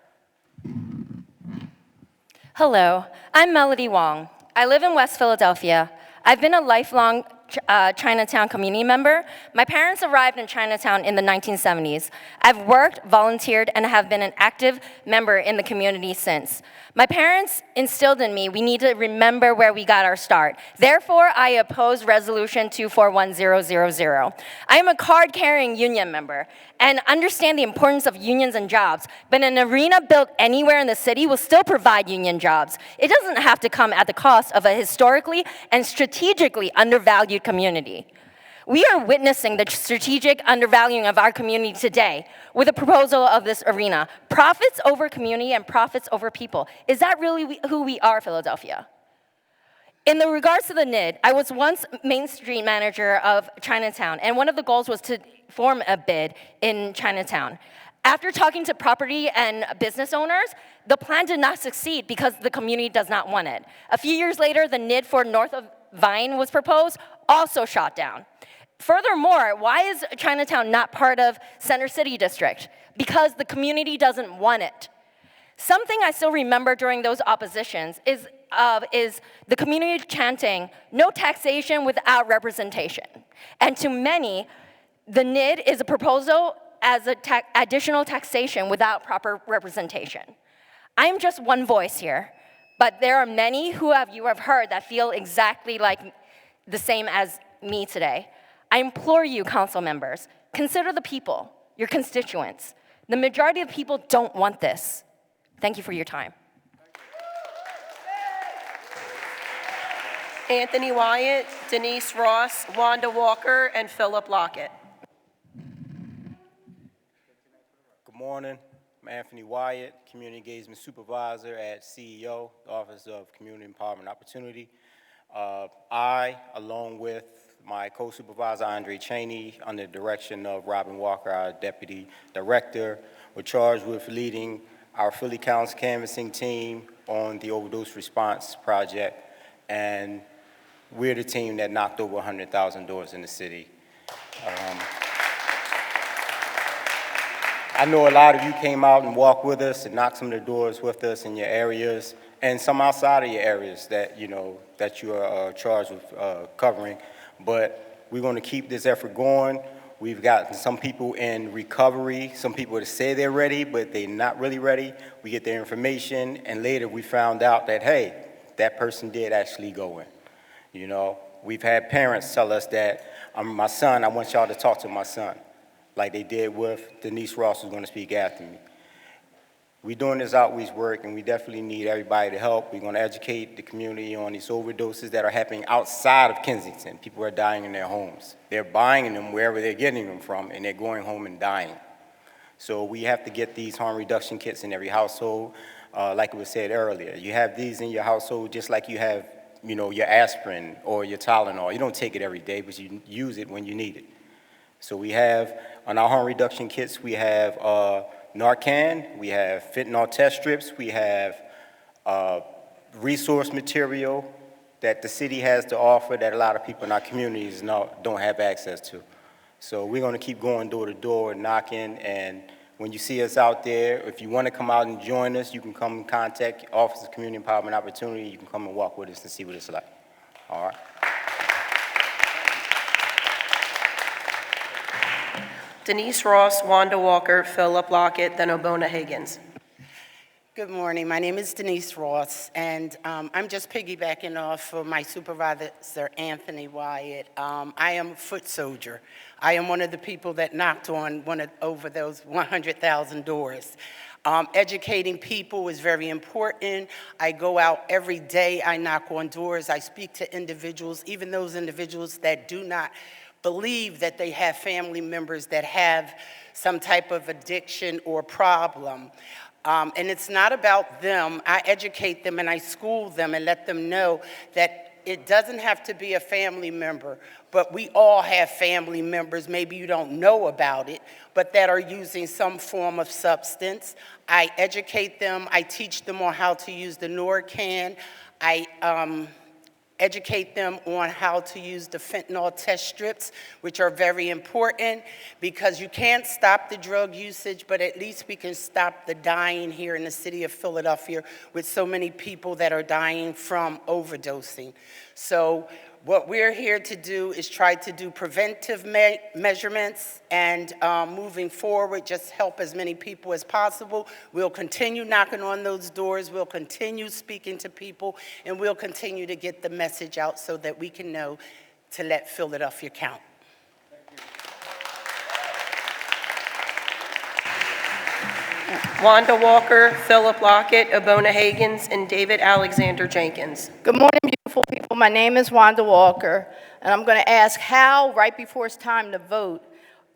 [SPEAKER 6] Hello, I'm Melody Wong. I live in West Philadelphia. I've been a lifelong Chinatown community member. My parents arrived in Chinatown in the 1970s. I've worked, volunteered, and have been an active member in the community since. My parents instilled in me we need to remember where we got our start. Therefore, I oppose Resolution 241000. I am a card-carrying union member and understand the importance of unions and jobs, but an arena built anywhere in the city will still provide union jobs. It doesn't have to come at the cost of a historically and strategically undervalued community. We are witnessing the strategic undervaluing of our community today with the proposal of this arena. Profits over community and profits over people. Is that really who we are, Philadelphia? In the regards to the NID, I was once Main Street manager of Chinatown, and one of the goals was to form a bid in Chinatown. After talking to property and business owners, the plan did not succeed because the community does not want it. A few years later, the NID for north of Vine was proposed, also shot down. Furthermore, why is Chinatown not part of Center City District? Because the community doesn't want it. Something I still remember during those oppositions is the community chanting, no taxation without representation. And to many, the NID is a proposal as additional taxation without proper representation. I'm just one voice here, but there are many you have heard that feel exactly like the same as me today. I implore you, council members, consider the people, your constituents. The majority of people don't want this. Thank you for your time.
[SPEAKER 21] Anthony Wyatt, Denise Ross, Wanda Walker, and Philip Lockett.
[SPEAKER 10] Good morning. I'm Anthony Wyatt, Community Engagement Supervisor at CEO, the Office of Community Empowerment Opportunity. I, along with my co-supervisor, Andre Cheney, under the direction of Robin Walker, our Deputy Director, were charged with leading our Philly Council canvassing team on the overdose response project, and we're the team that knocked over 100,000 doors in the city. I know a lot of you came out and walked with us and knocked some of the doors with us in your areas, and some outside of your areas that that you are charged with covering. But we're going to keep this effort going. We've got some people in recovery, some people that say they're ready, but they're not really ready. We get their information, and later we found out that, hey, that person did actually go in. We've had parents tell us that, my son, I want y'all to talk to my son, like they did with Denise Ross, who's going to speak after me. We're doing this outreach work, and we definitely need everybody to help. We're going to educate the community on these overdoses that are happening outside of Kensington. People are dying in their homes. They're buying them wherever they're getting them from, and they're going home and dying. So we have to get these harm reduction kits in every household. Like it was said earlier, you have these in your household just like you have, your aspirin or your Tylenol. You don't take it every day, but you use it when you need it. So we have, on our harm reduction kits, we have Narcan, we have fentanyl test strips, we have resource material that the city has to offer that a lot of people in our communities don't have access to. So we're going to keep going door to door and knocking, and when you see us out there, if you want to come out and join us, you can come and contact Office of Community Empowerment Opportunity. You can come and walk with us and see what it's like. All right?
[SPEAKER 21] Denise Ross, Wanda Walker, Philip Lockett, then Obona Higgins.
[SPEAKER 1] Good morning. My name is Denise Ross, and I'm just piggybacking off of my supervisor, Anthony Wyatt. I am a foot soldier. I am one of the people that knocked on over those 100,000 doors. Educating people is very important. I go out every day. I knock on doors. I speak to individuals, even those individuals that do not believe that they have family members that have some type of addiction or problem. And it's not about them. I educate them and I school them and let them know that it doesn't have to be a family member, but we all have family members, maybe you don't know about it, but that are using some form of substance. I educate them. I teach them on how to use the Narcan. I educate them on how to use the fentanyl test strips, which are very important because you can't stop the drug usage, but at least we can stop the dying here in the city of Philadelphia with so many people that are dying from overdosing. So what we're here to do is try to do preventive measurements and moving forward, just help as many people as possible. We'll continue knocking on those doors. We'll continue speaking to people, and we'll continue to get the message out so that we can know to let Philadelphia count.
[SPEAKER 21] Wanda Walker, Philip Lockett, Obona Higgins, and David Alexander Jenkins.
[SPEAKER 16] Good morning, beautiful people. My name is Wanda Walker, and I'm going to ask how, right before it's time to vote,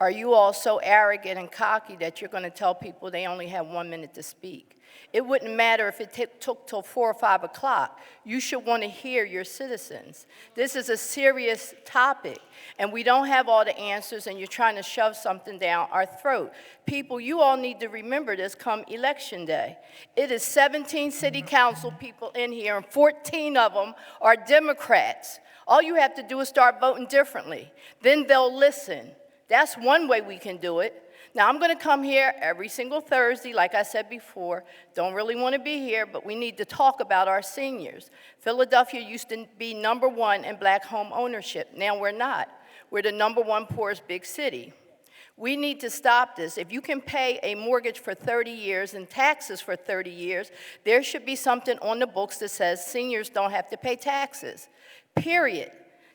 [SPEAKER 16] are you all so arrogant and cocky that you're going to tell people they only have 1 minute to speak? It wouldn't matter if it took till 4 or 5 o'clock. You should want to hear your citizens. This is a serious topic, and we don't have all the answers, and you're trying to shove something down our throat. People, you all need to remember this come Election Day. It is 17 city council people in here, and 14 of them are Democrats. All you have to do is start voting differently. Then they'll listen. That's one way we can do it. Now, I'm going to come here every single Thursday, like I said before. Don't really want to be here, but we need to talk about our seniors. Philadelphia used to be #1 in black home ownership. Now we're not. We're the #1 poorest big city. We need to stop this. If you can pay a mortgage for 30 years and taxes for 30 years, there should be something on the books that says seniors don't have to pay taxes, period.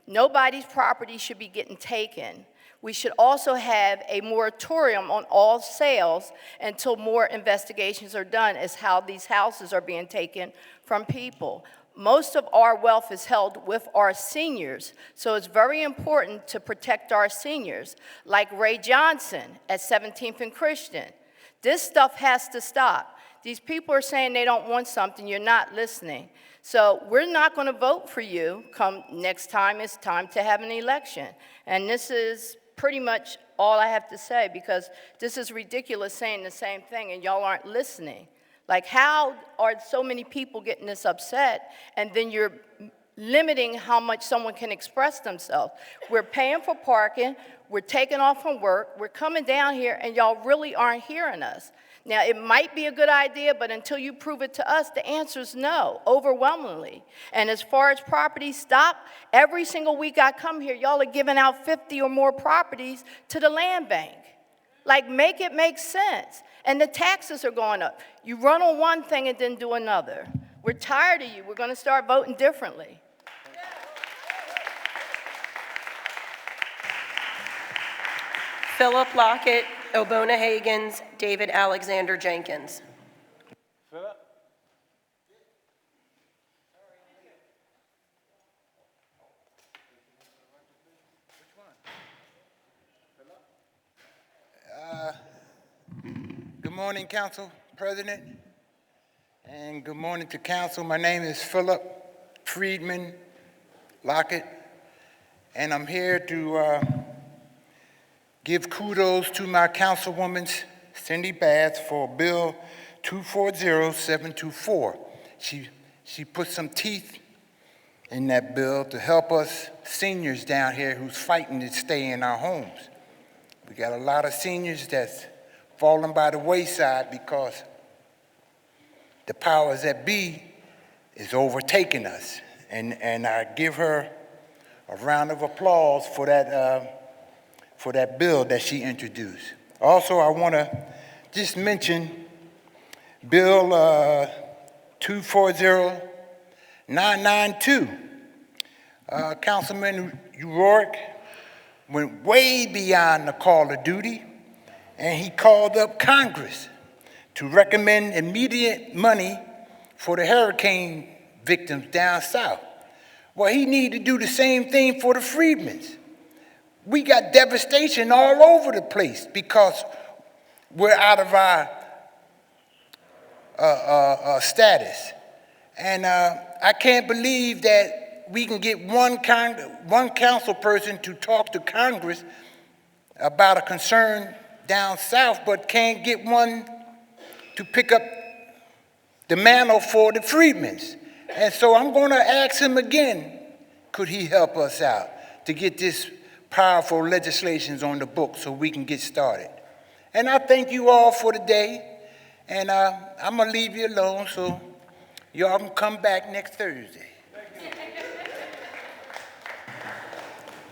[SPEAKER 16] Nobody's property should be getting taken. We should also have a moratorium on all sales until more investigations are done as how these houses are being taken from people. Most of our wealth is held with our seniors, so it's very important to protect our seniors, like Ray Johnson at 17th and Christian. This stuff has to stop. These people are saying they don't want something, you're not listening. So we're not going to vote for you come next time it's time to have an election. And this is pretty much all I have to say, because this is ridiculous saying the same thing and y'all aren't listening. Like, how are so many people getting this upset and then you're limiting how much someone can express themselves? We're paying for parking, we're taking off from work, we're coming down here, and y'all really aren't hearing us. Now, it might be a good idea, but until you prove it to us, the answer is no, overwhelmingly. And as far as properties, stop. Every single week I come here, y'all are giving out 50 or more properties to the land bank. Like, make it make sense. And the taxes are going up. You run on one thing and then do another. We're tired of you. We're going to start voting differently.
[SPEAKER 21] Philip Lockett, Obona Higgins, David Alexander Jenkins.
[SPEAKER 13] morning, Council President, and good morning to Council. My name is Philip Friedman Lockett, and I'm here to give kudos to my Councilwoman Cindy Bass for Bill 240724. She put some teeth in that bill to help us seniors down here who's fighting to stay in our homes. We got a lot of seniors that's falling by the wayside because the powers that be is overtaking us. And I give her a round of applause for that bill that she introduced. Also, I want to just mention Bill 240992. Councilman O'Rourke went way beyond the call of duty, and he called up Congress to recommend immediate money for the hurricane victims down south. Well, he needed to do the same thing for the Freedmans. We got devastation all over the place because we're out of our status. And I can't believe that we can get one council person to talk to Congress about a concern down south, but can't get one to pick up the mantle for the Freedmans. And so I'm going to ask him again, could he help us out to get this powerful legislation on the book so we can get started? And I thank you all for today, and I'm going to leave you alone so y'all can come back next Thursday.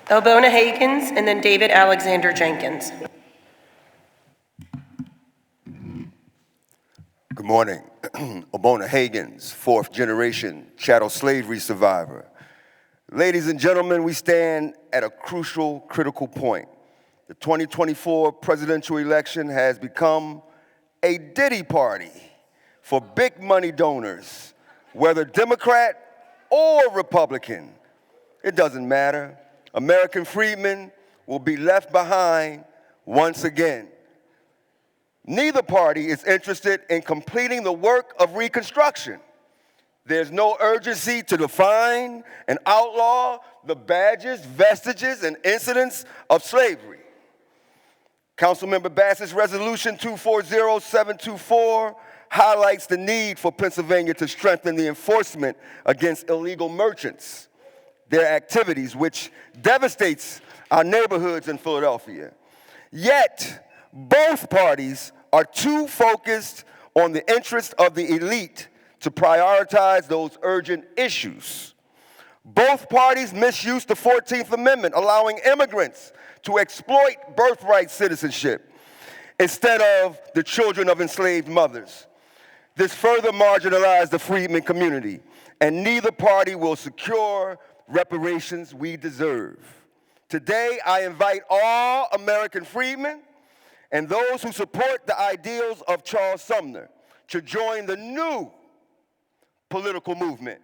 [SPEAKER 21] Elbona Hagins, and then David Alexander Jenkins.
[SPEAKER 14] Good morning. Elbona Hagins, fourth generation chattel slavery survivor. Ladies and gentlemen, we stand at a crucial, critical point. The 2024 presidential election has become a Diddy party for big money donors, whether Democrat or Republican. It doesn't matter. American freedmen will be left behind once again. Neither party is interested in completing the work of Reconstruction. There's no urgency to define and outlaw the badges, vestiges, and incidents of slavery. Councilmember Bass's Resolution 240724 highlights the need for Pennsylvania to strengthen the enforcement against illegal merchants, their activities, which devastates our neighborhoods in Philadelphia. Yet, both parties are too focused on the interests of the elite to prioritize those urgent issues. Both parties misuse the 14th Amendment, allowing immigrants to exploit birthright citizenship instead of the children of enslaved mothers. This further marginalizes the freedmen community, and neither party will secure reparations we deserve. Today, I invite all American freedmen and those who support the ideals of Charles Sumner to join the new political movement.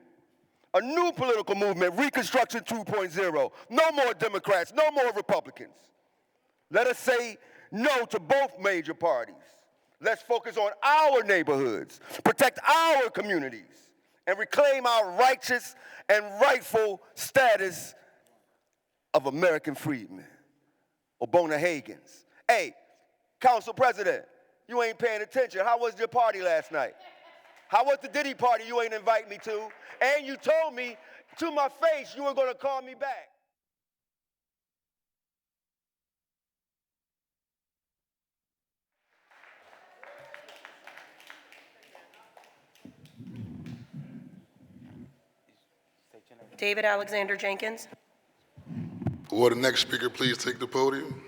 [SPEAKER 14] A new political movement, Reconstruction 2.0. No more Democrats, no more Republicans. Let us say no to both major parties. Let's focus on our neighborhoods, protect our communities, and reclaim our righteous and rightful status of American freedmen. Elbona Hagins. Hey, Council President, you ain't paying attention. How was your party last night? How was the Diddy party you ain't invite me to? And you told me to my face you were going to call me back.
[SPEAKER 21] David Alexander Jenkins.
[SPEAKER 18] Will the next speaker please take the podium?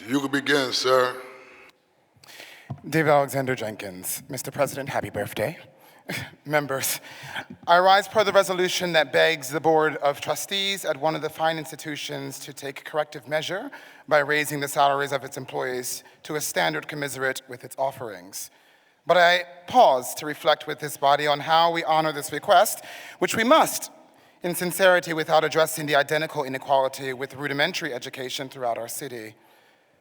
[SPEAKER 18] You can begin, sir.
[SPEAKER 24] David Alexander Jenkins. Mr. President, happy birthday.
[SPEAKER 15] members, I rise per the resolution that begs the Board of Trustees at one of the fine institutions to take corrective measure by raising the salaries of its employees to a standard commensurate with its offerings. But I pause to reflect with this body on how we honor this request, which we must, in sincerity, without addressing the identical inequality with rudimentary education throughout our city.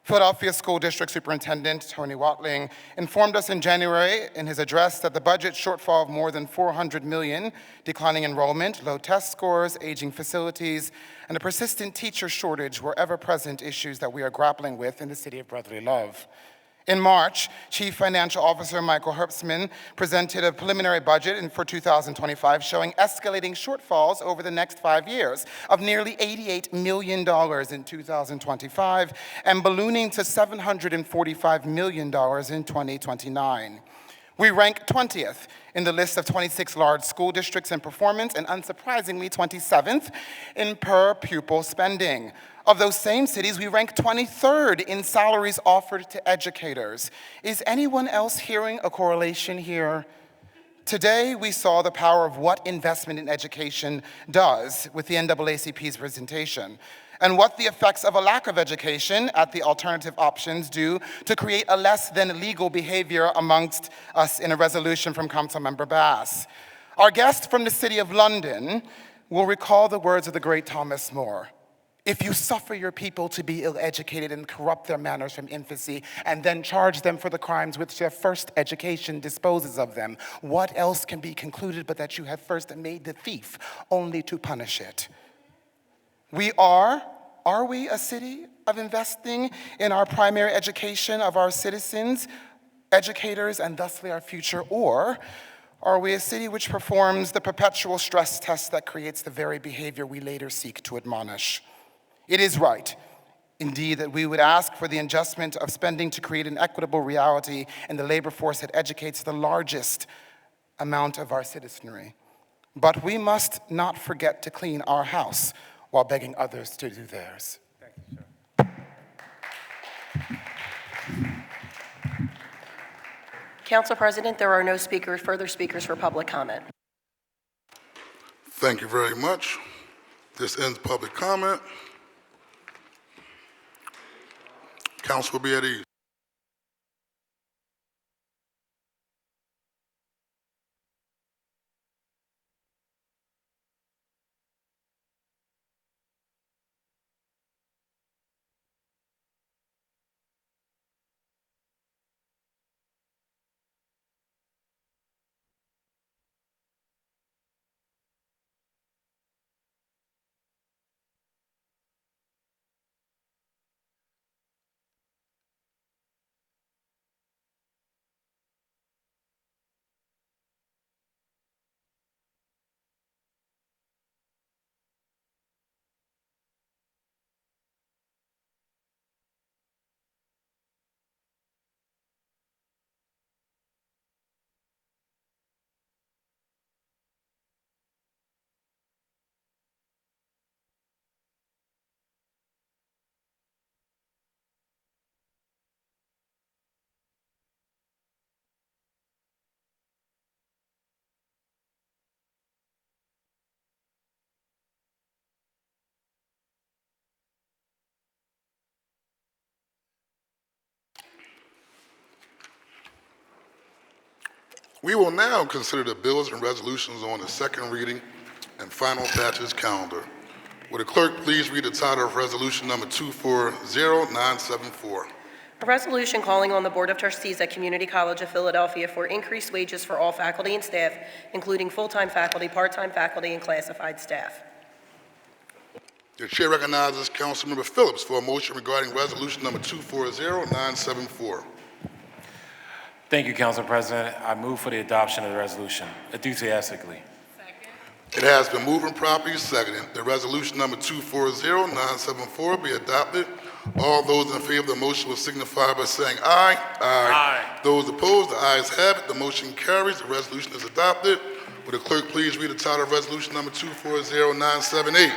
[SPEAKER 15] Philadelphia School District Superintendent Tony Watling informed us in January in his address that the budget shortfall of more than $400 million, declining enrollment, low test scores, aging facilities, and a persistent teacher shortage were ever-present issues that we are grappling with in the city of brotherly love. In March, Chief Financial Officer Michael Herbstman presented a preliminary budget for 2025 showing escalating shortfalls over the next 5 years of nearly $88 million in 2025 and ballooning to $745 million in 2029. We rank 20th in the list of 26 large school districts in performance and unsurprisingly 27th in per pupil spending. Of those same cities, we rank 23rd in salaries offered to educators. Is anyone else hearing a correlation here? Today, we saw the power of what investment in education does with the NAACP's presentation, and what the effects of a lack of education at the alternative options do to create a less than legal behavior amongst us in a resolution from Councilmember Bass. Our guest from the City of London will recall the words of the great Thomas More. If you suffer your people to be ill-educated and corrupt their manners from infancy, and then charge them for the crimes which their first education disposes of them, what else can be concluded but that you have first made the thief only to punish it? Are we a city of investing in our primary education of our citizens, educators, and thusly our future, or are we a city which performs the perpetual stress test that creates the very behavior we later seek to admonish? It is right, indeed, that we would ask for the adjustment of spending to create an equitable reality in the labor force that educates the largest amount of our citizenry. But we must not forget to clean our house while begging others to do theirs.
[SPEAKER 19] Thank you, sir.
[SPEAKER 21] Council President, there are no further speakers for public comment.
[SPEAKER 18] Thank you very much. This ends public comment. Council will be at ease. We will now consider the bills and resolutions on the second reading and final passage calendar. Would the clerk please read the title of resolution number 240974?
[SPEAKER 21] A resolution calling on the Board of Trustees at Community College of Philadelphia for increased wages for all faculty and staff, including full-time faculty, part-time faculty, and classified staff.
[SPEAKER 18] The chair recognizes Councilmember Phillips for a motion regarding resolution number 240974.
[SPEAKER 19] Thank you, Council President. I move for the adoption of the resolution enthusiastically.
[SPEAKER 18] It has been moved and properly seconded. The resolution number 240974 be adopted. All those in favor of the motion will signify by saying aye. Aye. Those opposed, the ayes have it. The motion carries. The resolution is adopted. Would the clerk please read the title of resolution number 240978?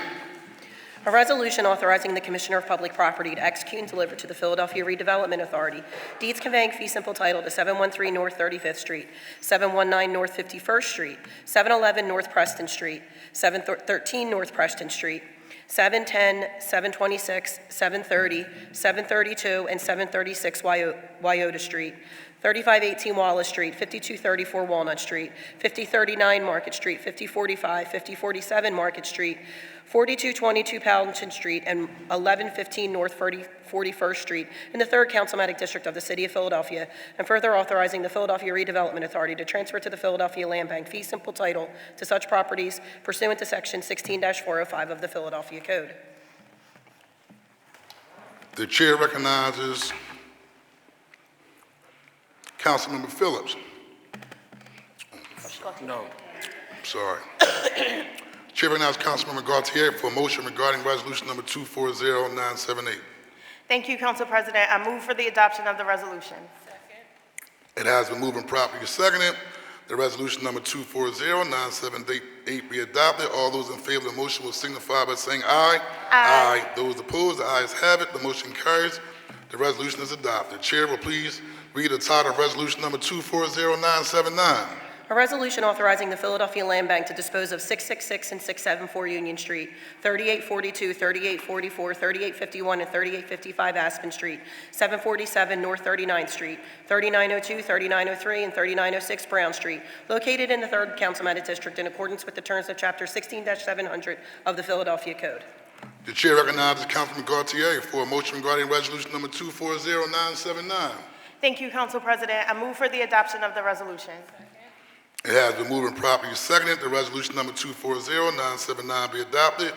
[SPEAKER 21] A resolution authorizing the Commissioner of Public Property to execute and deliver to the Philadelphia Redevelopment Authority deeds conveying fee simple title to 713 North 35th Street, 719 North 51st Street, 711 North Preston Street, 713 North Preston Street, 710, 726, 730, 732, and 736 Wyoda Street, 3518 Wallace Street, 5234 Walnut Street, 5039 Market Street, 5045, 5047 Market Street, 4222 Paddington Street, and 1115 North 41st Street in the 3rd Councilmatic District of the City of Philadelphia, and further authorizing the Philadelphia Redevelopment Authority to transfer to the Philadelphia Land Bank fee simple title to such properties pursuant to Section 16-405 of the Philadelphia Code.
[SPEAKER 18] The chair recognizes Councilmember Phillips.
[SPEAKER 19] No.
[SPEAKER 18] Sorry. Chair recognizes Councilmember Gaultier for a motion regarding resolution number 240978.
[SPEAKER 7] Thank you, Council President. I move for the adoption of the resolution.
[SPEAKER 18] It has been moved and properly seconded. The resolution number 240978 be adopted. All those in favor of the motion will signify by saying aye.
[SPEAKER 7] Aye.
[SPEAKER 18] Those opposed, the ayes have it. The motion carries. The resolution is adopted. Chair will please read the title of resolution number 240979.
[SPEAKER 21] A resolution authorizing the Philadelphia Land Bank to dispose of 666 and 674 Union Street, 3842, 3844, 3851, and 3855 Aspen Street, 747 North 39th Street, 3902, 3903, and 3906 Brown Street, located in the 3rd Councilmatic District in accordance with the terms of Chapter 16-700 of the Philadelphia Code.
[SPEAKER 18] The chair recognizes Councilman Gaultier for a motion regarding resolution number 240979.
[SPEAKER 7] Thank you, Council President. I move for the adoption of the resolution.
[SPEAKER 18] It has been moved and properly seconded. The resolution number 240979 be adopted.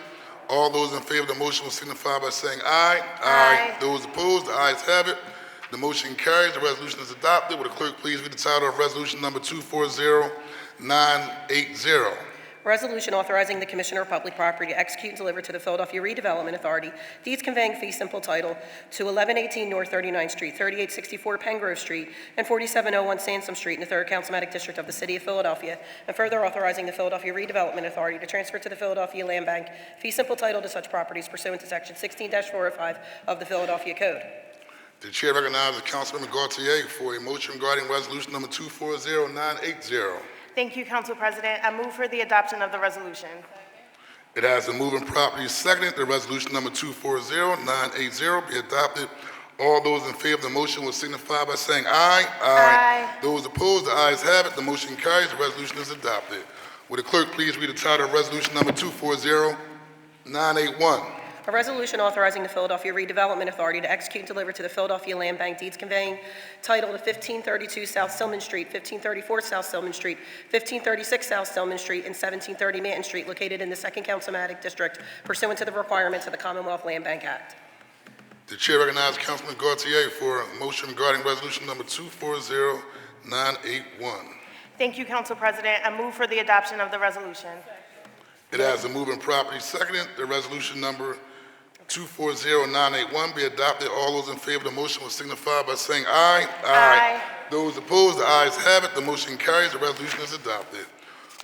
[SPEAKER 18] All those in favor of the motion will signify by saying aye.
[SPEAKER 7] Aye.
[SPEAKER 18] Those opposed, the ayes have it. The motion carries. The resolution is adopted. Will the clerk please read the title of resolution number 240980?
[SPEAKER 21] Resolution authorizing the Commissioner of Public Property to execute and deliver to the Philadelphia Redevelopment Authority deeds conveying fee simple title to 1118 North 39th Street, 3864 Pengrove Street, and 4701 Sansom Street in the 3rd Councilmatic District of the City of Philadelphia, and further authorizing the Philadelphia Redevelopment Authority to transfer to the Philadelphia Land Bank fee simple title to such properties pursuant to Section 16-405 of the Philadelphia Code.
[SPEAKER 18] The chair recognizes Councilman Gaultier for a motion regarding resolution number 240980.
[SPEAKER 7] Thank you, Council President. I move for the adoption of the resolution.
[SPEAKER 18] It has been moved and properly seconded. The resolution number 240980 be adopted. All those in favor of the motion will signify by saying aye.
[SPEAKER 7] Aye.
[SPEAKER 18] Those opposed, the ayes have it. The motion carries. The resolution is adopted. Will the clerk please read the title of resolution number 240981?
[SPEAKER 21] A resolution authorizing the Philadelphia Redevelopment Authority to execute and deliver to the Philadelphia Land Bank deeds conveying title to 1532 South Stillman Street, 1534 South Stillman Street, 1536 South Stillman Street, and 1730 Manton Street, located in the 2nd Councilmatic District, pursuant to the requirements of the Commonwealth Land Bank Act.
[SPEAKER 18] The chair recognizes Councilman Gaultier for a motion regarding resolution number 240981.
[SPEAKER 7] Thank you, Council President. I move for the adoption of the resolution.
[SPEAKER 18] It has a moving property seconded. The resolution number 240981 be adopted. All those in favor of the motion will signify by saying aye.
[SPEAKER 7] Aye.
[SPEAKER 18] Those opposed, the ayes have it. The motion carries. The resolution is adopted.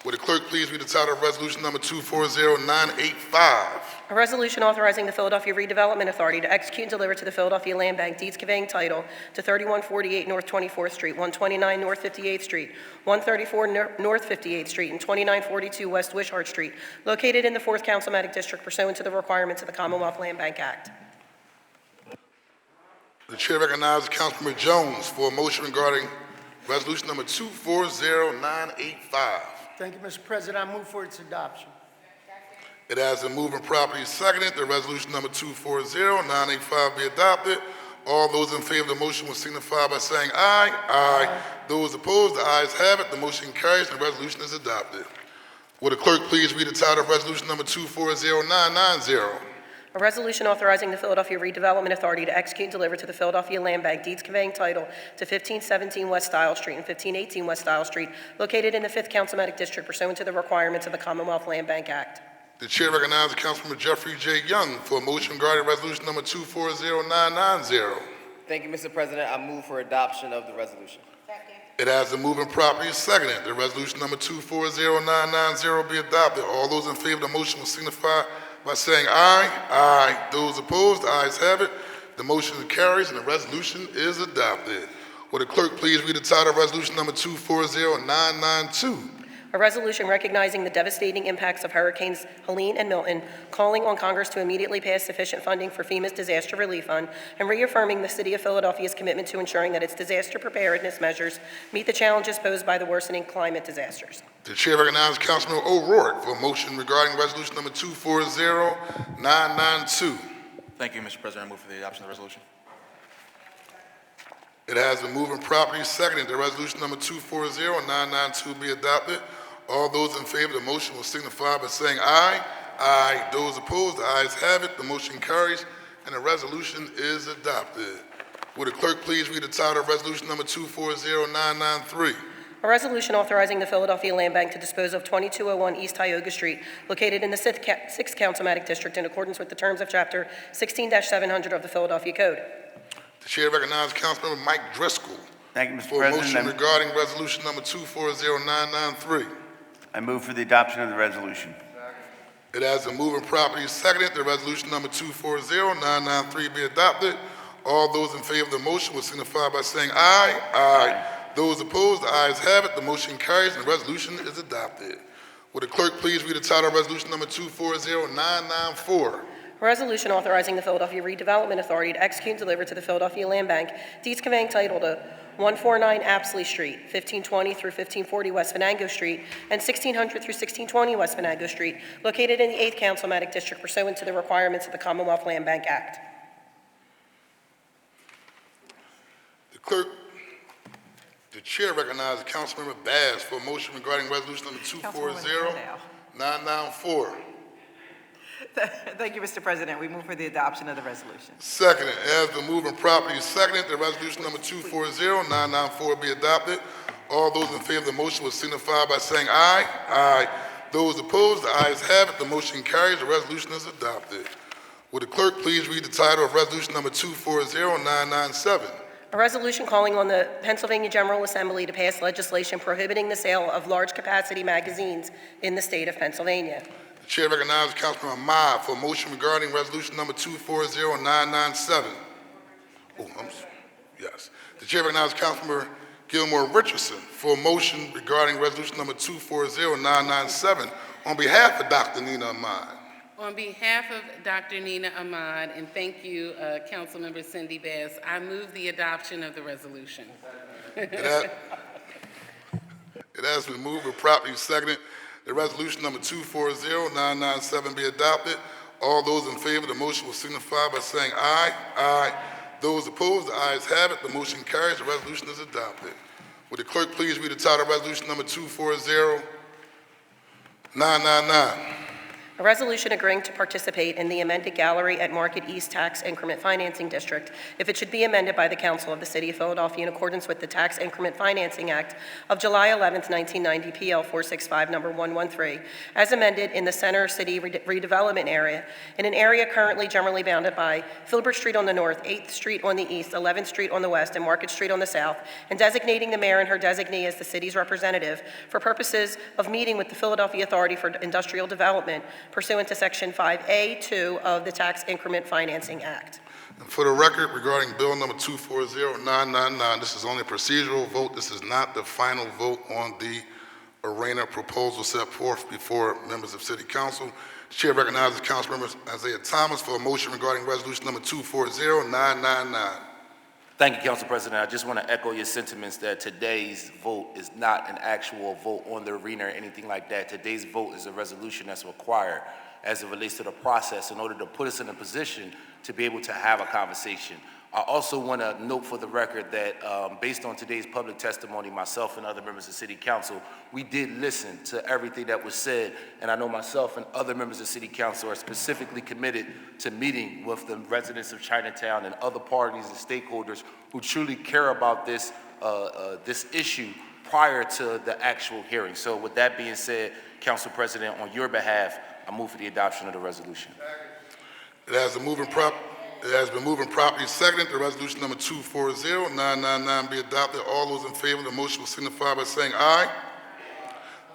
[SPEAKER 18] Will the clerk please read the title of resolution number 240985?
[SPEAKER 21] A resolution authorizing the Philadelphia Redevelopment Authority to execute and deliver to the Philadelphia Land Bank deeds conveying title to 3148 North 24th Street, 129 North 58th Street, 134 North 58th Street, and 2942 West Wishart Street, located in the 4th Councilmatic District pursuant to the requirements of the Commonwealth Land Bank Act.
[SPEAKER 18] The chair recognizes Councilmember Jones for a motion regarding resolution number 240985.
[SPEAKER 12] Thank you, Mr. President. I move for its adoption.
[SPEAKER 18] It has been moved and properly seconded. The resolution number 240985 be adopted. All those in favor of the motion will signify by saying aye. Aye. Those opposed, the ayes have it. The motion carries and the resolution is adopted. Will the clerk please read the title of resolution number 240990?
[SPEAKER 21] A resolution authorizing the Philadelphia Redevelopment Authority to execute and deliver to the Philadelphia Land Bank deeds conveying title to 1517 West Style Street and 1518 West Style Street, located in the 5th Councilmatic District pursuant to the requirements of the Commonwealth Land Bank Act.
[SPEAKER 18] The chair recognizes Councilman Jeffrey J. Young for a motion regarding resolution number 240990.
[SPEAKER 23] Thank you, Mr. President. I move for adoption of the resolution.
[SPEAKER 18] It has been moved and properly seconded. The resolution number 240990 be adopted. All those in favor of the motion will signify by saying aye. Aye. Those opposed, the ayes have it. The motion carries and the resolution is adopted. Will the clerk please read the title of resolution number 240992?
[SPEAKER 21] A resolution recognizing the devastating impacts of Hurricanes Helene and Milton, calling on Congress to immediately pass sufficient funding for FEMA's Disaster Relief Fund, and reaffirming the City of Philadelphia's commitment to ensuring that its disaster preparedness measures meet the challenges posed by the worsening climate disasters.
[SPEAKER 18] The chair recognizes Councilman O'Rourke for a motion regarding resolution number 240992.
[SPEAKER 2] Thank you, Mr. President. I move for the adoption of the resolution.
[SPEAKER 18] It has been moved and properly seconded that resolution number 240992 be adopted. All those in favor of the motion will signify by saying aye. Aye. Those opposed, the ayes have it. The motion carries and the resolution is adopted. Will the clerk please read the title of resolution number 240993?
[SPEAKER 21] A resolution authorizing the Philadelphia Land Bank to dispose of 2201 East Tioga Street, located in the 6th Councilmatic District, in accordance with the terms of Chapter 16-700 of the Philadelphia Code.
[SPEAKER 18] The chair recognizes Councilmember Mike Driscoll.
[SPEAKER 11] Thank you, Mr.
[SPEAKER 18] For a
[SPEAKER 11] President.
[SPEAKER 18] motion regarding resolution number 240993.
[SPEAKER 11] I move for the adoption of the resolution.
[SPEAKER 18] It has been moved and properly seconded that resolution number 240993 be adopted. All those in favor of the motion will signify by saying aye. Aye. Those opposed, the ayes have it. The motion carries and the resolution is adopted. Will the clerk please read the title of resolution number 240994?
[SPEAKER 21] A resolution authorizing the Philadelphia Redevelopment Authority to execute and deliver to the Philadelphia Land Bank deeds conveying title to 149 Apsley Street, 1520 through 1540 West Venango Street, and 1600 through 1620 West Venango Street, located in the 8th Councilmatic District pursuant to the requirements of the Commonwealth Land Bank Act.
[SPEAKER 18] The chair recognizes Councilmember Bass for a motion regarding resolution number 240994.
[SPEAKER 20] Thank you, Mr. President. We move for the adoption of the resolution.
[SPEAKER 18] Seconded. It has been moved and properly seconded that resolution number 240994 be adopted. All those in favor of the motion will signify by saying aye. Aye. Those opposed, the ayes have it. The motion carries. The resolution is adopted. Will the clerk please read the title of resolution number 240997?
[SPEAKER 21] A resolution calling on the Pennsylvania General Assembly to pass legislation prohibiting the sale of large-capacity magazines in the state of Pennsylvania.
[SPEAKER 18] The chair recognizes Councilman Ahmad for a motion regarding resolution number 240997. Yes. The chair recognizes Councilman Gilmore Richardson for a motion regarding resolution number 240997 on behalf of Dr. Nina Ahmad.
[SPEAKER 5] On behalf of Dr. Nina Ahmad, and thank you, Councilmember Cindy Bass, I move the adoption of the resolution.
[SPEAKER 18] It has been moved and properly seconded that resolution number 240997 be adopted. All those in favor of the motion will signify by saying aye. Aye. Those opposed, the ayes have it. The motion carries. The resolution is adopted. Would the clerk please read the title of resolution number 240999?
[SPEAKER 21] A resolution agreeing to participate in the amended gallery at Market East Tax Increment Financing District if it should be amended by the Council of the City of Philadelphia in accordance with the Tax Increment Financing Act of July 11, 1990, PL 465, number 113, as amended in the Center City redevelopment area, in an area currently generally bounded by Filbert Street on the north, 8th Street on the east, 11th Street on the west, and Market Street on the south, and designating the mayor and her designee as the city's representative for purposes of meeting with the Philadelphia Authority for Industrial Development pursuant to Section 5A2 of the Tax Increment Financing Act.
[SPEAKER 18] And for the record, regarding bill number 240999, this is only a procedural vote. This is not the final vote on the arena proposal set forth before members of City Council. The chair recognizes Councilmember Isaiah Thomas for a motion regarding resolution number 240999.
[SPEAKER 2] Thank you, Council President. I just want to echo your sentiments that today's vote is not an actual vote on the arena or anything like that. Today's vote is a resolution that's required as it relates to the process in order to put us in a position to be able to have a conversation. I also want to note for the record that based on today's public testimony, myself and other members of City Council, we did listen to everything that was said, and I know myself and other members of City Council are specifically committed to meeting with the residents of Chinatown and other parties and stakeholders who truly care about this, this issue prior to the actual hearing. So with that being said, Council President, on your behalf, I move for the adoption of the resolution.
[SPEAKER 18] It has been moved and properly seconded that resolution number 240999 be adopted. All those in favor of the motion will signify by saying aye.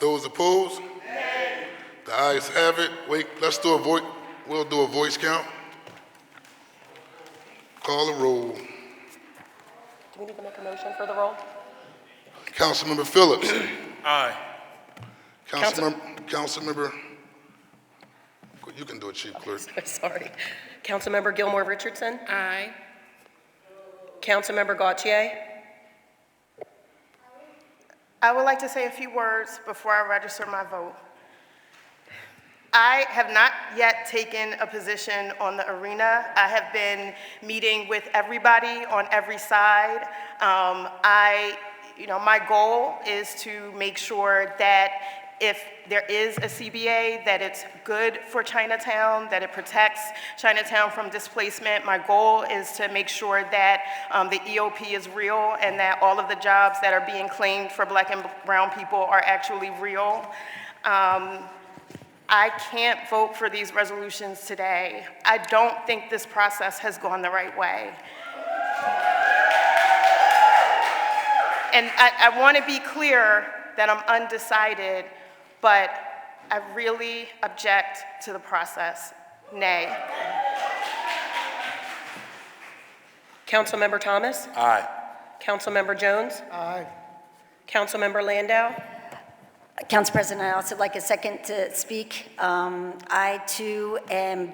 [SPEAKER 18] Those opposed? Nay. The ayes have it. Wait, let's do a voice. We'll do a voice count. Call the roll.
[SPEAKER 21] Do we need to make a motion for the roll?
[SPEAKER 18] Councilmember Phillips.
[SPEAKER 19] Aye.
[SPEAKER 18] Councilmember, you can do it, Chief Clerk.
[SPEAKER 21] Sorry. Councilmember Gilmore Richardson?
[SPEAKER 5] Aye.
[SPEAKER 21] Councilmember Gautier?
[SPEAKER 7] I would like to say a few words before I register my vote. I have not yet taken a position on the arena. I have been meeting with everybody on every side. My goal is to make sure that if there is a CBA, that it's good for Chinatown, that it protects Chinatown from displacement. My goal is to make sure that the EOP is real and that all of the jobs that are being claimed for Black and brown people are actually real. I can't vote for these resolutions today. I don't think this process has gone the right way. And I want to be clear that I'm undecided, but I really object to the process. Nay.
[SPEAKER 21] Councilmember Thomas?
[SPEAKER 2] Aye.
[SPEAKER 21] Councilmember Jones?
[SPEAKER 12] Aye.
[SPEAKER 21] Councilmember Landau?
[SPEAKER 3] Council President, I'd also like a second to speak. I, too, am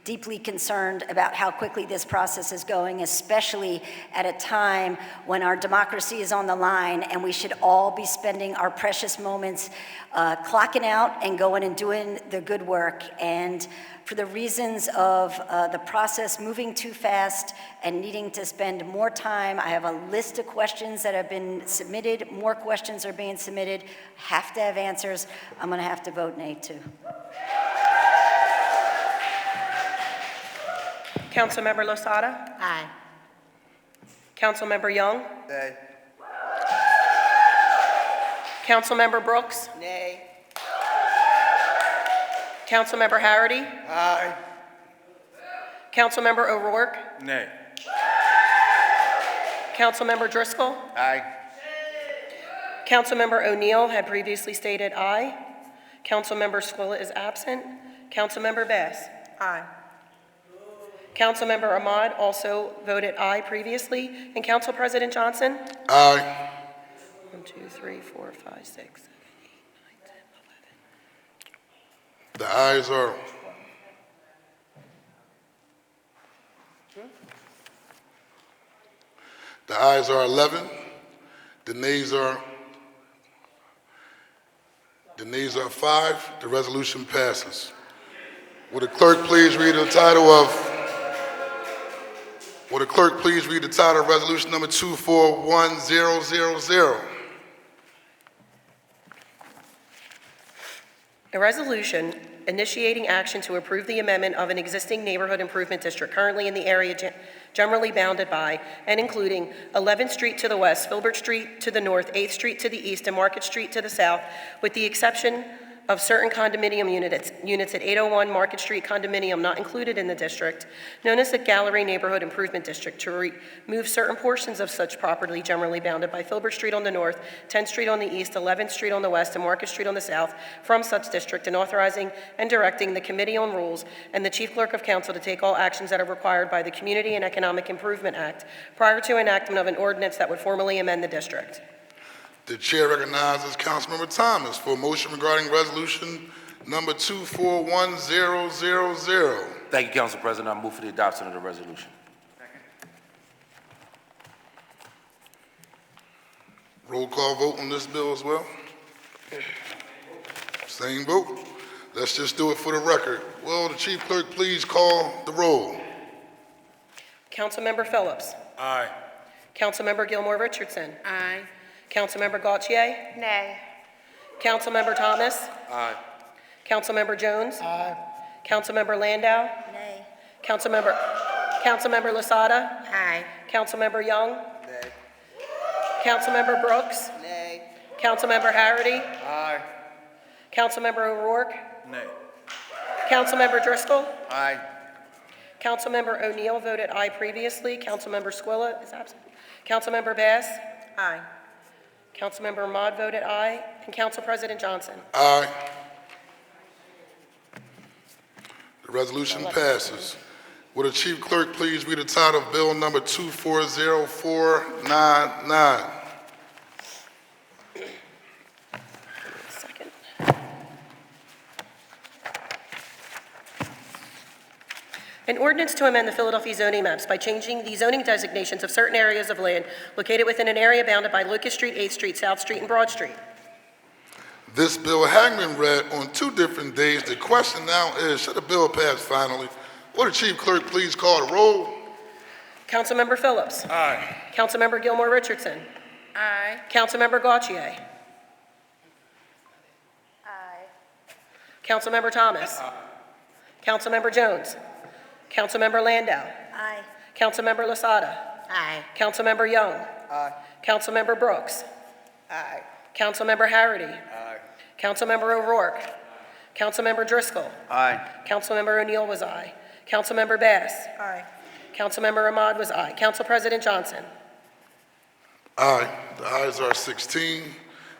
[SPEAKER 3] deeply concerned about how quickly this process is going, especially at a time when our democracy is on the line and we should all be spending our precious moments clocking out and going and doing the good work. And for the reasons of the process moving too fast and needing to spend more time, I have a list of questions that have been submitted. More questions are being submitted. Have to have answers. I'm going to have to vote nay, too.
[SPEAKER 21] Councilmember Losada?
[SPEAKER 5] Aye.
[SPEAKER 21] Councilmember Young?
[SPEAKER 12] Nay.
[SPEAKER 21] Councilmember Brooks?
[SPEAKER 12] Nay.
[SPEAKER 21] Councilmember Harity?
[SPEAKER 12] Aye.
[SPEAKER 21] Councilmember O'Rourke?
[SPEAKER 19] Nay.
[SPEAKER 21] Councilmember Driscoll?
[SPEAKER 12] Aye.
[SPEAKER 21] Councilmember O'Neill had previously stated aye. Councilmember Squilla is absent. Councilmember Bass?
[SPEAKER 20] Aye.
[SPEAKER 21] Councilmember Ahmad also voted aye previously. And Council President Johnson?
[SPEAKER 18] Aye.
[SPEAKER 21] 1, 2, 3, 4, 5, 6, 7, 8, 9, 10, 11.
[SPEAKER 18] The ayes are. The ayes are 11. The nays are 5. The resolution passes. Would the clerk please read the title of resolution number 241000?
[SPEAKER 21] A resolution initiating action to approve the amendment of an existing neighborhood improvement district currently in the area generally bounded by and including 11th Street to the west, Filbert Street to the north, 8th Street to the east, and Market Street to the south, with the exception of certain condominium units at 801 Market Street condominium not included in the district, known as the Gallery Neighborhood Improvement District, to remove certain portions of such property generally bounded by Filbert Street on the north, 10th Street on the east, 11th Street on the west, and Market Street on the south from such district, and authorizing and directing the Committee on Rules and the Chief Clerk of Council to take all actions that are required by the Community and Economic Improvement Act prior to enactment of an ordinance that would formally amend the district.
[SPEAKER 18] The chair recognizes Councilmember Thomas for a motion regarding resolution number 241000.
[SPEAKER 2] Thank you, Council President. I move for the adoption of the resolution.
[SPEAKER 18] Roll call vote on this bill as well. Same vote. Let's just do it for the record. Will the chief clerk please call the roll?
[SPEAKER 21] Councilmember Phillips.
[SPEAKER 19] Aye.
[SPEAKER 21] Councilmember Gilmore Richardson.
[SPEAKER 5] Aye.
[SPEAKER 21] Councilmember Gautier.
[SPEAKER 7] Nay.
[SPEAKER 21] Councilmember Thomas.
[SPEAKER 2] Aye.
[SPEAKER 21] Councilmember Jones.
[SPEAKER 12] Aye.
[SPEAKER 21] Councilmember Landau.
[SPEAKER 3] Nay.
[SPEAKER 21] Councilmember Losada.
[SPEAKER 5] Aye.
[SPEAKER 21] Councilmember Young.
[SPEAKER 12] Nay.
[SPEAKER 21] Councilmember Brooks.
[SPEAKER 12] Nay.
[SPEAKER 21] Councilmember Harity.
[SPEAKER 12] Aye.
[SPEAKER 21] Councilmember O'Rourke.
[SPEAKER 19] Nay.
[SPEAKER 21] Councilmember Driscoll.
[SPEAKER 12] Aye.
[SPEAKER 21] Councilmember O'Neill voted aye previously. Councilmember Squilla is absent. Councilmember Bass.
[SPEAKER 20] Aye.
[SPEAKER 21] Councilmember Ahmad voted aye. And Council President Johnson.
[SPEAKER 18] Aye. The The resolution passes. Will the chief clerk please read the title of bill number 240499?
[SPEAKER 21] Second. An ordinance to amend the Philadelphia zoning maps by changing the zoning designations of certain areas of land located within an area bounded by Lucas Street, 8th Street, South Street, and Broad Street.
[SPEAKER 18] This bill having been read on 2 different days, the question now is, should the bill pass finally? Will the chief clerk please call the roll?
[SPEAKER 21] Councilmember Phillips.
[SPEAKER 18] Aye.
[SPEAKER 21] Councilmember Gilmore Richardson.
[SPEAKER 5] Aye.
[SPEAKER 21] Councilmember Gautier.
[SPEAKER 5] Aye.
[SPEAKER 21] Councilmember Thomas. Councilmember Jones. Councilmember Landau.
[SPEAKER 3] Aye.
[SPEAKER 21] Councilmember Lasada.
[SPEAKER 5] Aye.
[SPEAKER 21] Councilmember Young.
[SPEAKER 20] Aye.
[SPEAKER 21] Councilmember Brooks.
[SPEAKER 20] Aye.
[SPEAKER 21] Councilmember Harity.
[SPEAKER 11] Aye.
[SPEAKER 21] Councilmember O'Rourke. Councilmember Driscoll.
[SPEAKER 11] Aye.
[SPEAKER 21] Councilmember O'Neill was aye. Councilmember Bass.
[SPEAKER 20] Aye.
[SPEAKER 21] Councilmember Ahmad was aye. Council President Johnson.
[SPEAKER 18] Aye. The ayes are 16.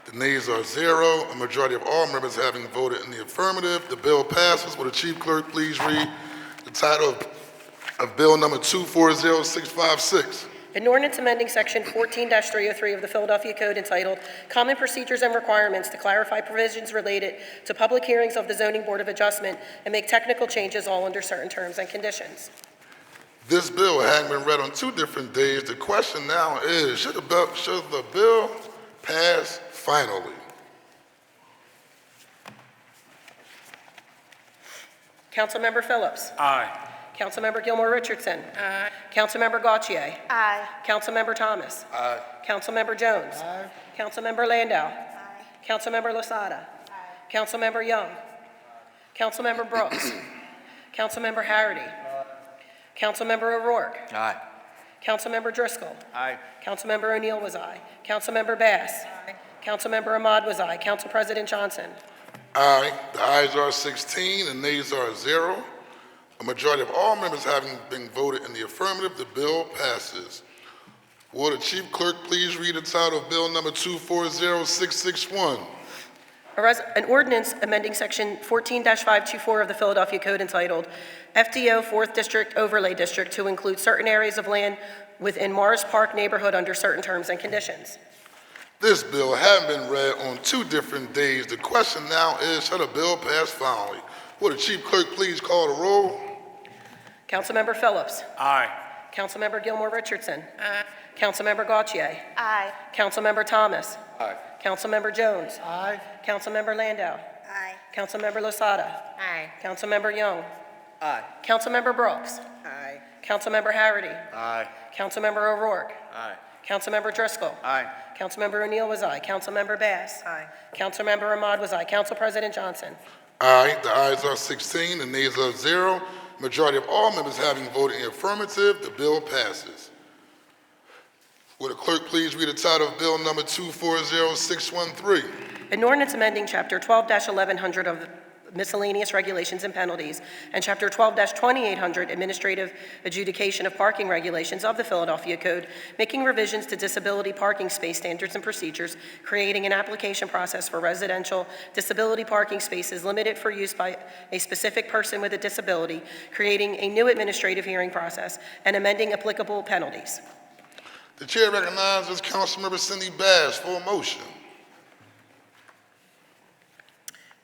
[SPEAKER 18] The nays are 0. A majority of all members having voted in the affirmative, the bill passes. Will the chief clerk please read the title of bill number 240656?
[SPEAKER 21] An ordinance amending section 14-303 of the Philadelphia Code entitled Common Procedures and Requirements to clarify provisions related to public hearings of the Zoning Board of Adjustment and make technical changes all under certain terms and conditions.
[SPEAKER 18] This bill having been read on 2 different days, the question now is, should the bill pass finally?
[SPEAKER 21] Councilmember Phillips.
[SPEAKER 19] Aye.
[SPEAKER 21] Councilmember Gilmore Richardson.
[SPEAKER 5] Aye.
[SPEAKER 21] Councilmember Gautier.
[SPEAKER 5] Aye.
[SPEAKER 21] Councilmember Thomas.
[SPEAKER 11] Aye.
[SPEAKER 21] Councilmember Jones.
[SPEAKER 12] Aye.
[SPEAKER 21] Councilmember Landau. Councilmember Lasada. Councilmember Young. Councilmember Brooks. Councilmember Harity. Councilmember O'Rourke.
[SPEAKER 11] Aye.
[SPEAKER 21] Councilmember Driscoll.
[SPEAKER 11] Aye.
[SPEAKER 21] Councilmember O'Neill was aye. Councilmember Bass. Councilmember Ahmad was aye. Council President Johnson.
[SPEAKER 18] Aye. The ayes are 16 and nays are 0. A majority of all members having been voted in the affirmative, the bill passes. Will the chief clerk please read the title of bill number 240661?
[SPEAKER 21] An ordinance amending section 14-524 of the Philadelphia Code entitled FDO 4th District Overlay District to include certain areas of land within Morris Park neighborhood under certain terms and conditions.
[SPEAKER 18] This bill having been read on 2 different days, the question now is, shall the bill pass finally? Will the chief clerk please call the roll?
[SPEAKER 21] Councilmember Phillips.
[SPEAKER 19] Aye.
[SPEAKER 21] Councilmember Gilmore Richardson. Councilmember Gautier.
[SPEAKER 5] Aye.
[SPEAKER 21] Councilmember Thomas.
[SPEAKER 11] Aye.
[SPEAKER 21] Councilmember Jones.
[SPEAKER 12] Aye.
[SPEAKER 21] Councilmember Landau.
[SPEAKER 5] Aye.
[SPEAKER 21] Councilmember Lasada.
[SPEAKER 5] Aye.
[SPEAKER 21] Councilmember Young.
[SPEAKER 20] Aye.
[SPEAKER 21] Councilmember Brooks.
[SPEAKER 20] Aye.
[SPEAKER 21] Councilmember Harity.
[SPEAKER 11] Aye.
[SPEAKER 21] Councilmember O'Rourke.
[SPEAKER 11] Aye.
[SPEAKER 21] Councilmember Driscoll.
[SPEAKER 11] Aye.
[SPEAKER 21] Councilmember O'Neill was aye. Councilmember Bass.
[SPEAKER 20] Aye.
[SPEAKER 21] Councilmember Ahmad was aye. Council President Johnson.
[SPEAKER 18] Aye. The ayes are 16, the nays are 0. Majority of all members having voted in the affirmative, the bill passes. Will the clerk please read the title of bill number 240613?
[SPEAKER 21] An ordinance amending Chapter 12-1100 of Miscellaneous Regulations and Penalties and Chapter 12-2800 Administrative Adjudication of Parking Regulations of the Philadelphia Code, making revisions to disability parking space standards and procedures, creating an application process for residential disability parking spaces limited for use by a specific person with a disability, creating a new administrative hearing process, and amending applicable penalties.
[SPEAKER 18] The chair recognizes Councilmember Cindy Bass for a motion.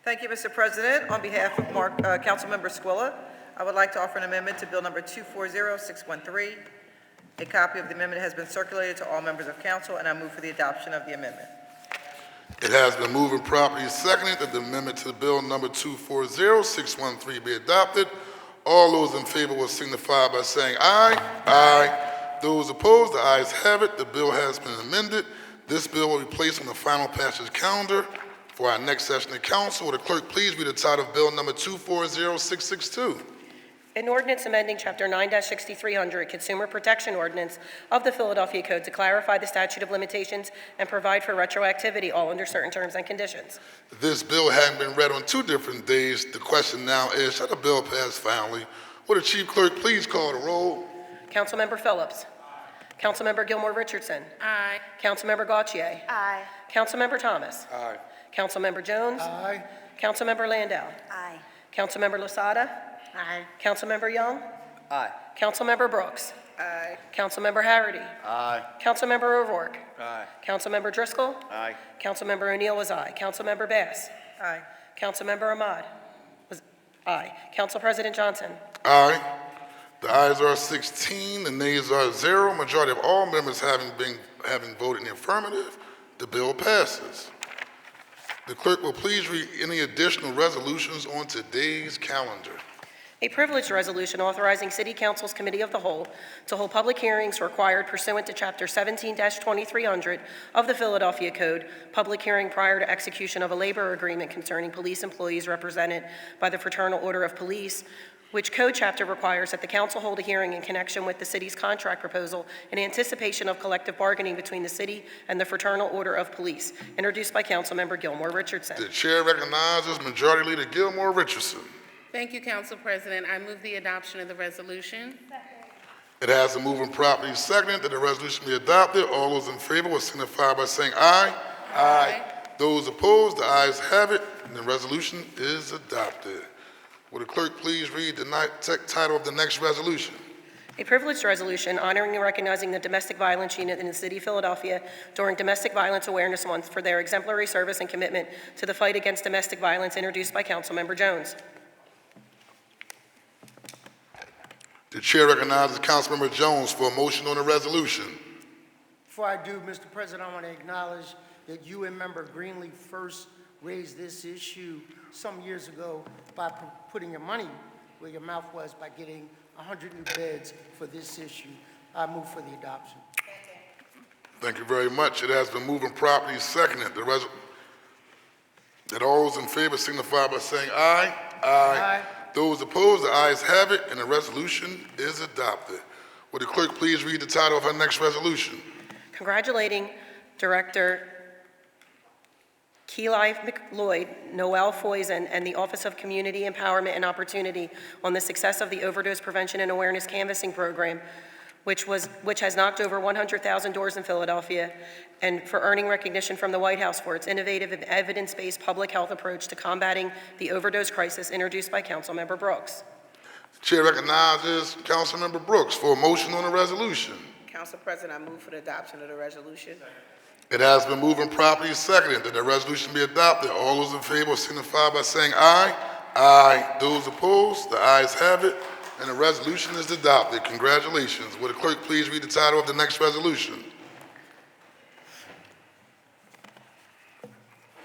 [SPEAKER 20] Thank you, Mr. President. On behalf of Councilmember Squilla, I would like to offer an amendment to Bill Number 240613. A copy of the amendment has been circulated to all members of council, and I move for the adoption of the amendment.
[SPEAKER 18] It has been moved and properly seconded that the amendment to bill number 240613 be adopted. All those in favor will signify by saying aye. Aye. Those opposed, the ayes have it. The bill has been amended. This bill will be placed on the final passage calendar for our next session of council. Will the clerk please read the title of bill number 240662?
[SPEAKER 21] An ordinance amending Chapter 9-6300 Consumer Protection Ordinance of the Philadelphia Code to clarify the statute of limitations and provide for retroactivity, all under certain terms and conditions.
[SPEAKER 18] This bill having been read on 2 different days, the question now is, shall the bill pass finally? Will the chief clerk please call the roll?
[SPEAKER 21] Councilmember Phillips. Councilmember Gilmore Richardson.
[SPEAKER 5] Aye.
[SPEAKER 21] Councilmember Gautier.
[SPEAKER 5] Aye.
[SPEAKER 21] Councilmember Thomas.
[SPEAKER 11] Aye.
[SPEAKER 21] Councilmember Jones.
[SPEAKER 12] Aye.
[SPEAKER 21] Councilmember Landau.
[SPEAKER 3] Aye.
[SPEAKER 21] Councilmember Lasada.
[SPEAKER 5] Aye.
[SPEAKER 21] Councilmember Young?
[SPEAKER 23] Aye.
[SPEAKER 21] Councilmember Brooks?
[SPEAKER 5] Aye.
[SPEAKER 21] Councilmember Harity?
[SPEAKER 23] Aye.
[SPEAKER 21] Councilmember O'Rourke?
[SPEAKER 23] Aye.
[SPEAKER 21] Councilmember Driscoll?
[SPEAKER 23] Aye.
[SPEAKER 21] Councilmember O'Neill was aye. Councilmember Bass?
[SPEAKER 20] Aye.
[SPEAKER 21] Councilmember Ahmad? Was aye. Council President Johnson?
[SPEAKER 18] Aye. The ayes are 16, the nays are 0. Majority of all members having voted in the affirmative, the bill passes. The clerk will please read any additional resolutions on today's calendar.
[SPEAKER 21] A privileged resolution authorizing City Council's Committee of the Whole to hold public hearings required pursuant to Chapter 17-2300 of the Philadelphia Code, public hearing prior to execution of a labor agreement concerning police employees represented by the Fraternal Order of Police, which code chapter requires that the council hold a hearing in connection with the city's contract proposal in anticipation of collective bargaining between the city and the Fraternal Order of Police, introduced by Councilmember Gilmore Richardson.
[SPEAKER 18] The chair recognizes Majority Leader Gilmore Richardson.
[SPEAKER 5] Thank you, Council President. I move the adoption of the resolution.
[SPEAKER 18] It has been moved and properly seconded that the resolution be adopted. All those in favor will signify by saying aye. Aye. Those opposed, the ayes have it, and the resolution is adopted. Will the clerk please read the title of the next resolution?
[SPEAKER 21] A privileged resolution honoring and recognizing the Domestic Violence Unit in the City of Philadelphia during Domestic Violence Awareness Month for their exemplary service and commitment to the fight against domestic violence, introduced by Councilmember Jones.
[SPEAKER 18] The chair recognizes Councilmember Jones for a motion on the resolution.
[SPEAKER 12] Before I do, Mr. President, I want to acknowledge that you and Member Greenlee first raised this issue some years ago by putting your money where your mouth was by getting 100 new beds for this issue. I move for the adoption.
[SPEAKER 18] Thank you very much. It has been moved and properly seconded. That all those in favor signify by saying aye. Aye. Those opposed, the ayes have it, and the resolution is adopted. Will the clerk please read the title of her next resolution?
[SPEAKER 21] Congratulating Director Keeli McLeod, Noel Foysen, and the Office of Community Empowerment and Opportunity on the success of the Overdose Prevention and Awareness Canvassing Program, which has knocked over 100,000 doors in Philadelphia, and for earning recognition from the White House for its innovative and evidence-based public health approach to combating the overdose crisis, introduced by Councilmember Brooks.
[SPEAKER 18] The chair recognizes Councilmember Brooks for a motion on the resolution.
[SPEAKER 5] Council President, I move for the adoption of the resolution.
[SPEAKER 18] It has been moved and properly seconded that the resolution be adopted. All those in favor signify by saying aye. Aye. Those opposed, the ayes have it, and the resolution is adopted. Congratulations. Will the clerk please read the title of the next resolution?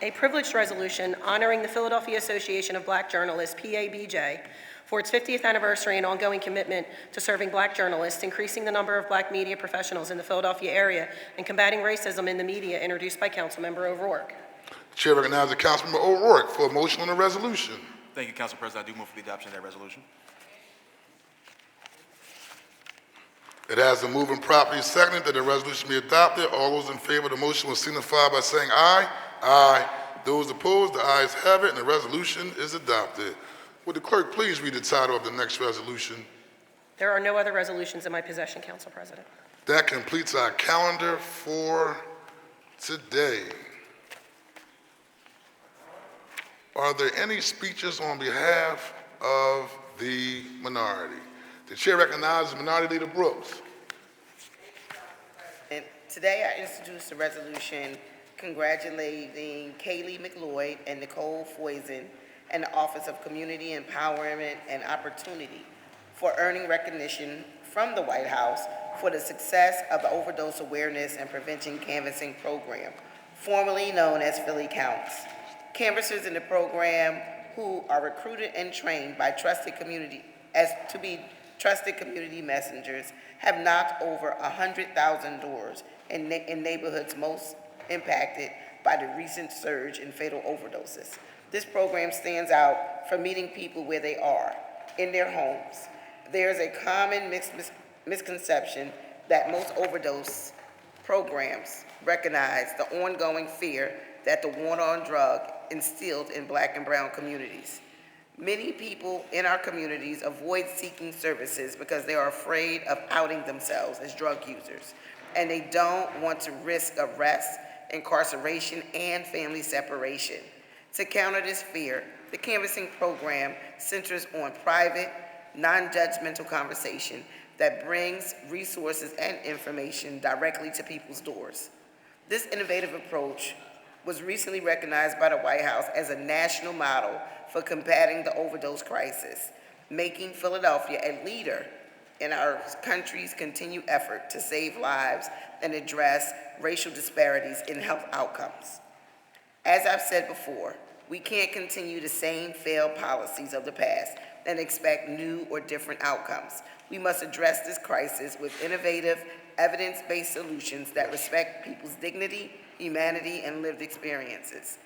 [SPEAKER 21] A privileged resolution honoring the Philadelphia Association of Black Journalists, PABJ, for its 50th anniversary and ongoing commitment to serving black journalists, increasing the number of black media professionals in the Philadelphia area, and combating racism in the media, introduced by Councilmember O'Rourke.
[SPEAKER 18] The chair recognizes Councilmember O'Rourke for a motion on the resolution.
[SPEAKER 8] Thank you, Council President. I do move for the adoption of that resolution.
[SPEAKER 18] It has been moved and properly seconded that the resolution be adopted. All those in favor of the motion will signify by saying aye. Aye. Those opposed, the ayes have it, and the resolution is adopted. Would the clerk please read the title of the next resolution?
[SPEAKER 21] There are no other resolutions in my possession, Council President.
[SPEAKER 18] That completes our calendar for today. Are there any speeches on behalf of the minority? The chair recognizes Minority Leader Brooks.
[SPEAKER 1] And today I introduced a resolution congratulating Keeli McLeod and Nicole Foysen and the Office of Community Empowerment and Opportunity for earning recognition from the White House for the success of the Overdose Awareness and Prevention Canvassing Program, formerly known as Philly Counts. Canvassers in the program who are recruited and trained by trusted community messengers have knocked over 100,000 doors in neighborhoods most impacted by the recent surge in fatal overdoses. This program stands out for meeting people where they are, in their homes. There's a common misconception that most overdose programs recognize the ongoing fear that the war on drug instilled in black and brown communities. Many people in our communities avoid seeking services because they are afraid of outing themselves as drug users, and they don't want to risk arrest, incarceration, and family separation. To counter this fear, the canvassing program centers on private, non-judgmental conversation that brings resources and information directly to people's doors. This innovative approach was recently recognized by the White House as a national model for combating the overdose crisis, making Philadelphia a leader in our country's continued effort to save lives and address racial disparities in health outcomes. As I've said before, we can't continue the same failed policies of the past and expect new or different outcomes. We must address this crisis with innovative, evidence-based solutions that respect people's dignity, humanity, and lived experiences.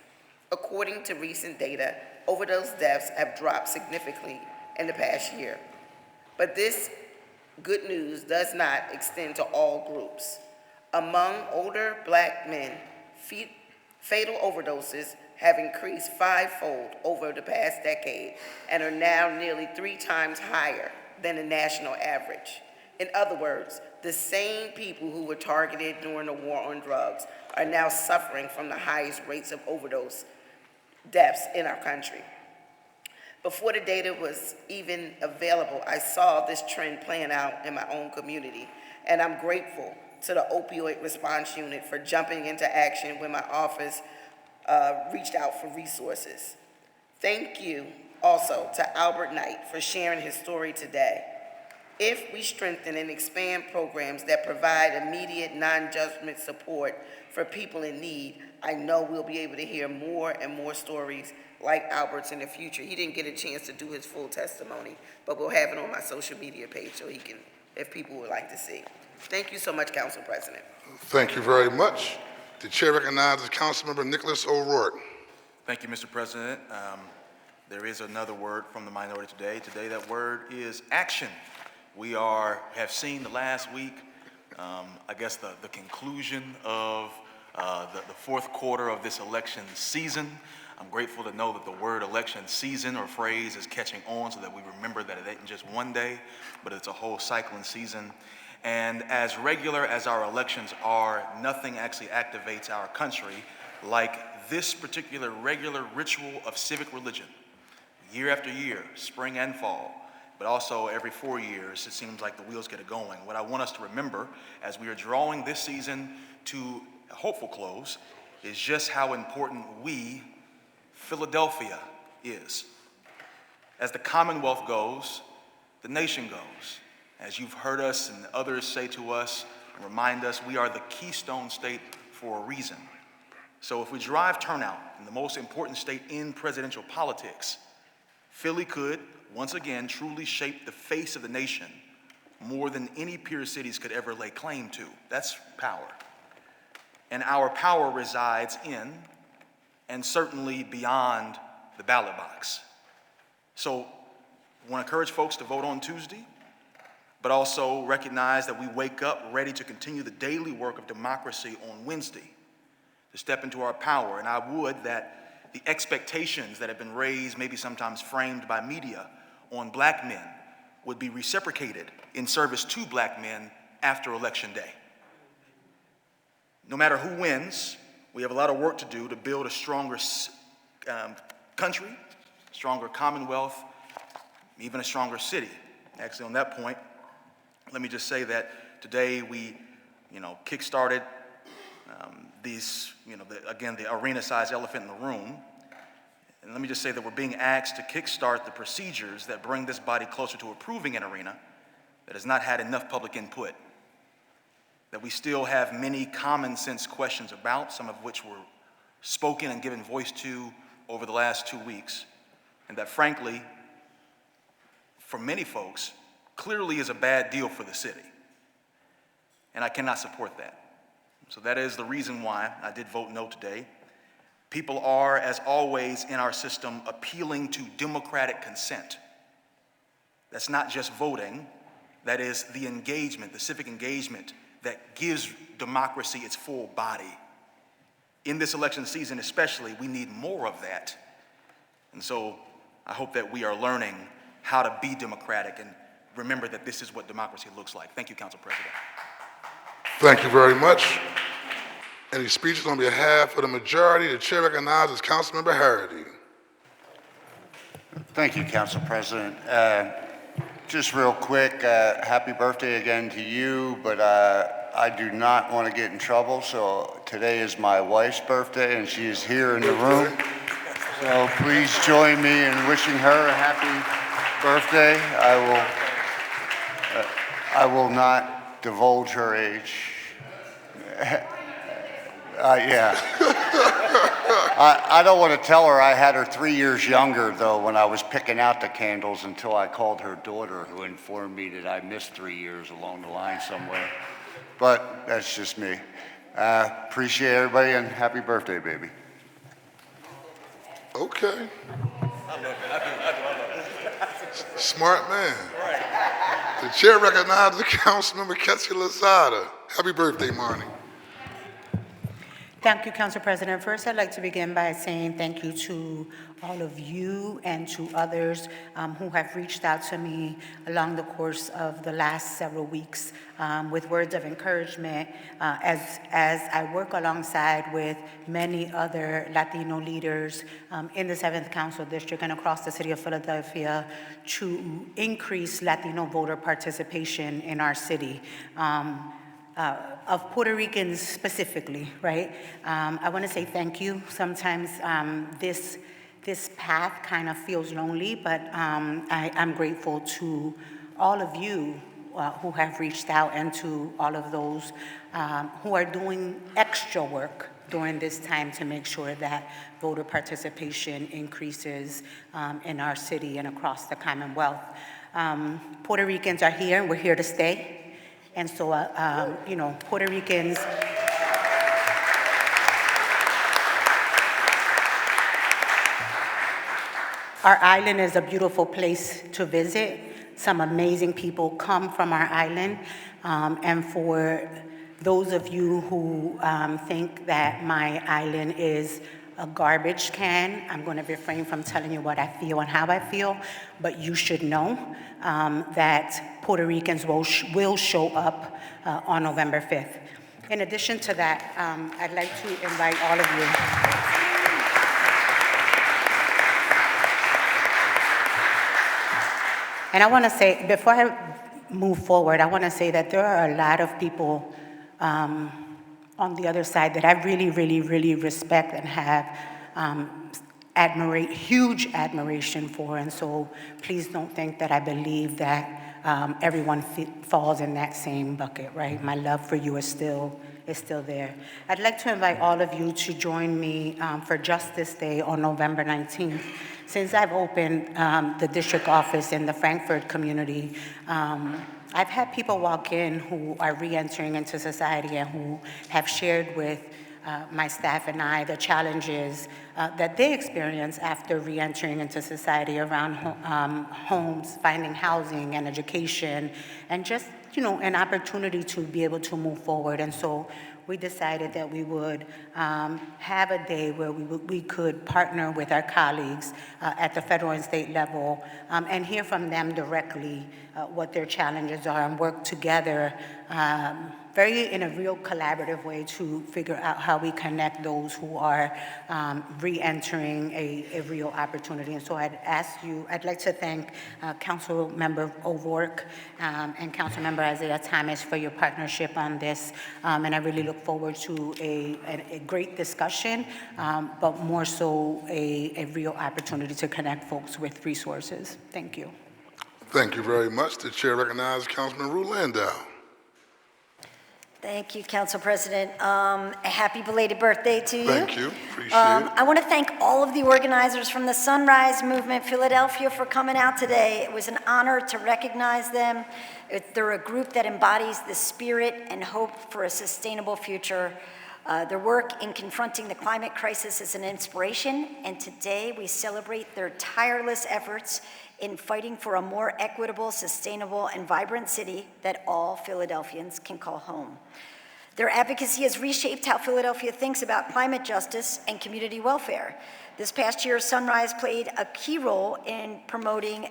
[SPEAKER 1] According to recent data, overdose deaths have dropped significantly in the past year. But this good news does not extend to all groups. Among older Black men, fatal overdoses have increased fivefold over the past decade and are now nearly 3 times higher than the national average. In other words, the same people who were targeted during the war on drugs are now suffering from the highest rates of overdose deaths in our country. Before the data was even available, I saw this trend playing out in my own community, and I'm grateful to the Opioid Response Unit for jumping into action when my office reached out for resources. Thank you also to Albert Knight for sharing his story today. If we strengthen and expand programs that provide immediate non-judgment support for people in need, I know we'll be able to hear more and more stories like Albert's in the future. He didn't get a chance to do his full testimony, but we'll have it on my social media page so he can, if people would like to see. Thank you so much, Council President.
[SPEAKER 18] Thank you very much. The chair recognizes Councilmember Nicholas O'Rourke.
[SPEAKER 8] Thank you, Mr. President. There is another word from the minority today. Today, that word is action. We have seen the last week, I guess, the conclusion of the fourth quarter of this election season. I'm grateful to know that the word election season or phrase is catching on so that we remember that it ain't just one day, but it's a whole cycling season. And as regular as our elections are, nothing actually activates our country like this particular regular ritual of civic religion. Year after year, spring and fall, but also every 4 years, it seems like the wheels get it going. What I want us to remember as we are drawing this season to a hopeful close is just how important we, Philadelphia, is. As the Commonwealth goes, the nation goes. As you've heard us and others say to us and remind us, we are the keystone state for a reason. So if we drive turnout in the most important state in presidential politics, Philly could, once again, truly shape the face of the nation more than any peer cities could ever lay claim to. That's power. And our power resides in, and certainly beyond, the ballot box. So I want to encourage folks to vote on Tuesday, but also recognize that we wake up ready to continue the daily work of democracy on Wednesday, to step into our power. And I would that the expectations that have been raised, maybe sometimes framed by media, on Black men would be reciprocated in service to Black men after Election Day. No matter who wins, we have a lot of work to do to build a stronger country, stronger Commonwealth, even a stronger city. Actually, on that point, let me just say that today we, kick-started these, the arena-sized elephant in the room. And let me just say that we're being asked to kickstart the procedures that bring this body closer to approving an arena that has not had enough public input, that we still have many common sense questions about, some of which were spoken and given voice to over the last 2 weeks, and that frankly, for many folks, clearly is a bad deal for the city. And I cannot support that. So that is the reason why I did vote no today. People are, as always in our system, appealing to democratic consent. That's not just voting, that is the engagement, the civic engagement that gives democracy its full body. In this election season especially, we need more of that. And so I hope that we are learning how to be democratic and remember that this is what democracy looks like. Thank you, Council President.
[SPEAKER 18] Thank you very much. Any speeches on behalf of the majority? The chair recognizes Councilmember Harity.
[SPEAKER 11] Thank you, Council President. Just real quick, happy birthday again to you, but I do not want to get in trouble, so today is my wife's birthday, and she is here in the room. So please join me in wishing her a happy birthday. I will not divulge her age. Yeah. I don't want to tell her I had her 3 years younger, though, when I was picking out the candles until I called her daughter, who informed me that I missed 3 years along the line somewhere. But that's just me. Appreciate everybody, and happy birthday, baby.
[SPEAKER 18] Okay. Smart man. The chair recognizes Councilmember Ketsi Lozada. Happy birthday, Marnie.
[SPEAKER 1] Thank you, Council President. First, I'd like to begin by saying thank you to all of you and to others who have reached out to me along the course of the last several weeks with words of encouragement as I work alongside with many other Latino leaders in the 7th Council District and across the city of Philadelphia to increase Latino voter participation in our city. Of Puerto Ricans specifically, right? I want to say thank you. Sometimes this path kind of feels lonely, but I'm grateful to all of you who have reached out and to all of those who are doing extra work during this time to make sure that voter participation increases in our city and across the Commonwealth. Puerto Ricans are here and we're here to stay. And so, you know, Puerto Ricans, our island is a beautiful place to visit. Some amazing people come from our island. And for those of you who think that my island is a garbage can, I'm going to refrain from telling you what I feel and how I feel, but you should know that Puerto Ricans will show up on November 5th. In addition to that, I'd like to invite all of you. And I want to say, before I move forward, I want to say that there are a lot of people on the other side that I really, really, really respect and have huge admiration for. And so please don't think that I believe that everyone falls in that same bucket, right? My love for you is still there. I'd like to invite all of you to join me for Justice Day on November 19th. Since I've opened the district office in the Frankfurt community, I've had people walk in who are re-entering into society and who have shared with my staff and I the challenges that they experience after re-entering into society around homes, finding housing and education, and just, you know, an opportunity to be able to move forward. And so we decided that we would have a day where we could partner with our colleagues at the federal and state level and hear from them directly what their challenges are and work together in a real collaborative way to figure out how we connect those who are re-entering a real opportunity. And so I'd like to thank Councilmember O'Rourke and Councilmember Isaiah Thomas for your partnership on this. And I really look forward to a great discussion, but more so a real opportunity to connect folks with resources. Thank you.
[SPEAKER 18] Thank you very much. The chair recognizes Councilman Ruth Landau.
[SPEAKER 3] Thank you, Council President. A happy belated birthday to you.
[SPEAKER 18] Thank you. Appreciate it.
[SPEAKER 3] I want to thank all of the organizers from the Sunrise Movement Philadelphia for coming out today. It was an honor to recognize them. They're a group that embodies the spirit and hope for a sustainable future. Their work in confronting the climate crisis is an inspiration, and today we celebrate their tireless efforts in fighting for a more equitable, sustainable, and vibrant city that all Philadelphians can call home. Their advocacy has reshaped how Philadelphia thinks about climate justice and community welfare. This past year, Sunrise played a key role in promoting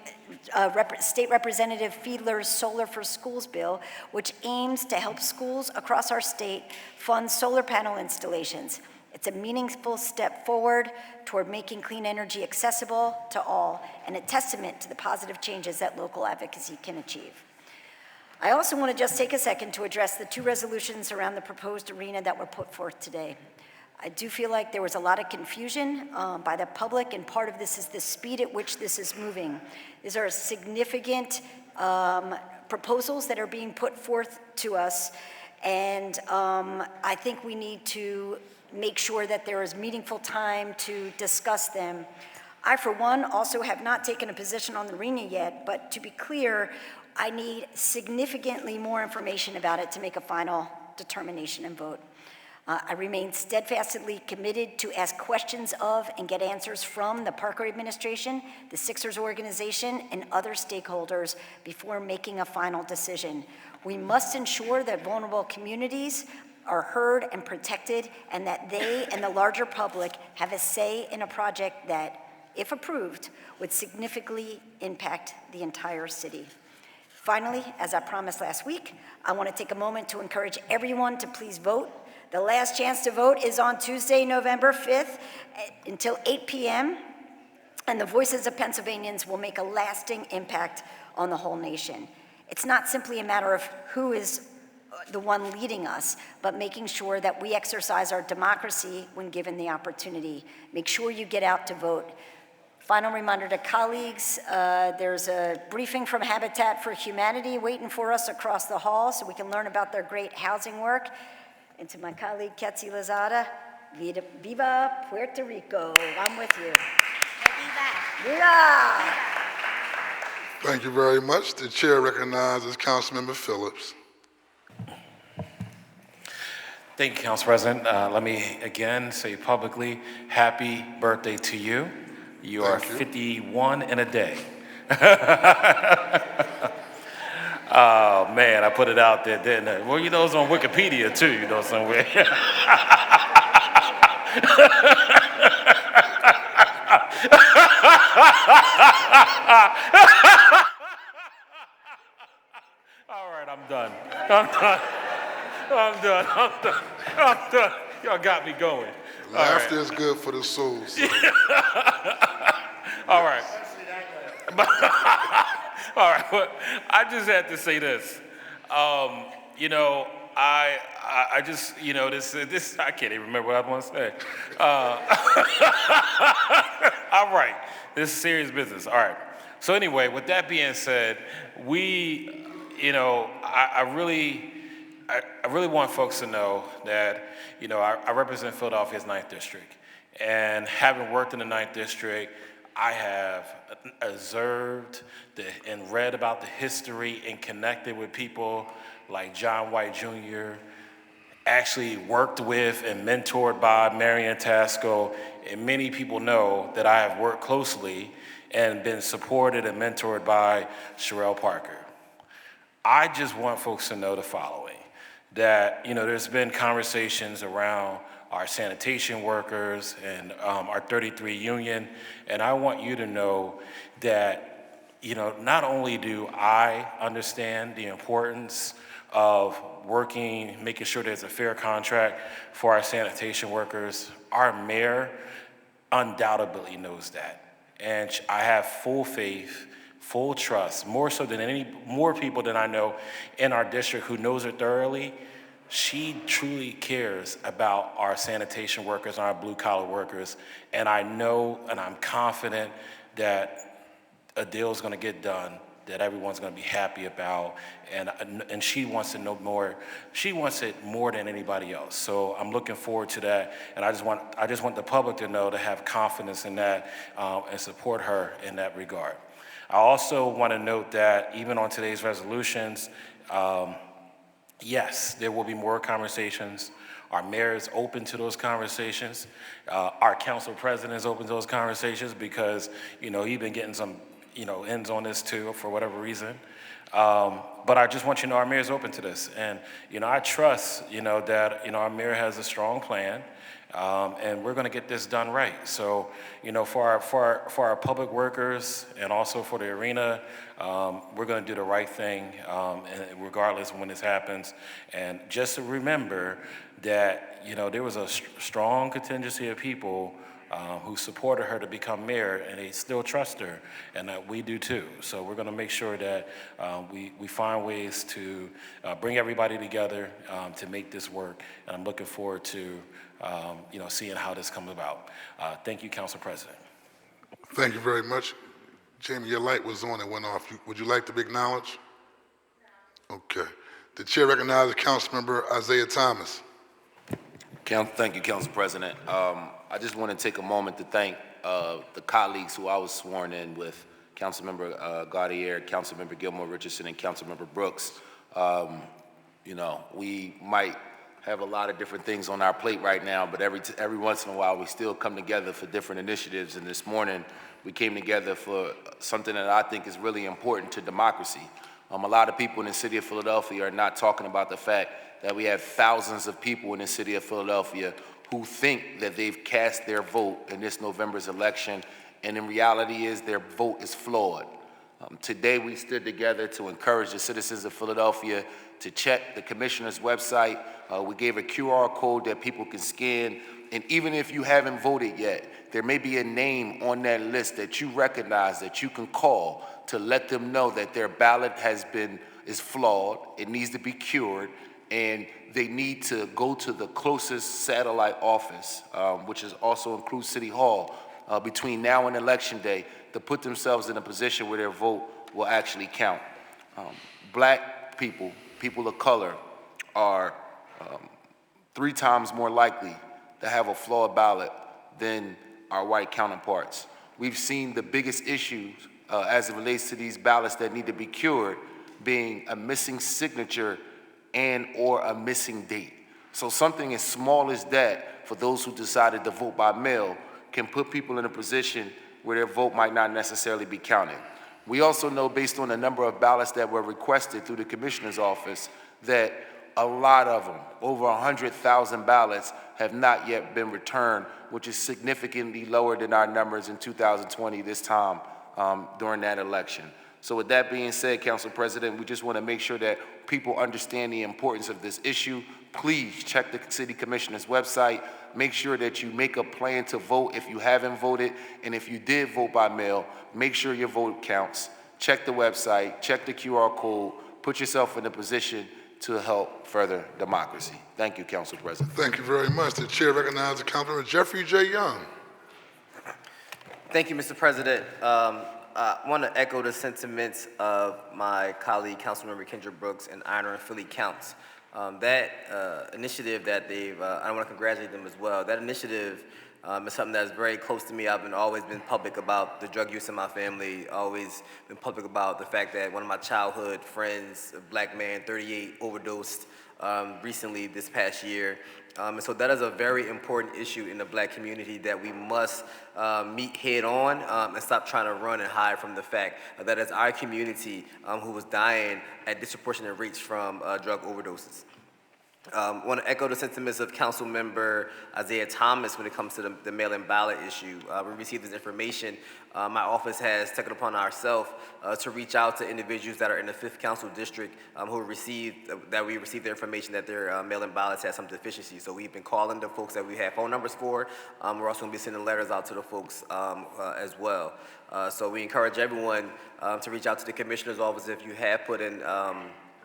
[SPEAKER 3] State Representative Fiedler's Solar for Schools bill, which aims to help schools across our state fund solar panel installations. It's a meaningful step forward toward making clean energy accessible to all and a testament to the positive changes that local advocacy can achieve. I also want to just take a second to address the two resolutions around the proposed arena that were put forth today. I do feel like there was a lot of confusion by the public, and part of this is the speed at which this is moving. These are significant proposals that are being put forth to us, and I think we need to make sure that there is meaningful time to discuss them. I, for one, also have not taken a position on the arena yet, but to be clear, I need significantly more information about it to make a final determination and vote. I remain steadfastly committed to ask questions of and get answers from the Parker administration, the Sixers organization, and other stakeholders before making a final decision. We must ensure that vulnerable communities are heard and protected, and that they and the larger public have a say in a project that, if approved, would significantly impact the entire city. Finally, as I promised last week, I want to take a moment to encourage everyone to please vote. The last chance to vote is on Tuesday, November 5th until 8 p.m., and the voices of Pennsylvanians will make a lasting impact on the whole nation. It's not simply a matter of who is the one leading us, but making sure that we exercise our democracy when given the opportunity. Make sure you get out to vote. Final reminder to colleagues, there's a briefing from Habitat for Humanity waiting for us across the hall so we can learn about their great housing work. And to my colleague, Ketsi Lozada, Viva Puerto Rico. I'm with you. Viva!
[SPEAKER 18] Thank you very much. The chair recognizes Councilmember Phillips.
[SPEAKER 19] Thank you, Council President. Let me again say publicly, happy birthday to you. You are 51 in a day. Oh, man, I put it out there, didn't I? Well, you know, it's on Wikipedia, too, you know, somewhere. All right, I'm done. Y'all got me going.
[SPEAKER 18] Laughter is good for the soul. So.
[SPEAKER 19] All right. All right, well, I just had to say this. You know, I just, you know, this, I can't even remember what I want to say. All right, this is serious business. All right. So anyway, with that being said, we, you know, I really want folks to know that, you know, I represent Philadelphia's 9th District. And having worked in the 9th District, I have observed and read about the history and connected with people like John White Jr., actually worked with and mentored by Marion Tasco, and many people know that I have worked closely and been supported and mentored by Sherelle Parker. I just want folks to know the following, that, you know, there's been conversations around our sanitation workers and our 33 union, and I want you to know that, you know, not only do I understand the importance of working, making sure there's a fair contract for our sanitation workers, our mayor undoubtedly knows that. And I have full faith, full trust, more so than more people than I know in our district who knows her thoroughly. She truly cares about our sanitation workers and our blue-collar workers, and I know and I'm confident that a deal is going to get done that everyone's going to be happy about, and she wants to know more. She wants it more than anybody else. So I'm looking forward to that, and I just want the public to know, to have confidence in that and support her in that regard. I also want to note that even on today's resolutions, yes, there will be more conversations. Our mayor is open to those conversations. Our council president is open to those conversations because, you know, he's been getting some, you know, ends on this too for whatever reason. But I just want you to know our mayor is open to this. And, I trust, that, our mayor has a strong plan. And we're going to get this done right. So, for our public workers and also for the arena, we're going to do the right thing, and regardless of when this happens. And just to remember that, there was a strong contingency of people who supported her to become mayor, and they still trust her, and that we do too. So we're going to make sure that we find ways to bring everybody together to make this work. And I'm looking forward to seeing how this comes about. Thank you, Council President.
[SPEAKER 18] Thank you very much. Jamie, your light was on and went off. Would you like to be acknowledged? Okay. The chair recognizes Councilmember Isaiah Thomas.
[SPEAKER 2] Thank you, Council President. I just want to take a moment to thank the colleagues who I was sworn in with, Councilmember Gaudier, Councilmember Gilmore Richardson, and Councilmember Brooks. We might have a lot of different things on our plate right now, but every once in a while we still come together for different initiatives. And this morning we came together for something that I think is really important to democracy. A lot of people in the city of Philadelphia are not talking about the fact that we have thousands of people in the city of Philadelphia who think that they've cast their vote in this November's election, and in reality is their vote is flawed. Today we stood together to encourage the citizens of Philadelphia to check the commissioner's website. We gave a QR code that people can scan, and even if you haven't voted yet, there may be a name on that list that you recognize that you can call to let them know that their ballot is flawed, it needs to be cured, and they need to go to the closest satellite office, which also includes City Hall, between now and Election Day, to put themselves in a position where their vote will actually count. Black people, people of color, are 3 times more likely to have a flawed ballot than our white counterparts. We've seen the biggest issues as it relates to these ballots that need to be cured being a missing signature and or a missing date. So something as small as that, for those who decided to vote by mail, can put people in a position where their vote might not necessarily be counted. We also know, based on the number of ballots that were requested through the commissioner's office, that a lot of them, over 100,000 ballots, have not yet been returned, which is significantly lower than our numbers in 2020 this time during that election. So with that being said, Council President, we just want to make sure that people understand the importance of this issue. Please check the City Commissioner's website. Make sure that you make a plan to vote if you haven't voted. And if you did vote by mail, make sure your vote counts. Check the website, check the QR code, put yourself in a position to help further democracy. Thank you, Council President.
[SPEAKER 18] Thank you very much. The chair recognizes Councilmember Jeffrey J. Young.
[SPEAKER 23] Thank you, Mr. President. I want to echo the sentiments of my colleague, Councilmember Kendra Brooks, and Honor Philly Counts. That initiative that they've, I want to congratulate them as well. That initiative is something that's very close to me. I've always been public about the drug use in my family, always been public about the fact that one of my childhood friends, a black man, 38, overdosed recently this past year. And so that is a very important issue in the black community that we must meet head on and stop trying to run and hide from the fact that it's our community who was dying at disproportionate rates from drug overdoses. I want to echo the sentiments of Council Member Isaiah Thomas when it comes to the mail-in ballot issue. We received this information. My office has taken it upon ourselves to reach out to individuals that are in the 5th Council District we received the information that their mail-in ballots had some deficiencies. So we've been calling the folks that we have phone numbers for. We're also going to be sending letters out to the folks as well. So we encourage everyone to reach out to the Commissioner's office if you have put in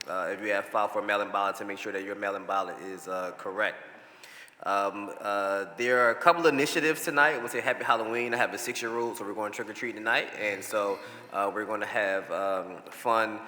[SPEAKER 23] if you have filed for a mail-in ballot, to make sure that your mail-in ballot is correct. There are a couple of initiatives tonight. We'll say Happy Halloween. I have a 6-year-old, so we're going trick-or-treat tonight. And so we're going to have fun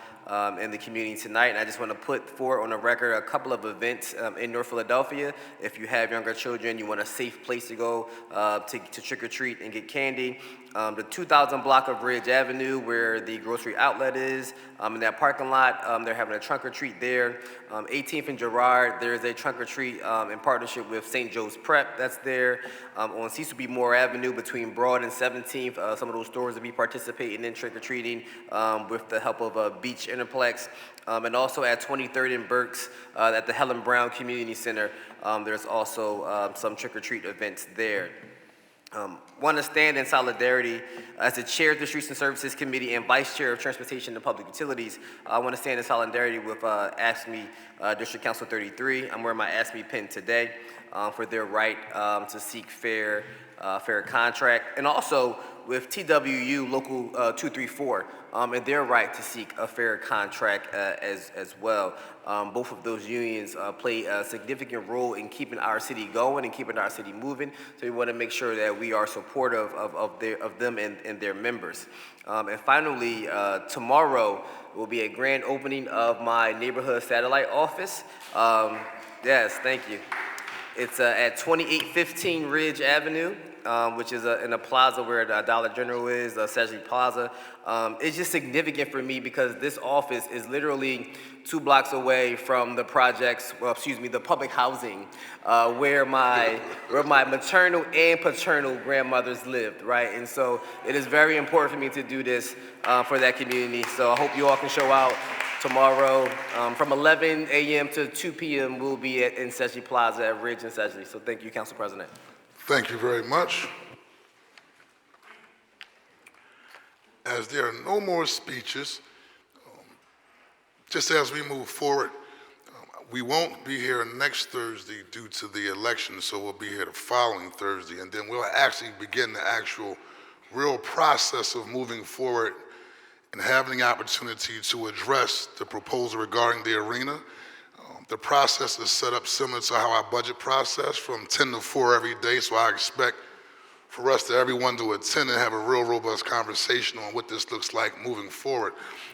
[SPEAKER 23] in the community tonight. And I just want to put forward on the record a couple of events in North Philadelphia. If you have younger children, you want a safe place to go to trick-or-treat and get candy. The 2000 block of Ridge Avenue, where the grocery outlet is, in that parking lot, they're having a trunk or treat there. 18th and Girard, there's a trunk or treat in partnership with with St. Joe's Prep, that's there. On Cecil B. Moore Avenue between Broad and 17th, some of those stores will be participating in trick-or-treating with the help of Beach Interplex. And also at 23rd and Berks at the Helen Brown Community Center, there's also some trick-or-treat events there. Want to stand in solidarity as the chair of the Streets and Services Committee and vice chair of Transportation and Public Utilities. I want to stand in solidarity with AFSCME District Council 33. I'm wearing my AFSCME pin today for their right to seek fair contract, and also with TWU Local 234 and their right to seek a fair contract as well. Both of those unions play a significant role in keeping our city going and keeping our city moving, so we want to make sure that we are supportive of them and their members. And finally, tomorrow will be a grand opening of my neighborhood satellite office. Yes, thank you. It's at 2815 Ridge Avenue, which is in a plaza where the Dollar General is, Sedgley Plaza. It's just significant for me because this office is literally 2 blocks away from the projects, the public housing, where my maternal and paternal grandmothers lived, right? And so it is very important for me to do this for that community. So I hope you all can show out tomorrow. From 11 a.m. to 2 p.m. we'll be in Sedgley Plaza at Ridge and Sedgley. So thank you, Council President.
[SPEAKER 18] Thank you very much. As there are no more speeches, just as we move forward, we won't be here next Thursday due to the election, so we'll be here the following Thursday, and then we'll actually begin the actual real process of moving forward and having the opportunity to address the proposal regarding the arena. The process is set up similar to how our budget process, from 10 to 4 every day, so I expect for us to everyone to attend and have a real robust conversation on what this looks like moving forward.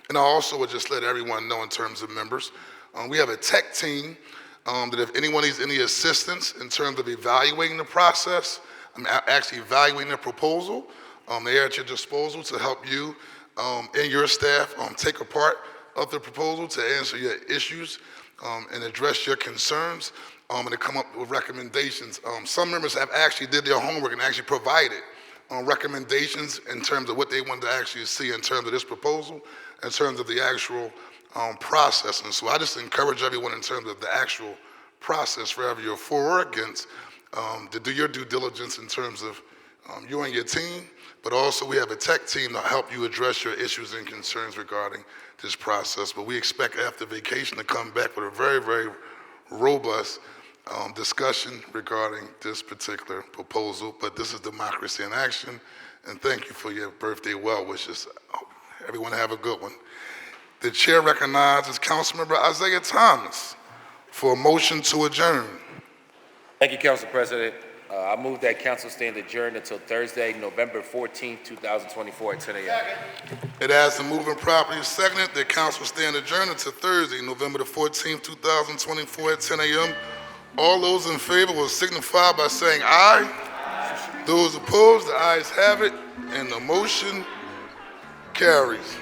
[SPEAKER 18] And I also would just let everyone know in terms of members, we have a tech team that if anyone needs any assistance in terms of evaluating the process, actually evaluating the proposal, they are at your disposal to help you and your staff take a part of the proposal to answer your issues and address your concerns and to come up with recommendations. Some members have actually did their homework and actually provided recommendations in terms of what they wanted to actually see in terms of this proposal, in terms of the actual process. And so I just encourage everyone in terms of the actual process, whether you're for or against, to do your due diligence in terms of you and your team, but also we have a tech team to help you address your issues and concerns regarding this process. But we expect after vacation to come back with a very, very robust discussion regarding this particular proposal. But this is Democracy in Action, and thank you for your birthday well wishes. Everyone have a good one. The chair recognizes Councilmember Isaiah Thomas for a motion to adjourn.
[SPEAKER 2] Thank you, Council President. I move that council stand adjourned until Thursday, November 14th, 2024 at 10 a.m.
[SPEAKER 18] It has been moved and properly seconded that council stand adjourned until Thursday, November the 14th, 2024 at 10 a.m. All those in favor will signify by saying aye. Those opposed, the ayes have it, and the motion carries.